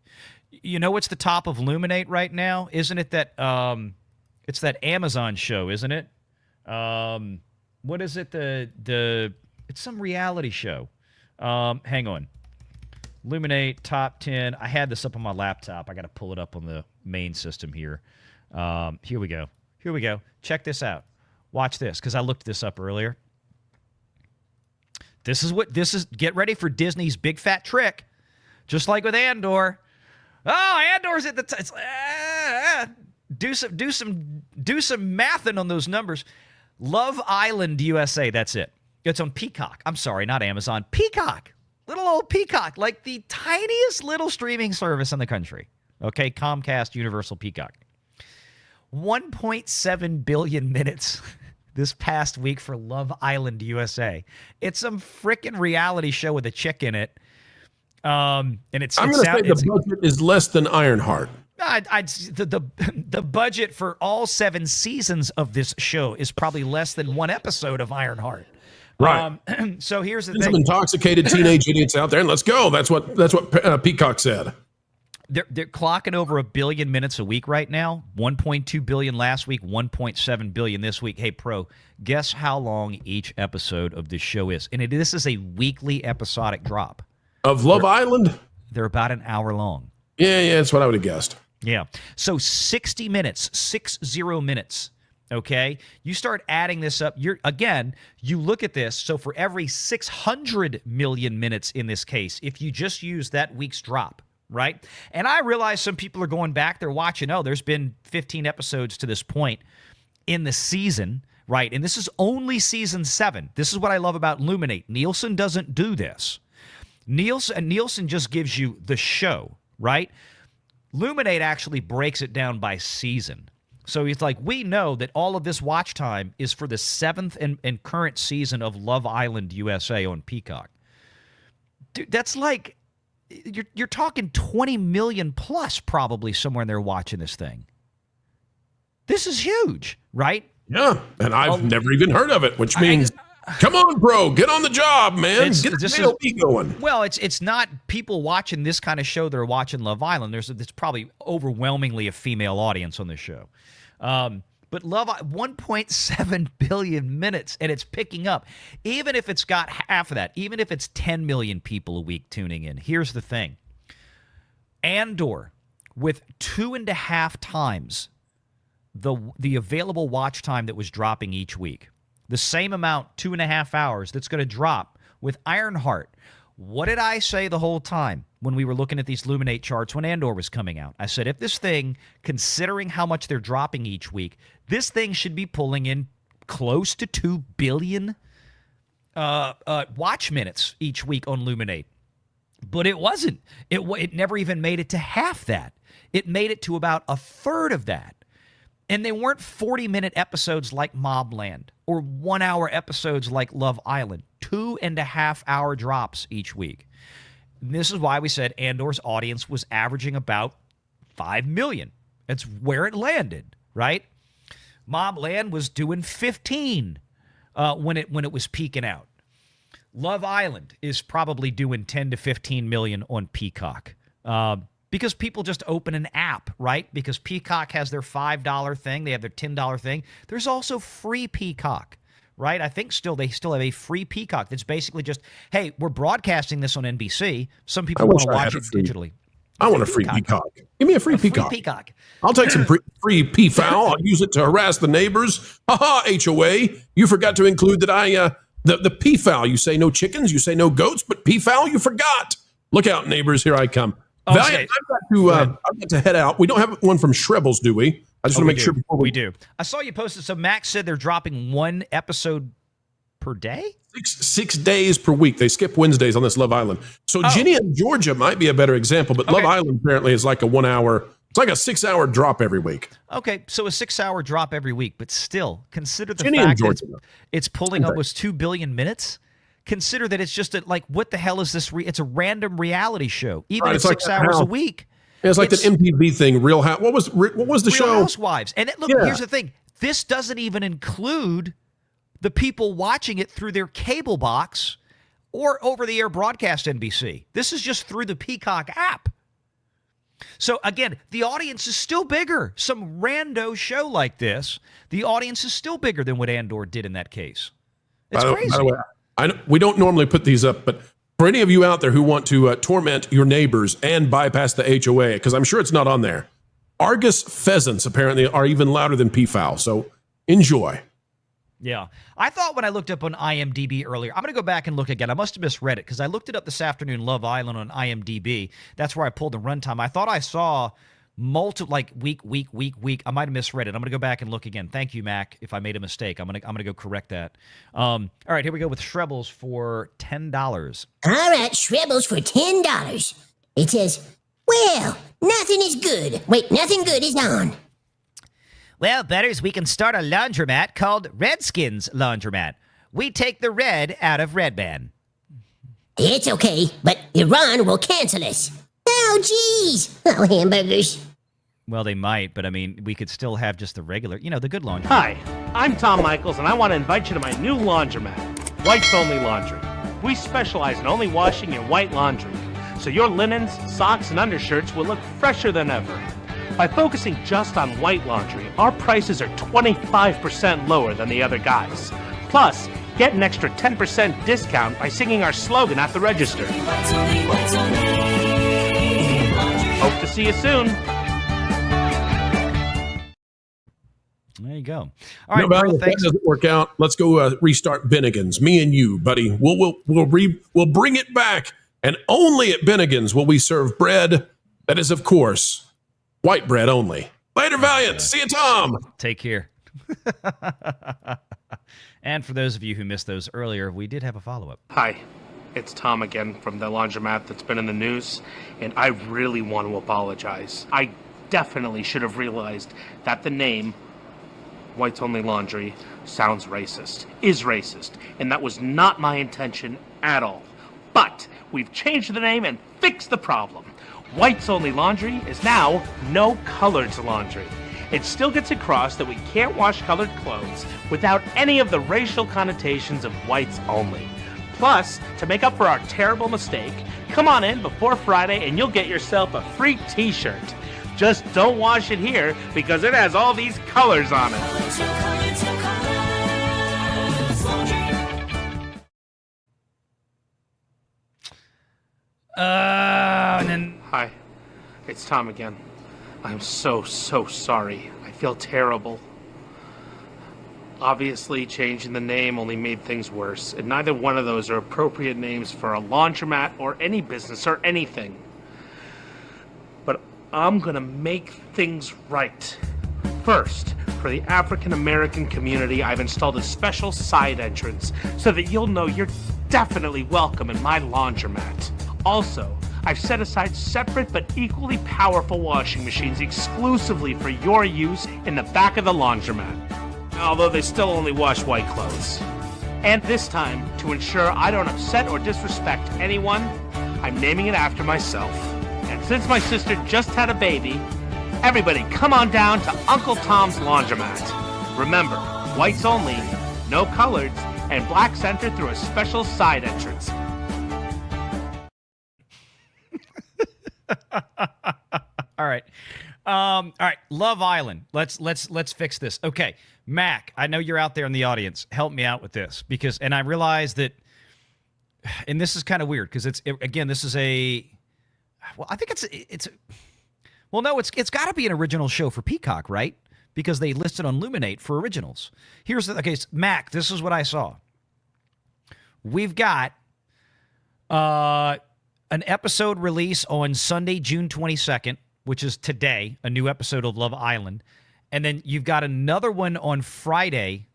You know what's the top of Luminate right now? Isn't it that it's that Amazon show, isn't it? What is it? It's some reality show. Hang on. Luminate top 10. I had this up on my laptop. I got to pull it up on the main system here. Here we go. Check this out. Watch this, because I looked this up earlier. This is. Get ready for Disney's big fat trick. Just like with Andor. Oh, Andor's at the do some mathing on those numbers. Love Island USA, that's it. It's on Peacock. I'm sorry, not Amazon. Peacock. Little old Peacock, like the tiniest little streaming service in the country. Okay, Comcast Universal Peacock. 1.7 billion minutes this past week for Love Island USA. It's some freaking reality show with a chick in it. And it's I'm going to say the budget is less than Ironheart. The budget for all 7 seasons of this show is probably less than 1 episode of Ironheart. Right. So here's the thing: some intoxicated teenage idiots out there, and let's go. That's what Peacock said. They're clocking over 1 billion minutes a week right now. 1.2 billion last week, 1.7 billion this week. Hey, Pro, guess how long each episode of this show is? And this is a weekly episodic drop of Love Island. They're about an hour long. Yeah, that's what I would have guessed. Yeah. So 60 minutes, 60 minutes. Okay. You start adding this up. You look at this. So for every 600 million minutes in this case, if you just use that week's drop, right? And I realize some people are going back, they're watching, there's been 15 episodes to this point in the season, right? And this is only season 7. This is what I love about Luminate. Nielsen doesn't do this. Nielsen just gives you the show, right? Luminate actually breaks it down by season. So it's like, we know that all of this watch time is for the 7th and current season of Love Island USA on Peacock. Dude, that's like, you're talking 20 million plus probably somewhere in there watching this thing. This is huge, right? Yeah, and I've never even heard of it, which means Come on, bro, get on the job, man. Get the AOP going. Well, it's not people watching this kind of show. They're watching Love Island. There's probably overwhelmingly a female audience on this show. But 1.7 billion minutes, and it's picking up. Even if it's got half of that, even if it's 10 million people a week tuning in, here's the thing. Andor, with 2.5 times the available watch time that was dropping each week, the same amount, 2.5 hours, that's going to drop with Ironheart. What did I say the whole time when we were looking at these Luminate charts when Andor was coming out? I said, if this thing, considering how much they're dropping each week, this thing should be pulling in close to 2 billion watch minutes each week on Luminate. But it wasn't. It never even made it to half that. It made it to about a third of that. And they weren't 40-minute episodes like Mobland or 1-hour episodes like Love Island. 2.5-hour drops each week. And this is why we said Andor's audience was averaging about 5 million. That's where it landed, right? Mobland was doing 15 when it was peaking out. Love Island is probably doing 10 to 15 million on Peacock. Because people just open an app, right? Because Peacock has their $5 thing. They have their $10 thing. There's also free Peacock, right? I think they still have a free Peacock that's basically just, hey, we're broadcasting this on NBC. Some people want to watch it digitally. I want a free Peacock. Give me a free Peacock. Free Peacock. I'll take some free P-foul. I'll use it to harass the neighbors. Ha-ha, HOA. You forgot to include that the P-foul. You say no chickens, you say no goats, but P-foul, you forgot. Look out, neighbors. Here I come. Okay. Valiant, I've got to head out. We don't have one from Shrebbles, do we? I just want to make sure before we do. I saw you posted. So Max said they're dropping 1 episode per day? 6 days per week. They skip Wednesdays on this Love Island. So Ginny and Georgia might be a better example, but Love Island apparently is like a 1 hour. It's like a 6-hour drop every week. Okay, so a 6-hour drop every week, but still, consider the fact that it's pulling almost 2 billion minutes. Consider that it's just what the hell is this? It's a random reality show, even at 6 hours a week. It's like the MTV thing, Real House. What was the show? Real Housewives. And look, here's the thing. This doesn't even include the people watching it through their cable box or over-the-air broadcast NBC. This is just through the Peacock app. So, again, the audience is still bigger. Some rando show like this, the audience is still bigger than what Andor did in that case. It's crazy. By the way, we don't normally put these up, but for any of you out there who want to torment your neighbors and bypass the HOA, because I'm sure it's not on there, Argus pheasants apparently are even louder than peafowl. So enjoy. Yeah. I thought when I looked up on IMDb earlier, I'm going to go back and look again. I must have misread it because I looked it up this afternoon, Love Island on IMDb. That's where I pulled the runtime. I thought I saw multiple, week. I might have misread it. I'm going to go back and look again. Thank you, Mac. If I made a mistake, I'm going to go correct that. All right, here we go with Shrebbles for $10. All right, Shrebbles for $10. It says, well, nothing is good. Wait, nothing good is on. Well, Butters, we can start a laundromat called Redskins Laundromat. We take the red out of Red Man. It's okay, but Iran will cancel us. Oh, geez. Oh, hamburgers. Well, they might, but I mean, we could still have just the regular, the good laundry. Hi, I'm Tom Michaels, and I want to invite you to my new laundromat, Whites Only Laundry. We specialize in only washing in white laundry, so your linens, socks, and undershirts will look fresher than ever. By focusing just on white laundry, our prices are 25% lower than the other guys. Plus, get an extra 10% discount by singing our slogan at the register. Hope to see you soon. There you go. All right, If that doesn't work out, let's go restart Bennigan's. Me and you, buddy. We'll bring it back, and only at Bennigan's will we serve bread that is, of course, white bread only. Later, Valiant. See you, Tom. Take care. And for those of you who missed those earlier, we did have a follow-up. Hi, it's Tom again from the laundromat that's been in the news, and I really want to apologize. I definitely should have realized that the name Whites Only Laundry sounds racist, is racist, and that was not my intention at all. But we've changed the name and fixed the problem. Whites Only Laundry is now No Coloreds Laundry. it still gets across that we can't wash colored clothes without any of the racial connotations of whites only. Plus, to make up for our terrible mistake, come on in before Friday and you'll get yourself a free t-shirt. Just don't wash it here because it has all these colors on it. And then... Hi, it's Tom again. I'm so sorry. I feel terrible. Obviously, changing the name only made things worse, and neither one of those are appropriate names for a laundromat or any business or anything. But I'm gonna make things right. First, for the African American community, I've installed a special side entrance so that you'll know you're definitely welcome in my laundromat. Also, I've set aside separate but equally powerful washing machines exclusively for your use in the back of the laundromat. Although they still only wash white clothes. And this time, to ensure I don't upset or disrespect anyone, I'm naming it after myself. And since my sister just had a baby, everybody come on down to Uncle Tom's Laundromat. Remember, whites only, no coloreds, and blacks enter through a special side entrance. All right. All right. Love Island. Let's fix this. Okay. Mac, I know you're out there in the audience. Help me out with this because, and I realize that, and this is kind of weird because again, this is well, I think well, no, it's got to be an original show for Peacock, right? Because they listed on Luminate for originals. Okay, Mac, this is what I saw. We've got, an episode release on Sunday, June 22nd, which is today, a new episode of Love Island. And then you've got another one on Friday,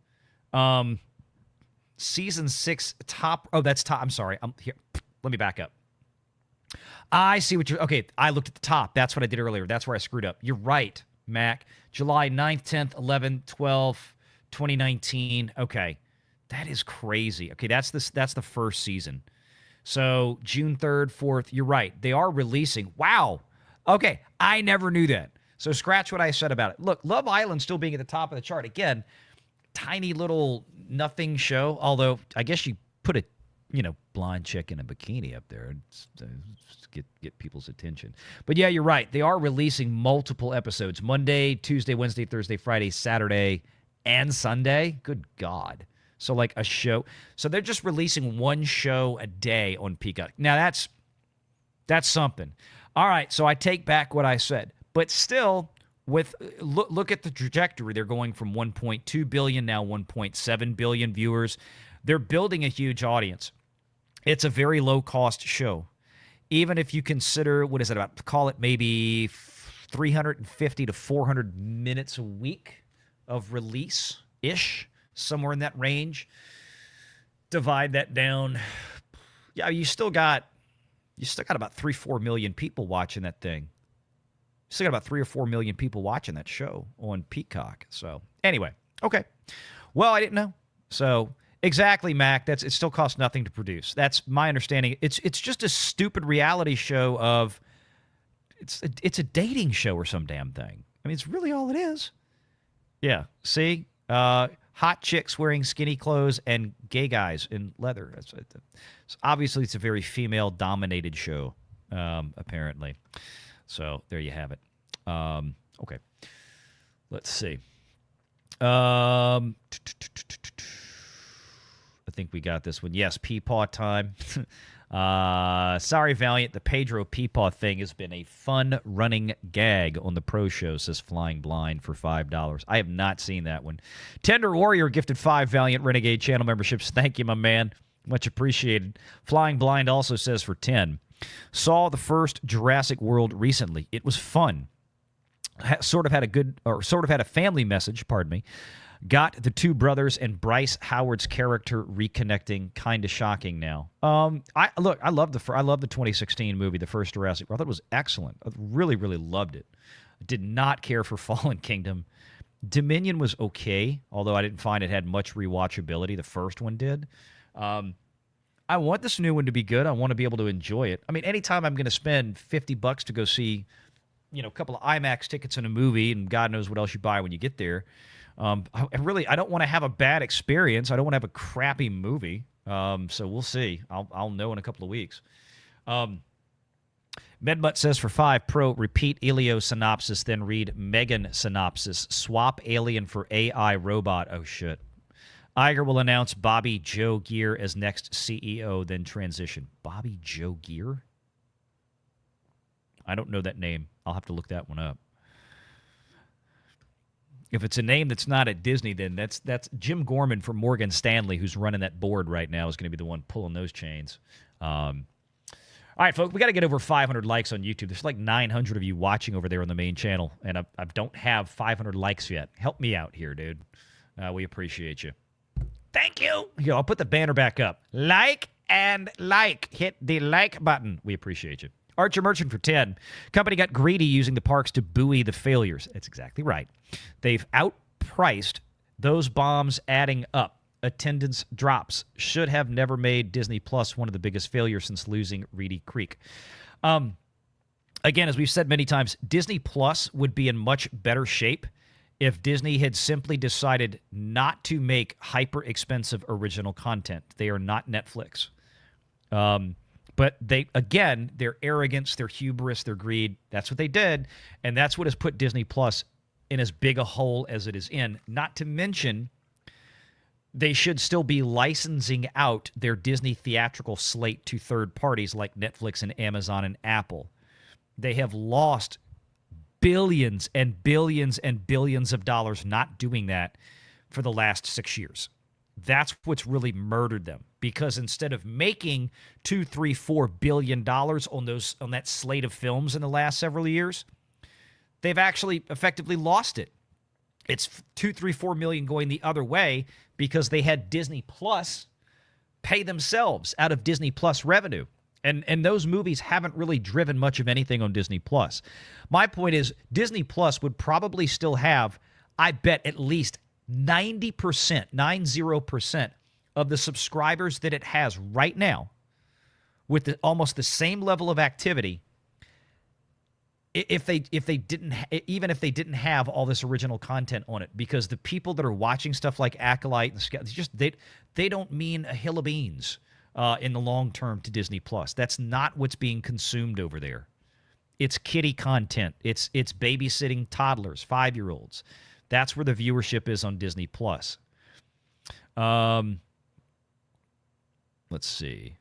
season 6 top. Oh, that's top. I'm sorry. Here. Let me back up. I see what okay, I looked at the top. That's what I did earlier. That's where I screwed up. You're right, Mac. July 9th, 10th, 11th, 12th, 2019. Okay. That is crazy. Okay, that's the first season. So June 3rd, 4th, you're right. They are releasing. Wow. Okay, I never knew that. So scratch what I said about it. Look, Love Island still being at the top of the chart. Again, tiny little nothing show, although I guess you put a, blonde chick in a bikini up there to get people's attention. But yeah, you're right. They are releasing multiple episodes. Monday, Tuesday, Wednesday, Thursday, Friday, Saturday, and Sunday. Good God. So like a show. So they're just releasing one show a day on Peacock. Now that's something. All right, so I take back what I said. But still, look at the trajectory. They're going from 1.2 billion, now 1.7 billion viewers. They're building a huge audience. It's a very low-cost show. Even if you consider, what is it about? Call it maybe 350 to 400 minutes a week of release-ish. Somewhere in that range. Divide that down. Yeah, you still got about 3-4 million people watching that thing. You still got about 3 or 4 million people watching that show on Peacock. So anyway, okay. Well, I didn't know. So exactly, Mac. It still costs nothing to produce. That's my understanding. It's just a stupid reality show of it's a dating show or some damn thing. I mean, it's really all it is. Yeah. See. Hot chicks wearing skinny clothes and gay guys in leather. So obviously, it's a very female-dominated show, apparently. So there you have it. Okay. Let's see. I think we got this one. Yes, Peepaw time. Sorry, Valiant. The Pedro Peepaw thing has been a fun running gag on the pro show, says Flying Blind for $5. I have not seen that one. Tender Warrior gifted 5 Valiant Renegade channel memberships. Thank you, my man. Much appreciated. Flying Blind also says for 10. Saw the first Jurassic World recently. It was fun. Sort of had a family message, pardon me. Got the two brothers and Bryce Howard's character reconnecting. Kind of shocking now. I love the 2016 movie, the first Jurassic World. I thought it was excellent. I really, really loved it. I did not care for Fallen Kingdom. Dominion was okay, although I didn't find it had much rewatchability. The first one did. I want this new one to be good. I want to be able to enjoy it. I mean, anytime I'm going to spend $50 to go see a couple of IMAX tickets in a movie, and God knows what else you buy when you get there. I don't want to have a bad experience. I don't want to have a crappy movie. So we'll see. I'll know in a couple of weeks. Medmutt says for 5 Pro, repeat ELIO synopsis, then read Megan synopsis. Swap alien for AI robot. Oh, shit. Iger will announce Bobby Joe Gear as next CEO, then transition. Bobby Joe Gear? I don't know that name. I'll have to look that one up. If it's a name that's not at Disney, then that's Jim Gorman from Morgan Stanley, who's running that board right now, is going to be the one pulling those chains. All right, folks, we got to get over 500 likes on YouTube. There's like 900 of you watching over there on the main channel, and I don't have 500 likes yet. Help me out here, dude. We appreciate you. Thank you. Here, I'll put the banner back up. Like and like. Hit the like button. We appreciate you. Archer Merchant for 10. Company got greedy using the parks to buoy the failures. That's exactly right. They've outpriced those bombs adding up. Attendance drops. Should have never made Disney Plus one of the biggest failures since losing Reedy Creek. Again, as we've said many times, Disney Plus would be in much better shape if Disney had simply decided not to make hyper-expensive original content. They are not Netflix. But their arrogance, their hubris, their greed, that's what they did. And that's what has put Disney Plus in as big a hole as it is in. Not to mention, they should still be licensing out their Disney theatrical slate to third parties like Netflix and Amazon and Apple. They have lost billions and billions and billions of dollars not doing that for the last 6 years. That's what's really murdered them, because instead of making $2, $3, $4 billion on that slate of films in the last several years, they've actually effectively lost it. It's $2, $3, $4 million going the other way because they had Disney Plus pay themselves out of Disney Plus revenue. And those movies haven't really driven much of anything on Disney Plus. My point is, Disney Plus would probably still have, I bet, at least 90% of the subscribers that it has right now, with almost the same level of activity, if they didn't have all this original content on it, because the people that are watching stuff like Acolyte and they don't mean a hill of beans in the long term to Disney Plus. That's not what's being consumed over there. It's kiddie content. It's babysitting toddlers, 5-year-olds. That's where the viewership is on Disney Plus. Let's see.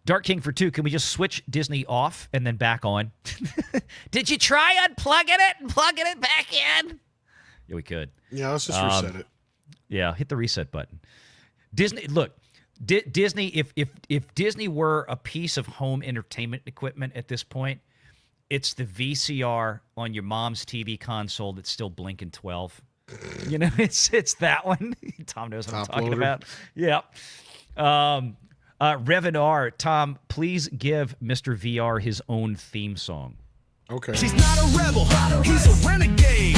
Dark King for 2. Can we just switch Disney off and then back on? Did you try unplugging it and plugging it back in? Yeah, we could. Yeah, let's just reset it. Yeah, hit the reset button. Disney, look, Disney, if Disney were a piece of home entertainment equipment at this point, it's the VCR on your mom's TV console that's still blinking 12. You know, it's that one. Tom knows what I'm talking about. Yeah. Revenar, Tom, please give Mr. VR his own theme song. Okay. She's not a rebel, he's a renegade.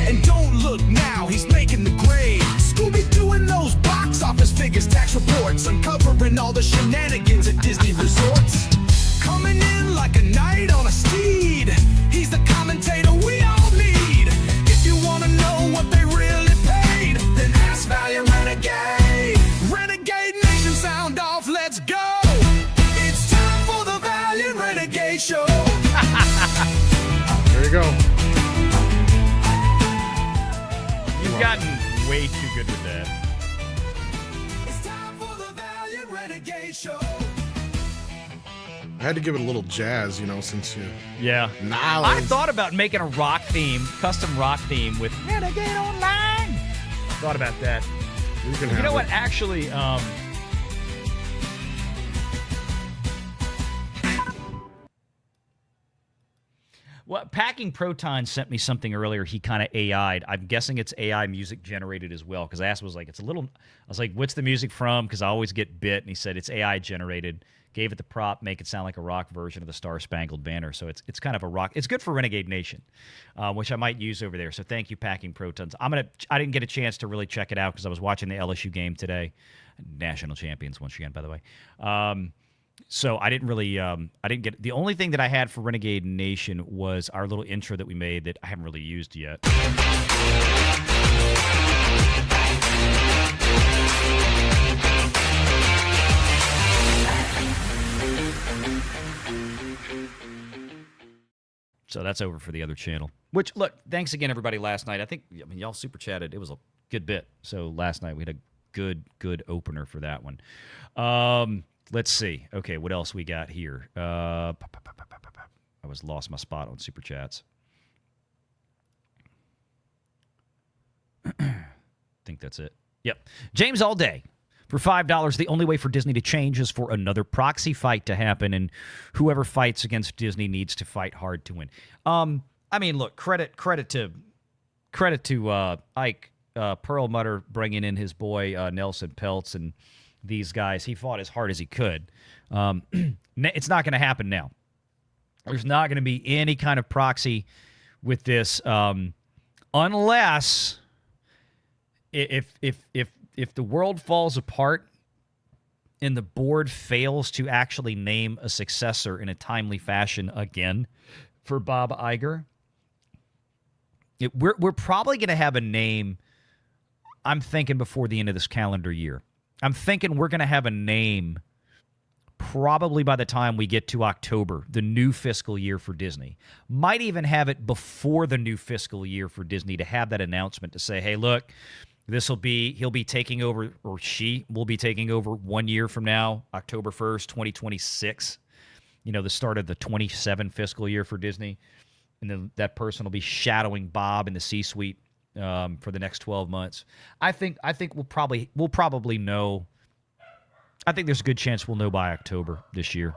And don't look now, he's making the grade. Scooby doing those box office figures, tax reports, uncovering all the shenanigans at Disney resorts. Coming in like a knight on a steed. He's the commentator we all need. If you want to know what they really paid, then ask Valiant Renegade. Renegade Nation, sound off, let's go. It's time for the Valiant Renegade Show. There you go. You've gotten way too good with that. It's time for the Valiant Renegade Show. I had to give it a little jazz, since you... Yeah. I thought about making a rock theme, custom rock theme with Renegade Online. Thought about that. You know what? Actually, well, Packing Proton sent me something earlier. He kind of AI'd. I'm guessing it's AI music generated as well, because I asked, I was like, what's the music from? Because I always get bit. And he said, it's AI generated. Gave it the prop, make it sound like a rock version of the Star Spangled Banner. So it's kind of a rock. It's good for Renegade Nation, which I might use over there. So thank you, Packing Protons. I didn't get a chance to really check it out because I was watching the LSU game today. National champions once again, by the way. So I didn't really, I didn't get, the only thing that I had for Renegade Nation was our little intro that we made that I haven't really used yet. So that's over for the other channel. Which, look, thanks again, everybody, last night. I mean, y'all super chatted. It was a good bit. So last night we had a good opener for that one. Let's see. Okay, what else we got here? I lost my spot on super chats. I think that's it. Yep. James All Day. For $5, the only way for Disney to change is for another proxy fight to happen, and whoever fights against Disney needs to fight hard to win. I mean, look, credit to Ike Perlmutter bringing in his boy Nelson Peltz and these guys. He fought as hard as he could. It's not going to happen now. There's not going to be any kind of proxy with this unless if the world falls apart and the board fails to actually name a successor in a timely fashion again for Bob Iger, we're probably going to have a name, I'm thinking, before the end of this calendar year. I'm thinking we're going to have a name probably by the time we get to October, the new fiscal year for Disney. Might even have it before the new fiscal year for Disney to have that announcement to say, hey, look, he'll be taking over, or she will be taking over 1 year from now, October 1st, 2026, the start of the 27 fiscal year for Disney. And then that person will be shadowing Bob in the C-suite for the next 12 months. I think we'll probably know. I think there's a good chance we'll know by October this year.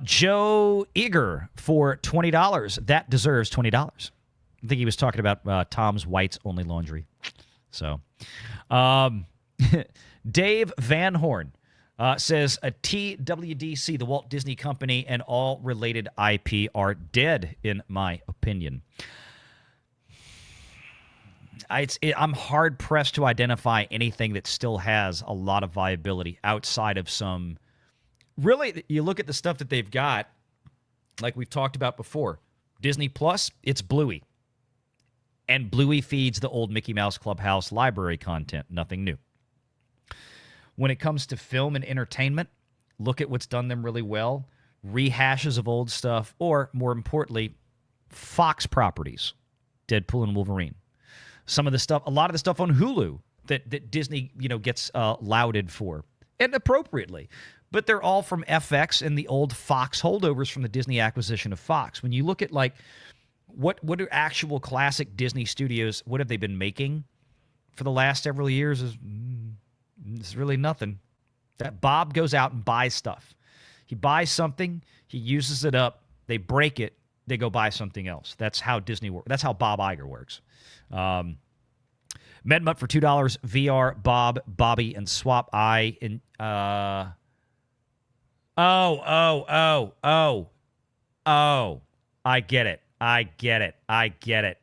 Joe Iger for $20. That deserves $20. I think he was talking about Tom's Whites Only Laundry. So, Dave Van Horn says a TWDC, the Walt Disney Company, and all related IP are dead, in my opinion. I'm hard-pressed to identify anything that still has a lot of viability outside of some... Really, you look at the stuff that they've got, like we've talked about before. Disney Plus, it's Bluey. And Bluey feeds the old Mickey Mouse Clubhouse library content. Nothing new. When it comes to film and entertainment, look at what's done them really well. Rehashes of old stuff, or more importantly, Fox properties. Deadpool and Wolverine. Some of the stuff, a lot of the stuff on Hulu that Disney, gets lauded for, and appropriately. But they're all from FX and the old Fox holdovers from the Disney acquisition of Fox. When you look at what are actual classic Disney studios, what have they been making for the last several years? It's really nothing. That Bob goes out and buys stuff. He buys something, he uses it up, they break it, they go buy something else. That's how Disney works. That's how Bob Iger works. Medmut for $2. VR, Bob, Bobby, and Swap I. And I get it.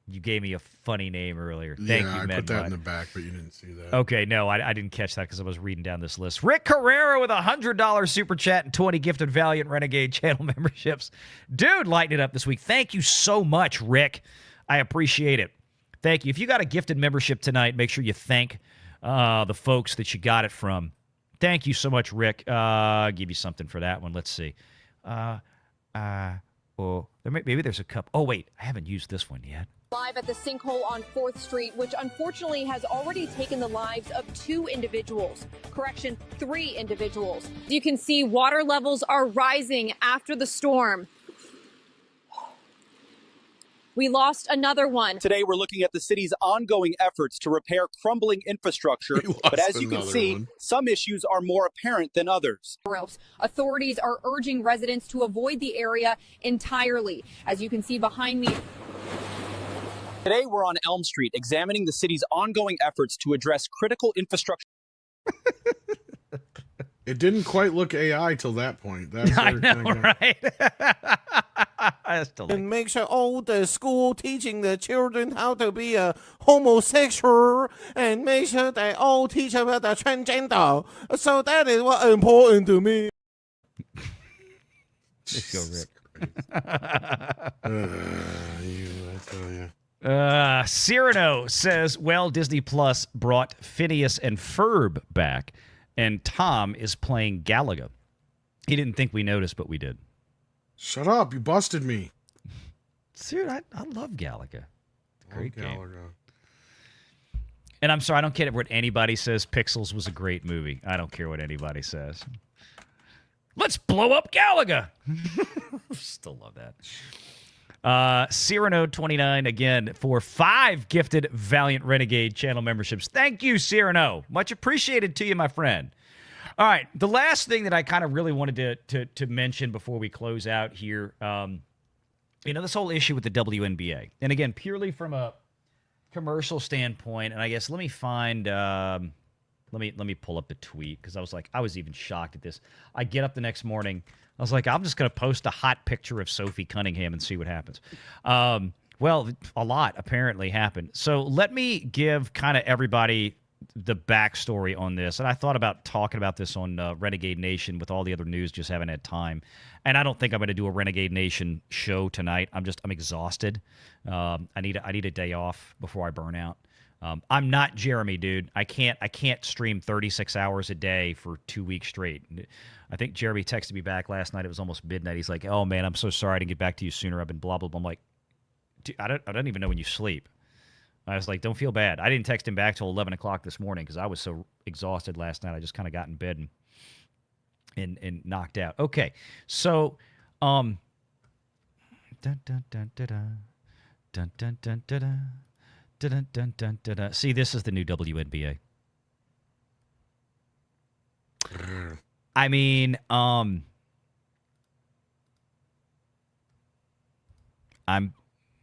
You gave me a funny name earlier. Thank you, Medmut. I put that in the back, but you didn't see that. Okay, no, I didn't catch that because I was reading down this list. Rick Carrera with $100 super chat and 20 gifted Valiant Renegade channel memberships. Dude, lighting it up this week. Thank you so much, Rick. I appreciate it. Thank you. If you got a gifted membership tonight, make sure you thank the folks that you got it from. Thank you so much, Rick. I'll give you something for that one. Let's see. Maybe there's a cup. Oh, wait. I haven't used this one yet. Live at the sinkhole on 4th Street, which unfortunately has already taken the lives of 2 individuals. Correction, 3 individuals. You can see water levels are rising after the storm. We lost another one. Today, we're looking at the city's ongoing efforts to repair crumbling infrastructure. But as you can see, some issues are more apparent than others. Authorities are urging residents to avoid the area entirely. As you can see behind me. Today, we're on Elm Street, examining the city's ongoing efforts to address critical infrastructure. It didn't quite look AI till that point. I know, right? I still like and make sure all the school teaching the children how to be a homosexual and make sure they all teach about the transgender. So that is what important to me. Let's go, Rick. I tell you. Cyrano says, well, Disney Plus brought Phineas and Ferb back, and Tom is playing Galaga. He didn't think we noticed, but we did. Shut up. You busted me. Dude, I love Galaga. Great game. Galaga. And I'm sorry, I don't care what anybody says. Pixels was a great movie. I don't care what anybody says. Let's blow up Galaga. Still love that. Cyrano29 again for 5 gifted Valiant Renegade channel memberships. Thank you, Cyrano. Much appreciated to you, my friend. All right, the last thing that I kind of really wanted to mention before we close out here, this whole issue with the WNBA. And again, purely from a commercial standpoint, and I guess let me find let me pull up the tweet, because I was even shocked at this. I get up the next morning, I was like, I'm just going to post a hot picture of Sophie Cunningham and see what happens. Well, a lot apparently happened. So let me give kind of everybody the backstory on this. And I thought about talking about this on Renegade Nation with all the other news, just haven't had time. And I don't think I'm going to do a Renegade Nation show tonight. I'm exhausted. I need a day off before I burn out. I'm not Jeremy, dude. I can't stream 36 hours a day for 2 weeks straight. I think Jeremy texted me back last night. It was almost midnight. He's like, "Oh man, I'm so sorry I didn't get back to you sooner. I've been blah blah blah." I'm like, dude, I don't even know when you sleep. I was like, don't feel bad. I didn't text him back till 11 o'clock this morning because I was so exhausted last night. I just kind of got in bed and knocked out. Okay, so dun dun dun dun dun dun dun dun dun. Dun, dun, dun, dun, dun. See, this is the new WNBA. I mean,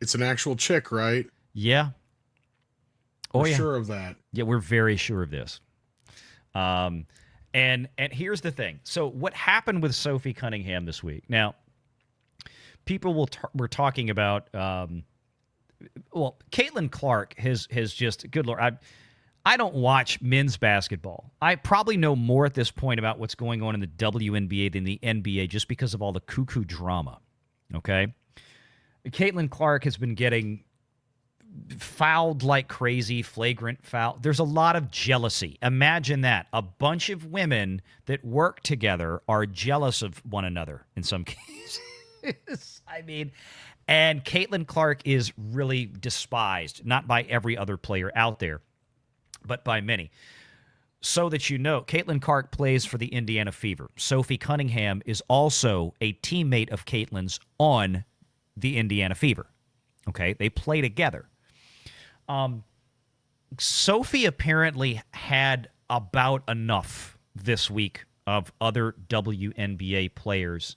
It's an actual chick, right? Yeah. We're sure of that. Yeah, we're very sure of this. And here's the thing. So what happened with Sophie Cunningham this week? Now, people were talking about. Well, Caitlyn Clark has just, good Lord, I don't watch men's basketball. I probably know more at this point about what's going on in the WNBA than the NBA just because of all the cuckoo drama, okay? Caitlyn Clark has been getting fouled like crazy, flagrant foul. There's a lot of jealousy. Imagine that. A bunch of women that work together are jealous of one another in some cases. I mean... And Caitlyn Clark is really despised, not by every other player out there, but by many. So that you know, Caitlyn Clark plays for the Indiana Fever. Sophie Cunningham is also a teammate of Caitlyn's on the Indiana Fever. Okay, they play together. Sophie apparently had about enough this week of other WNBA players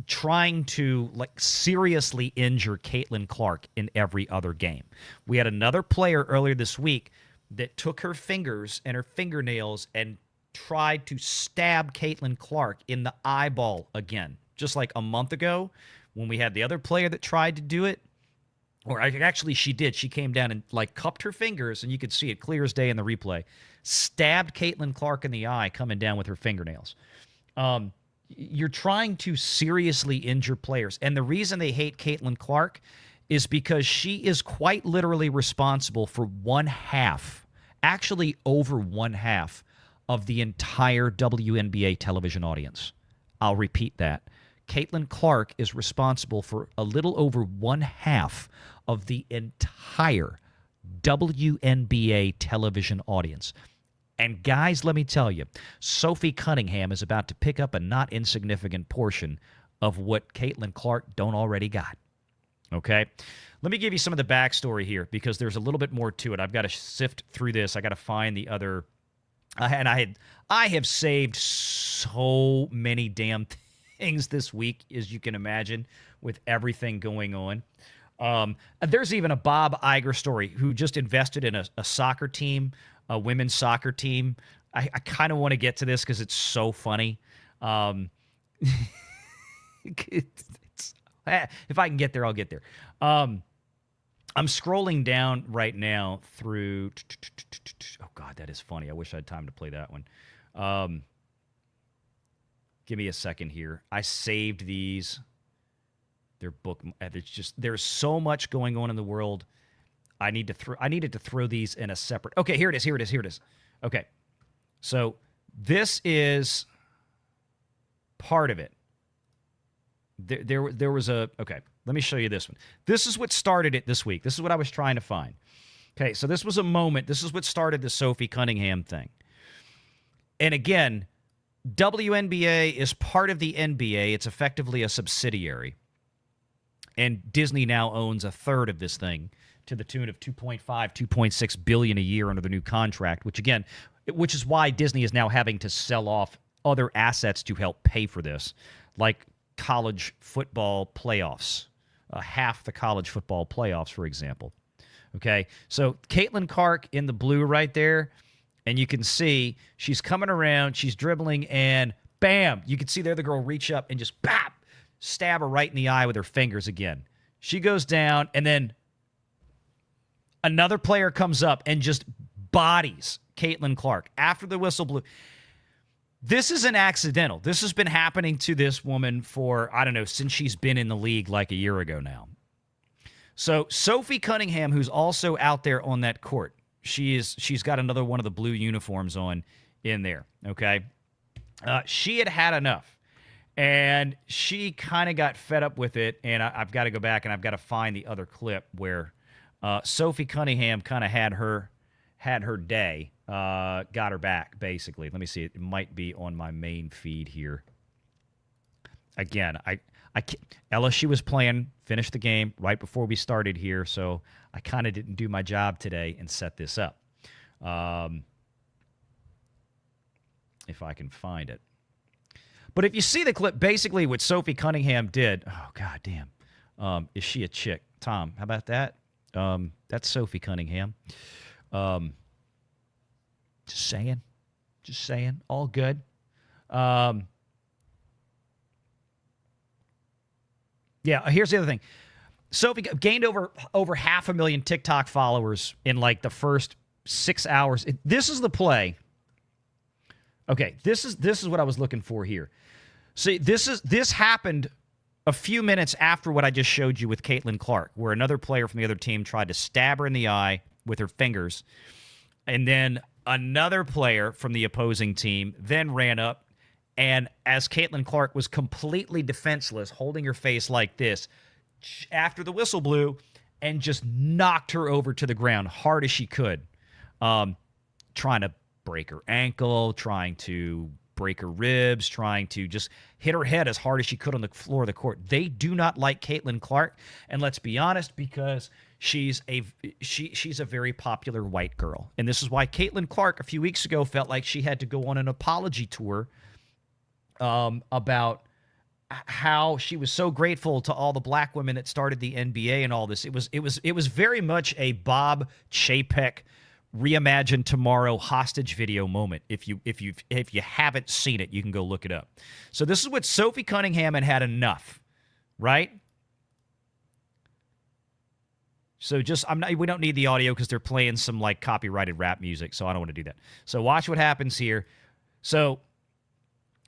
trying to seriously injure Caitlyn Clark in every other game. We had another player earlier this week that took her fingers and her fingernails and tried to stab Caitlyn Clark in the eyeball again. Just like a month ago when we had the other player that tried to do it. Or actually she did. She came down and cupped her fingers, and you could see it clear as day in the replay. Stabbed Caitlyn Clark in the eye coming down with her fingernails. You're trying to seriously injure players. And the reason they hate Caitlyn Clark is because she is quite literally responsible for 1/2, actually over 1/2 of the entire WNBA television audience. I'll repeat that. Caitlyn Clark is responsible for a little over 1/2 of the entire WNBA television audience. And guys, let me tell you, Sophie Cunningham is about to pick up a not insignificant portion of what Caitlyn Clark don't already got. Okay? Let me give you some of the backstory here because there's a little bit more to it. I've got to sift through this. I got to find the other. And I have saved so many damn things this week, as you can imagine, with everything going on. There's even a Bob Iger story who just invested in a soccer team, a women's soccer team. I kind of want to get to this because it's so funny. If I can get there, I'll get there. I'm scrolling down right now through. Oh God, that is funny. I wish I had time to play that one. Give me a second here. I saved these. They're book. There's so much going on in the world. I needed to throw these in a separate. Okay, here it is. Okay, so this is part of it. There was a. Okay, let me show you this one. This is what started it this week. This is what I was trying to find. Okay, so this was a moment. This is what started the Sophie Cunningham thing. And again, WNBA is part of the NBA. It's effectively a subsidiary. And Disney now owns a third of this thing to the tune of $2.6 billion a year under the new contract, which is why Disney is now having to sell off other assets to help pay for this, like college football playoffs, half the college football playoffs, for example. Okay, so Caitlyn Clark in the blue right there, and you can see she's coming around, she's dribbling, and bam, you can see there the girl reach up and just bap, stab her right in the eye with her fingers again. She goes down, and then another player comes up and just bodies Caitlyn Clark after the whistle blew. This isn't accidental. This has been happening to this woman for, I don't know, since she's been in the league like a year ago now. So Sophie Cunningham, who's also out there on that court, she's got another one of the blue uniforms on in there, okay? She had enough, and she kind of got fed up with it, and I've got to go back and I've got to find the other clip where Sophie Cunningham kind of had her day, got her back, basically. Let me see. It might be on my main feed here. Again, I can't, LSU was playing, finished the game right before we started here, so I kind of didn't do my job today and set this up. If I can find it. But if you see the clip, basically what Sophie Cunningham did, oh, God damn, is she a chick? Tom, how about that? That's Sophie Cunningham. Just saying, all good. Yeah, here's the other thing. Sophie gained over 500,000 TikTok followers in like the first 6 hours. This is the play. Okay, this is what I was looking for here. See, this happened a few minutes after what I just showed you with Caitlyn Clark, where another player from the other team tried to stab her in the eye with her fingers, and then another player from the opposing team then ran up, and as Caitlyn Clark was completely defenseless, holding her face like this, after the whistle blew, and just knocked her over to the ground hard as she could, trying to break her ankle, trying to break her ribs, trying to just hit her head as hard as she could on the floor of the court. They do not like Caitlyn Clark, and let's be honest, because she's a very popular white girl. And this is why Caitlyn Clark a few weeks ago felt like she had to go on an apology tour about how she was so grateful to all the black women that started the NBA and all this. It was very much a Bob Chapek Reimagine Tomorrow hostage video moment. If you haven't seen it, you can go look it up. So this is what Sophie Cunningham had enough, right? So we don't need the audio because they're playing some like copyrighted rap music, so I don't want to do that. So watch what happens here. So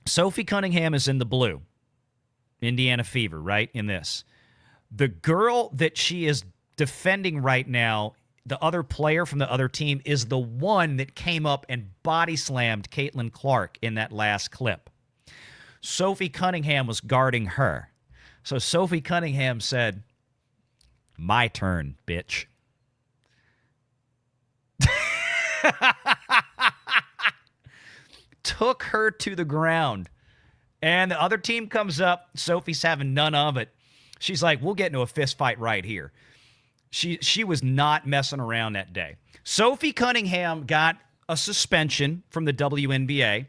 Sophie Cunningham is in the blue. Indiana Fever, right? In this. The girl that she is defending right now, the other player from the other team, is the one that came up and body slammed Caitlyn Clark in that last clip. Sophie Cunningham was guarding her. So Sophie Cunningham said, "My turn, bitch." Took her to the ground. And the other team comes up. Sophie's having none of it. She's like, "We'll get into a fist fight right here." She was not messing around that day. Sophie Cunningham got a suspension from the WNBA.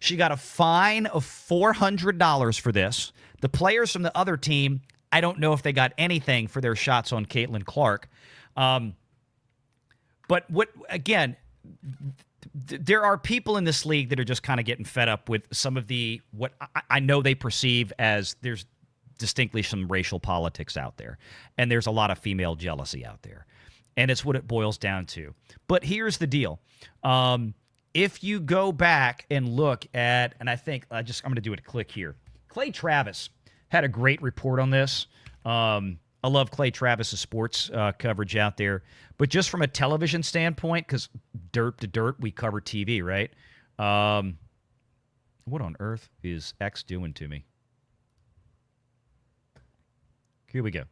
She got a fine of $400 for this. The players from the other team, I don't know if they got anything for their shots on Caitlyn Clark. But there are people in this league that are just kind of getting fed up with some of what I know they perceive as distinctly some racial politics out there, and there's a lot of female jealousy out there, and it's what it boils down to. But here's the deal. If you go back and look at, and I think I'm going to do a click here. Clay Travis had a great report on this. I love Clay Travis's sports coverage out there. But just from a television standpoint, because dirt to dirt, we cover TV, right? What on earth is X doing to me? Here we go.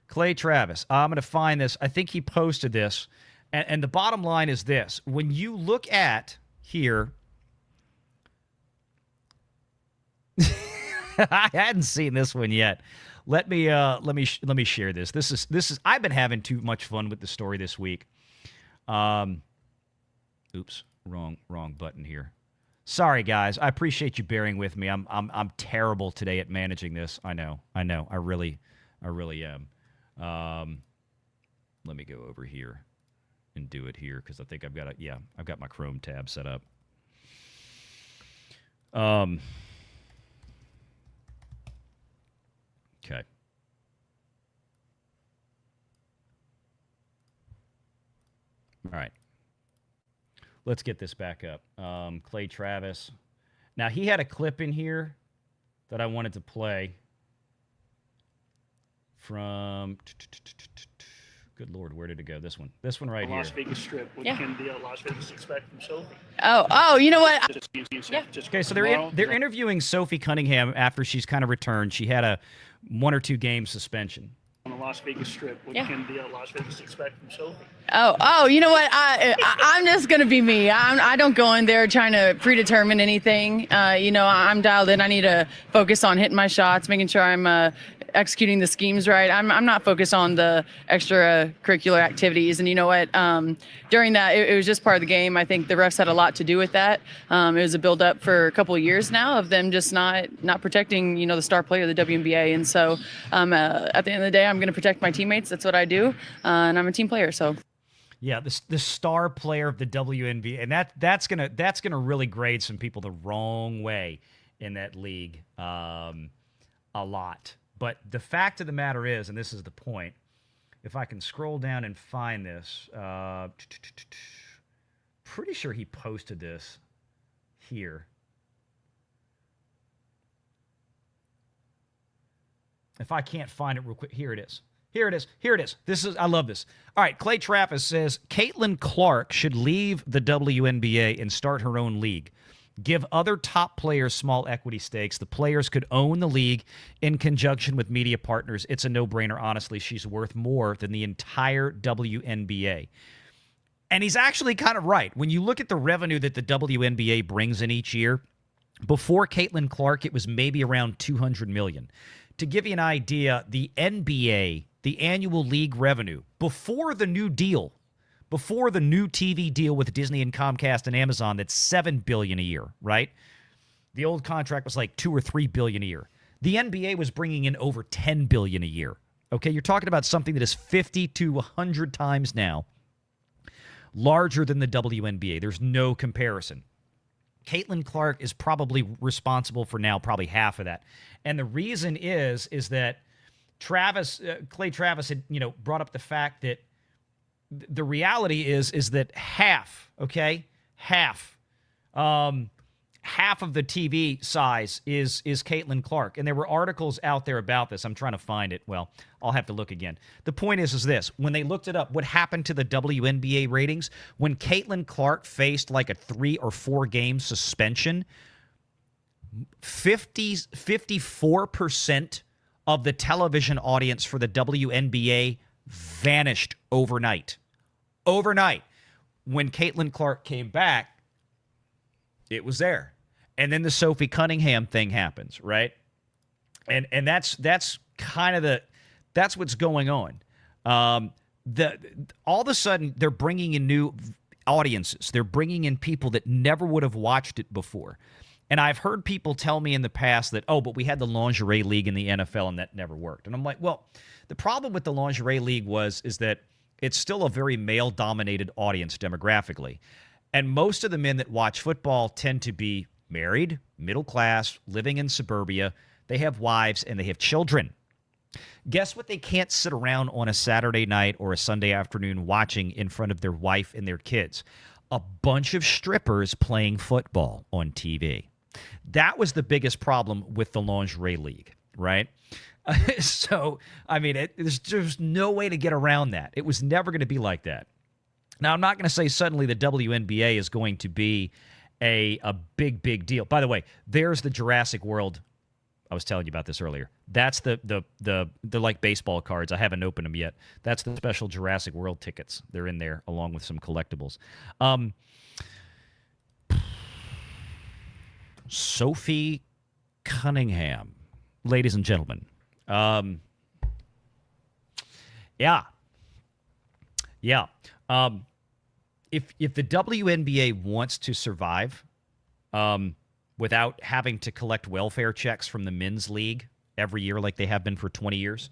Clay Travis. I'm going to find this. I think he posted this. And the bottom line is this. When you look at here, I hadn't seen this one yet. Let me share this. This is I've been having too much fun with the story this week. Oops, wrong button here. Sorry guys, I appreciate you bearing with me. I'm terrible today at managing this. I know. I really am. Let me go over here and do it here because I think I've got my Chrome tab set up. Okay. All right. Let's get this back up. Clay Travis. Now, he had a clip in here that I wanted to play from... Good Lord, where did it go? This one right here. Las Vegas Strip. What can Las Vegas expect from Sophie? Oh, you know what? Okay, so they're interviewing Sophie Cunningham after she's kind of returned. She had a 1 or 2 game suspension. On the Las Vegas Strip, what can Las Vegas expect from Sophie? Oh, you know what? I'm just gonna be me. I don't go in there trying to predetermine anything. I'm dialed in. I need to focus on hitting my shots, making sure I'm executing the schemes right. I'm not focused on the extracurricular activities. And you know what? During that, it was just part of the game. I think the refs had a lot to do with that. It was a build-up for a couple of years now of them just not protecting, the star player of the WNBA. And so at the end of the day, I'm going to protect my teammates. That's what I do. And I'm a team player, so. Yeah, the star player of the WNBA, and that's gonna really grade some people the wrong way in that league a lot. But the fact of the matter is, and this is the point, if I can scroll down and find this, pretty sure he posted this here. If I can't find it real quick, here it is. Here it is. I love this. All right, Clay Travis says, Caitlyn Clark should leave the WNBA and start her own league. Give other top players small equity stakes. The players could own the league in conjunction with media partners. It's a no-brainer, honestly. She's worth more than the entire WNBA. And he's actually kind of right. When you look at the revenue that the WNBA brings in each year, before Caitlyn Clark, it was maybe around $200 million. To give you an idea, the NBA, the annual league revenue, before the new deal, before the new TV deal with Disney and Comcast and Amazon, that's $7 billion a year, right? The old contract was like $2 or $3 billion a year. The NBA was bringing in over $10 billion a year. Okay, you're talking about something that is 50 to 100 times now larger than the WNBA. There's no comparison. Caitlyn Clark is probably responsible for now probably half of that. And the reason is that Clay Travis had, brought up the fact that the reality is that half of the TV size is Caitlyn Clark. And there were articles out there about this. I'm trying to find it. Well, I'll have to look again. The point is this. When they looked it up, what happened to the WNBA ratings, when Caitlyn Clark faced like a 3 or 4 game suspension, 54% of the television audience for the WNBA vanished overnight. When Caitlyn Clark came back, it was there. And then the Sophie Cunningham thing happens, right? And that's kind of that's what's going on. All of a sudden, they're bringing in new audiences. They're bringing in people that never would have watched it before. And I've heard people tell me in the past that, but we had the lingerie league in the NFL and that never worked. And I'm like, well, the problem with the lingerie league is that it's still a very male-dominated audience demographically. And most of the men that watch football tend to be married, middle class, living in suburbia. They have wives and they have children. Guess what they can't sit around on a Saturday night or a Sunday afternoon watching in front of their wife and their kids? A bunch of strippers playing football on TV. That was the biggest problem with the lingerie league, right? So, I mean, there's no way to get around that. It was never going to be like that. Now, I'm not going to say suddenly the WNBA is going to be a big, big deal. By the way, there's the Jurassic World. I was telling you about this earlier. That's the like baseball cards. I haven't opened them yet. That's the special Jurassic World tickets. They're in there along with some collectibles. Sophie Cunningham, ladies and gentlemen. Yeah. If the WNBA wants to survive, without having to collect welfare checks from the men's league every year like they have been for 20 years,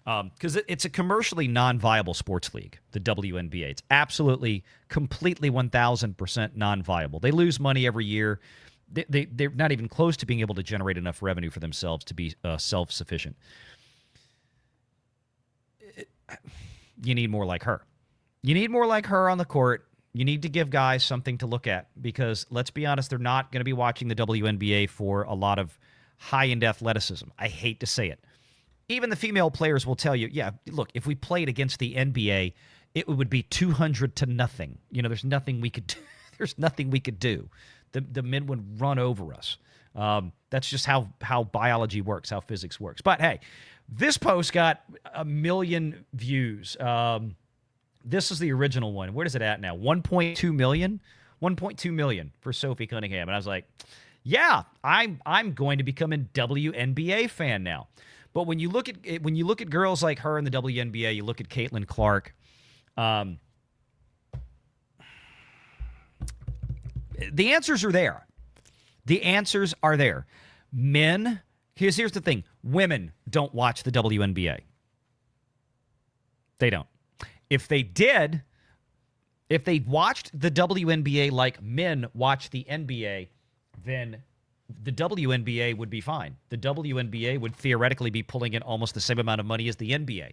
because it's a commercially non-viable sports league, the WNBA. It's absolutely, completely 1,000% non-viable. They lose money every year. They're not even close to being able to generate enough revenue for themselves to be self-sufficient. You need more like her. You need more like her on the court. You need to give guys something to look at because, let's be honest, they're not going to be watching the WNBA for a lot of high-end athleticism. I hate to say it. Even the female players will tell you, yeah, look, if we played against the NBA, it would be 200-0. You know, there's nothing we could do. There's nothing we could do. The men would run over us. That's just how biology works, how physics works. But, hey, this post got 1 million views. This is the original one. Where is it at now? 1.2 million? 1.2 million for Sophie Cunningham. And I was like, yeah, I'm going to become a WNBA fan now. But when you look at girls like her in the WNBA, you look at Caitlyn Clark. The answers are there. The answers are there. Men, here's the thing. Women don't watch the WNBA. They don't. If they did, if they watched the WNBA like men watch the NBA, then the WNBA would be fine. The WNBA would theoretically be pulling in almost the same amount of money as the NBA.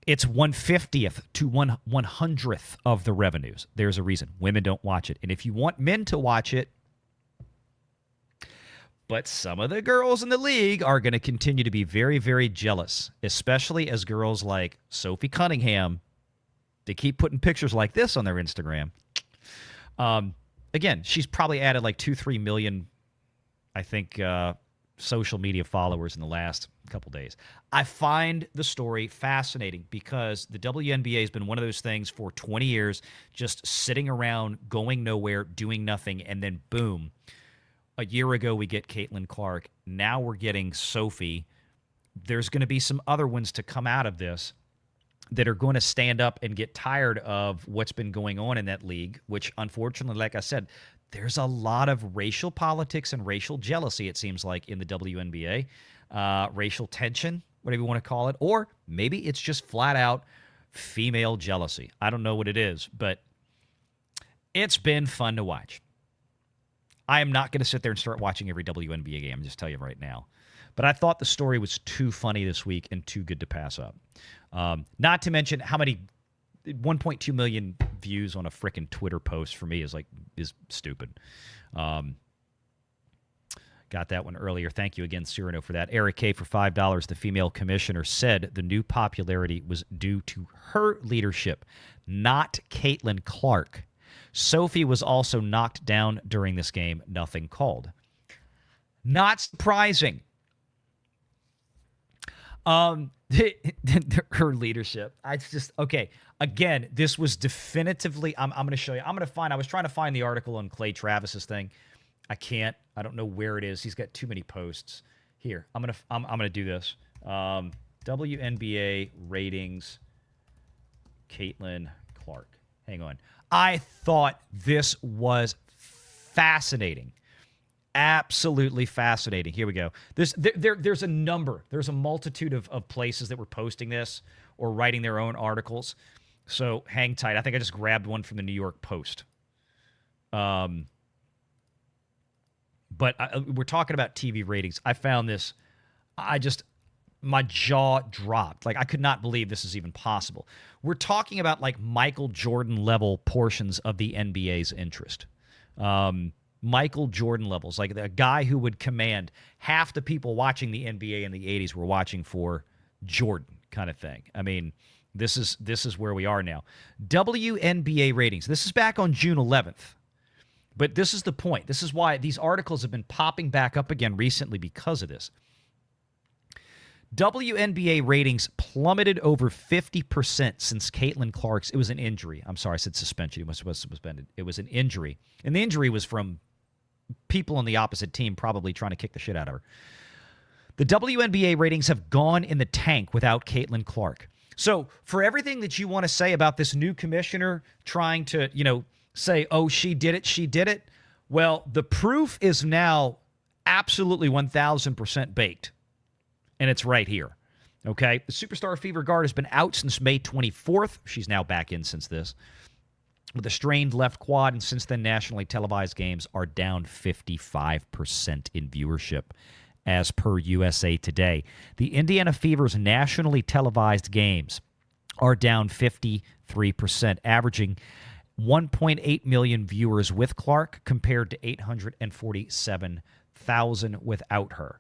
It's 1/50th to 1/100th of the revenues. There's a reason. Women don't watch it. And if you want men to watch it, but some of the girls in the league are going to continue to be very, very jealous, especially as girls like Sophie Cunningham, they keep putting pictures like this on their Instagram. Again, she's probably added like 2-3 million, I think, social media followers in the last couple days. I find the story fascinating because the WNBA has been one of those things for 20 years, just sitting around, going nowhere, doing nothing, and then boom. A year ago, we get Caitlyn Clark. Now we're getting Sophie. There's going to be some other ones to come out of this that are going to stand up and get tired of what's been going on in that league, which unfortunately, like I said, there's a lot of racial politics and racial jealousy, it seems like, in the WNBA. Racial tension, whatever you want to call it. Or maybe it's just flat out female jealousy. I don't know what it is, but it's been fun to watch. I am not going to sit there and start watching every WNBA game, just tell you right now. But I thought the story was too funny this week and too good to pass up. Not to mention how many 1.2 million views on a frickin' Twitter post for me is stupid. Got that one earlier. Thank you again, Cyrano, for that. Eric K. for $5. The female commissioner said the new popularity was due to her leadership, not Caitlyn Clark. Sophie was also knocked down during this game. Nothing called. Not surprising. Her leadership. I just, okay. Again, this was definitively, I'm going to show you. I was trying to find the article on Clay Travis's thing. I can't. I don't know where it is. He's got too many posts. Here, I'm gonna do this. WNBA ratings. Caitlyn Clark. Hang on. I thought this was fascinating. Absolutely fascinating. Here we go. There's a number. There's a multitude of places that were posting this or writing their own articles. So hang tight. I think I just grabbed one from the New York Post. But we're talking about TV ratings. I found this. My jaw dropped. Like, I could not believe this is even possible. We're talking about like Michael Jordan level portions of the NBA's interest. Michael Jordan levels, like a guy who would command half the people watching the NBA in the 80s were watching for Jordan kind of thing. I mean, this is where we are now. WNBA ratings. This is back on June 11th. But this is the point. This is why these articles have been popping back up again recently because of this. WNBA ratings plummeted over 50% since Caitlyn Clark's. It was an injury. I'm sorry, I said suspension. It was suspended. It was an injury. And the injury was from people on the opposite team probably trying to kick the shit out of her. The WNBA ratings have gone in the tank without Caitlyn Clark. So for everything that you want to say about this new commissioner trying to, say, oh, she did it. Well, the proof is now absolutely 1,000% baked. And it's right here. Okay? The Superstar Fever Guard has been out since May 24th. She's now back in since this. With a strained left quad, and since then, nationally televised games are down 55% in viewership, as per USA Today. The Indiana Fever's nationally televised games are down 53%, averaging 1.8 million viewers with Clark compared to 847,000 without her.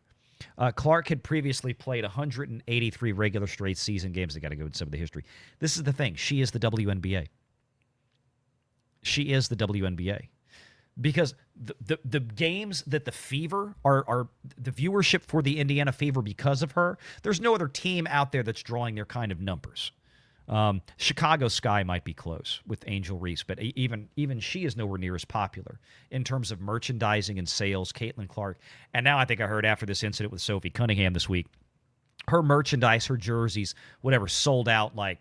Clark had previously played 183 regular straight season games. I got to go into some of the history. This is the thing. She is the WNBA. She is the WNBA. Because the games that the Fever are the viewership for the Indiana Fever because of her, there's no other team out there that's drawing their kind of numbers. Chicago Sky might be close with Angel Reese, but even she is nowhere near as popular in terms of merchandising and sales. Caitlyn Clark, and now I think I heard after this incident with Sophie Cunningham this week, her merchandise, her jerseys, whatever, sold out like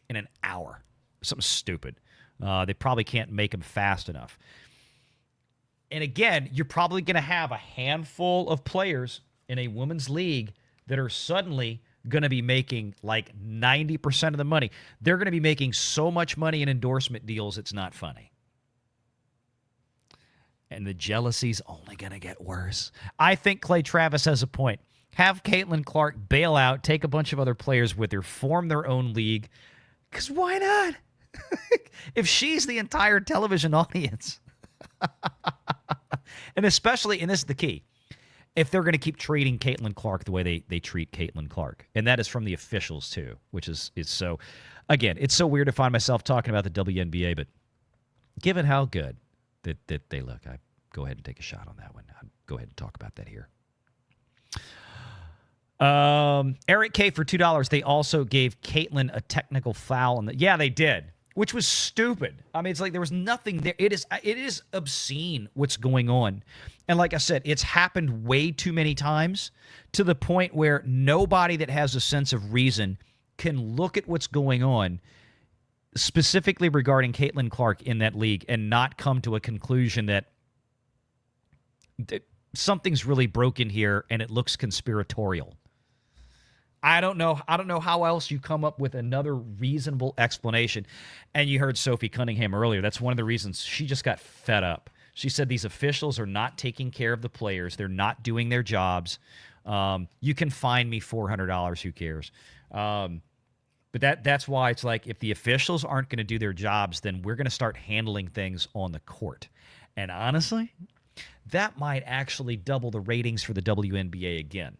in an hour. Something stupid. They probably can't make them fast enough. And again, you're probably going to have a handful of players in a women's league that are suddenly going to be making like 90% of the money. They're going to be making so much money in endorsement deals, it's not funny. And the jealousy's only going to get worse. I think Clay Travis has a point. Have Caitlyn Clark bail out, take a bunch of other players with her, form their own league. Because why not? If she's the entire television audience. And especially, and this is the key, if they're going to keep treating Caitlyn Clark the way they treat Caitlyn Clark. And that is from the officials, too, which is so... Again, it's so weird to find myself talking about the WNBA, but given how good that they look, I go ahead and take a shot on that one. I'll go ahead and talk about that here. Eric K. for $2. They also gave Caitlyn a technical foul. Yeah, they did. Which was stupid. I mean, it's like there was nothing there. It is obscene what's going on. And like I said, it's happened way too many times to the point where nobody that has a sense of reason can look at what's going on, specifically regarding Caitlyn Clark in that league, and not come to a conclusion that something's really broken here and it looks conspiratorial. I don't know how else you come up with another reasonable explanation. And you heard Sophie Cunningham earlier. That's one of the reasons she just got fed up. She said these officials are not taking care of the players. They're not doing their jobs. You can fine me $400. Who cares? But that's why it's like if the officials aren't going to do their jobs, then we're going to start handling things on the court. And honestly, that might actually double the ratings for the WNBA again.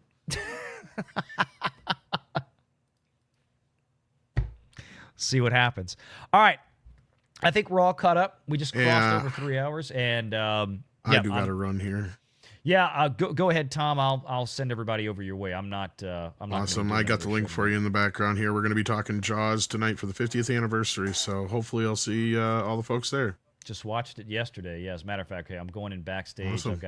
See what happens. All right. I think we're all caught up. We just crossed over 3 hours. And I do got to run here. Yeah, go ahead, Tom. I'll send everybody over your way. I'm not awesome. I got the link for you in the background here. We're going to be talking Jaws tonight for the 50th anniversary. So hopefully I'll see all the folks there. Just watched it yesterday. Yeah, as a matter of fact, okay, I'm going in backstage. Awesome.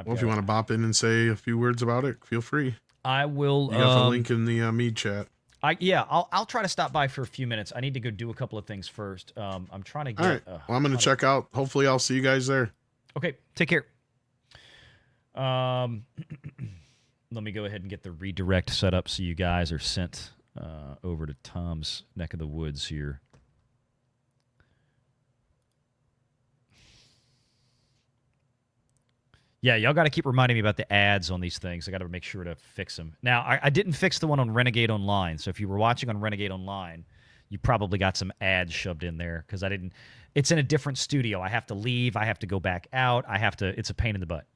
If you want to bop in and say a few words about it, feel free. I will. You got the link in the Mead chat. I'll try to stop by for a few minutes. I need to go do a couple of things first. I'm trying to get. All right. Well, I'm going to check out. Hopefully, I'll see you guys there. Okay. Take care. Let me go ahead and get the redirect set up so you guys are sent over to Tom's neck of the woods here. Yeah, y'all got to keep reminding me about the ads on these things. I got to make sure to fix them. Now, I didn't fix the one on Renegade Online, so if you were watching on Renegade Online, you probably got some ads shoved in there because I didn't. It's in a different studio. I have to leave. I have to go back out. It's a pain in the butt.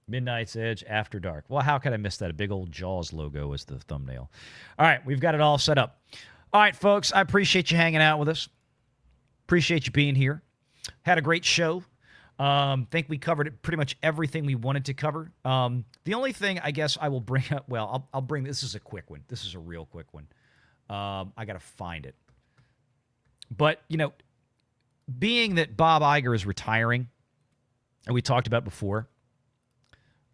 Midnight's Edge After Dark. Well, how could I miss that? A big old Jaws logo as the thumbnail. All right, we've got it all set up. All right, folks, I appreciate you hanging out with us. Appreciate you being here. Had a great show. Think we covered pretty much everything we wanted to cover. The only thing I guess I will bring up, well, I'll bring, this is a quick one. This is a real quick one. I got to find it. But, you know, being that Bob Iger is retiring, and we talked about before,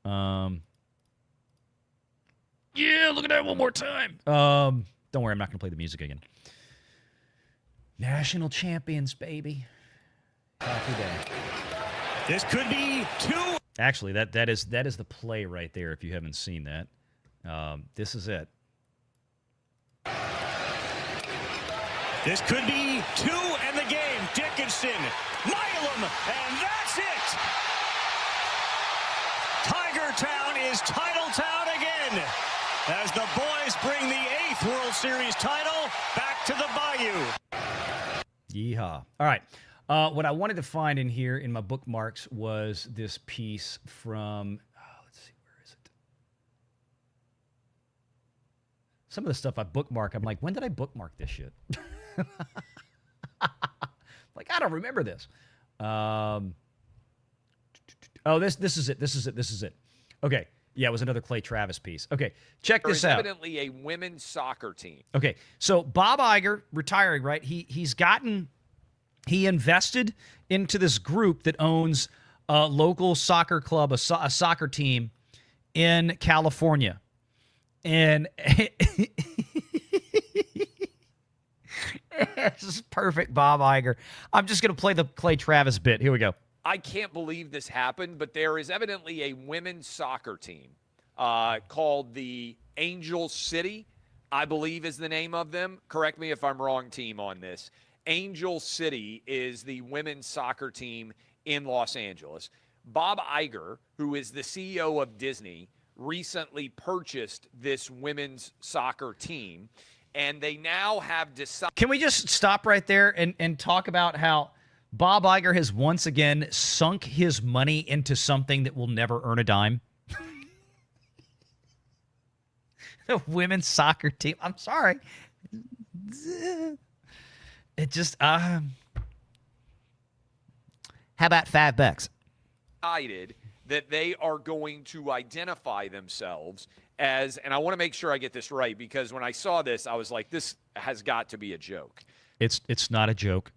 yeah, look at that one more time. Don't worry, I'm not going to play the music again. National champions, baby. Happy day. This could be 2. Actually, that is the play right there. If you haven't seen that, this is it. This could be 2 and the game. Dickinson, Milam, and that's it. Tiger Town is Title Town again as the boys bring the 8th World Series title back to the Bayou. Yeehaw. All right. What I wanted to find in here in my bookmarks was this piece from, let's see, where is it? Some of the stuff I bookmark, I'm like, when did I bookmark this shit? Like, I don't remember this. This is it. Okay. Yeah, it was another Clay Travis piece. Okay, check this out. Evidently a women's soccer team. Okay, so Bob Iger retiring, right? He invested into this group that owns a local soccer club, a soccer team in California. And this is perfect, Bob Iger. I'm just going to play the Clay Travis bit. Here we go. I can't believe this happened, but there is evidently a women's soccer team called the Angel City, I believe is the name of them. Correct me if I'm wrong, team, on this. Angel City is the women's soccer team in Los Angeles. Bob Iger, who is the CEO of Disney, recently purchased this women's soccer team, and they now have decided. Can we just stop right there and talk about how Bob Iger has once again sunk his money into something that will never earn a dime? The women's soccer team. I'm sorry. It just, how about $5? Decided that they are going to identify themselves as, and I want to make sure I get this right, because when I saw this, I was like, this has got to be a joke. It's not a joke.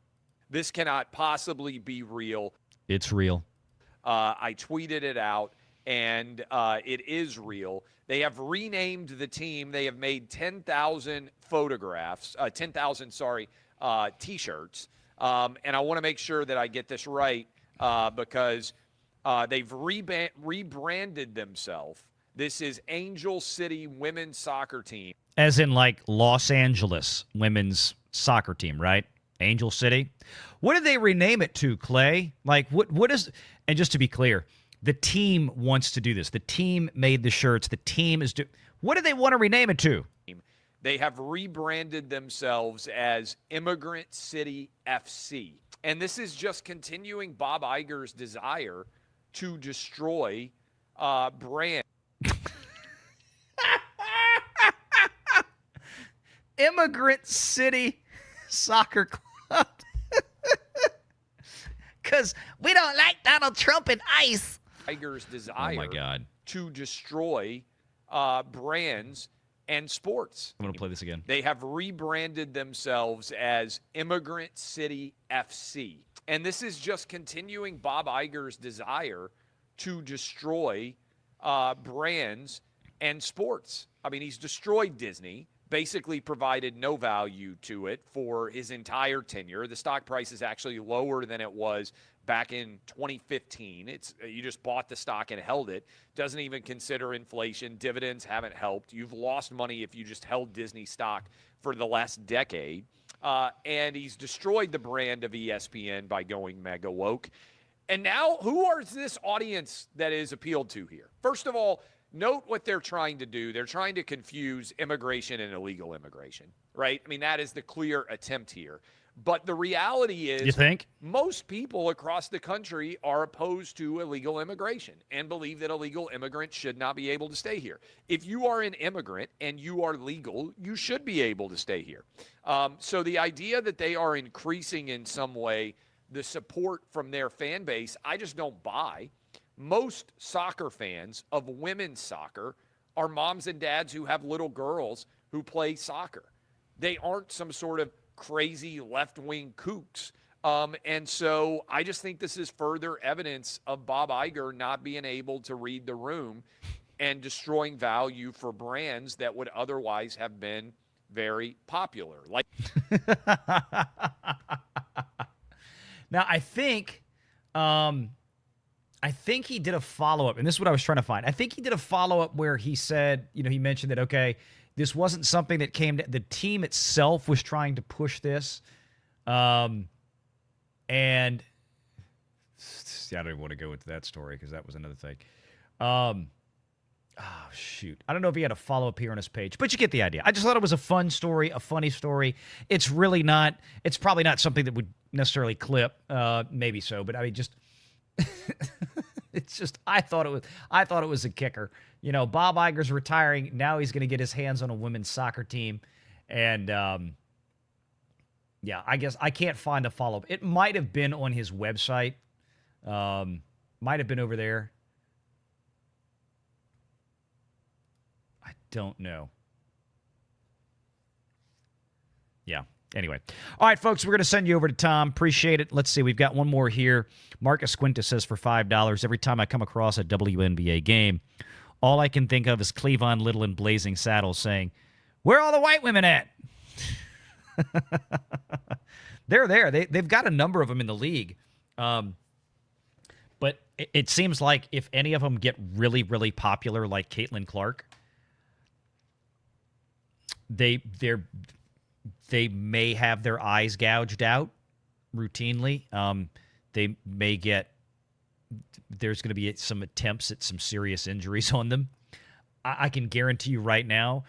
This cannot possibly be real. It's real. I tweeted it out, and it is real. They have renamed the team. They have made 10,000 photographs, 10,000, T-shirts. And I want to make sure that I get this right because they've rebranded themselves. This is Angel City Women's Soccer Team. As in like Los Angeles Women's Soccer Team, right? Angel City. What did they rename it to, Clay? Like, what is, and just to be clear, the team wants to do this. The team made the shirts. The team is what do they want to rename it to? They have rebranded themselves as Immigrant City FC. And this is just continuing Bob Iger's desire to destroy brand. Immigrant City Soccer Club. Because we don't like Donald Trump and ICE. Iger's desire oh my God. To destroy brands and sports. I'm going to play this again. They have rebranded themselves as Immigrant City FC. And this is just continuing Bob Iger's desire to destroy brands and sports. I mean, he's destroyed Disney, basically provided no value to it for his entire tenure. The stock price is actually lower than it was back in 2015. You just bought the stock and held it. Doesn't even consider inflation. Dividends haven't helped. You've lost money if you just held Disney stock for the last decade. and he's destroyed the brand of ESPN by going mega woke. And now, who is this audience that is appealed to here? First of all, note what they're trying to do. They're trying to confuse immigration and illegal immigration, right? I mean, that is the clear attempt here. But the reality is, you think? Most people across the country are opposed to illegal immigration and believe that illegal immigrants should not be able to stay here. If you are an immigrant and you are legal, you should be able to stay here. So the idea that they are increasing in some way the support from their fan base, I just don't buy. Most soccer fans of women's soccer are moms and dads who have little girls who play soccer. They aren't some sort of crazy left-wing kooks. And so I just think this is further evidence of Bob Iger not being able to read the room and destroying value for brands that would otherwise have been very popular. Like Now, I think he did a follow-up, and this is what I was trying to find. I think he did a follow-up where he said, he mentioned that, okay, this wasn't something that came to, the team itself was trying to push this. And see, I don't even want to go into that story because that was another thing. Oh, shoot. I don't know if he had a follow-up here on his page, but you get the idea. I just thought it was a fun story, a funny story. It's really not, it's probably not something that would necessarily clip. Maybe so, but I mean, just, it's just, I thought it was a kicker. Bob Iger's retiring. Now he's going to get his hands on a women's soccer team. And, yeah, I guess I can't find a follow-up. It might have been on his website. Might have been over there. I don't know. Yeah. Anyway. All right, folks, we're going to send you over to Tom. Appreciate it. Let's see. We've got one more here. Marcus Quintus says for $5, every time I come across a WNBA game, all I can think of is Cleavon Little in Blazing Saddles saying, "Where are all the white women at?" They're there. They've got a number of them in the league. But it seems like if any of them get really, really popular, like Caitlyn Clark, they may have their eyes gouged out routinely. They may get, there's going to be some attempts at some serious injuries on them. I can guarantee you right now,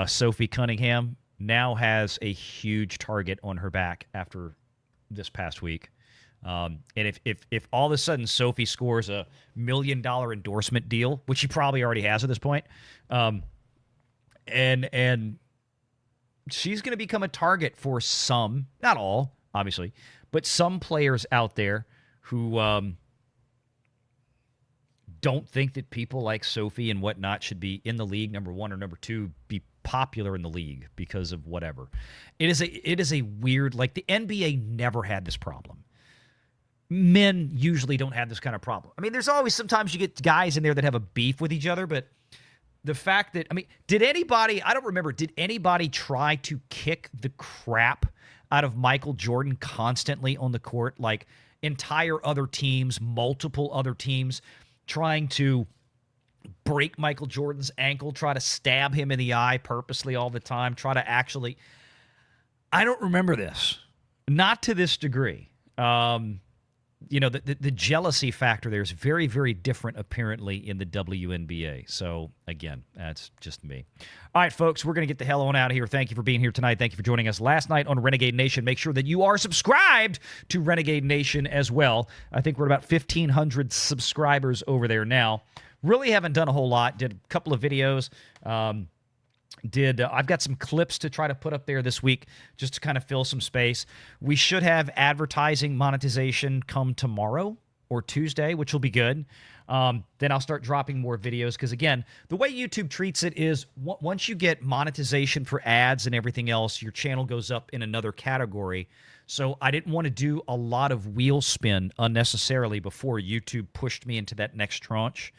Sophie Cunningham now has a huge target on her back after this past week. And if all of a sudden Sophie scores $1 million endorsement deal, which she probably already has at this point, and she's going to become a target for some, not all, obviously, but some players out there who don't think that people like Sophie and whatnot should be in the league, number one, or number two, be popular in the league because of whatever. It is a weird, like the NBA never had this problem. Men usually don't have this kind of problem. I mean, there's always sometimes you get guys in there that have a beef with each other, but the fact that, I mean, did anybody try to kick the crap out of Michael Jordan constantly on the court? Like entire other teams, multiple other teams trying to break Michael Jordan's ankle, try to stab him in the eye purposely all the time, try to actually, I don't remember this. Not to this degree. The jealousy factor there is very, very different, apparently, in the WNBA. So, again, that's just me. All right, folks, we're going to get the hell on out of here. Thank you for being here tonight. Thank you for joining us last night on Renegade Nation. Make sure that you are subscribed to Renegade Nation as well. I think we're at about 1,500 subscribers over there now. Really haven't done a whole lot. Did a couple of videos. I've got some clips to try to put up there this week just to kind of fill some space. We should have advertising monetization come tomorrow or Tuesday, which will be good. Then I'll start dropping more videos because, again, the way YouTube treats it is once you get monetization for ads and everything else, your channel goes up in another category. So I didn't want to do a lot of wheel spin unnecessarily before YouTube pushed me into that next tranche.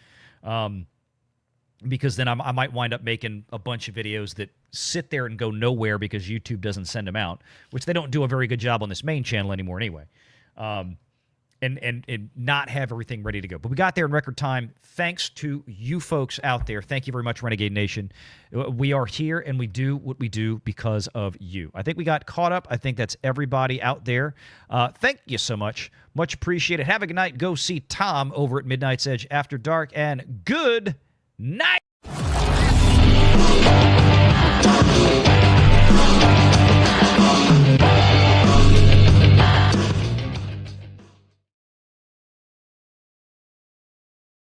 Because then I might wind up making a bunch of videos that sit there and go nowhere because YouTube doesn't send them out, which they don't do a very good job on this main channel anymore anyway. and not have everything ready to go. But we got there in record time thanks to you folks out there. Thank you very much, Renegade Nation. We are here, and we do what we do because of you. I think we got caught up. I think that's everybody out there. Thank you so much. Much appreciated. Have a good night. Go see Tom over at Midnight's Edge After Dark, and good night.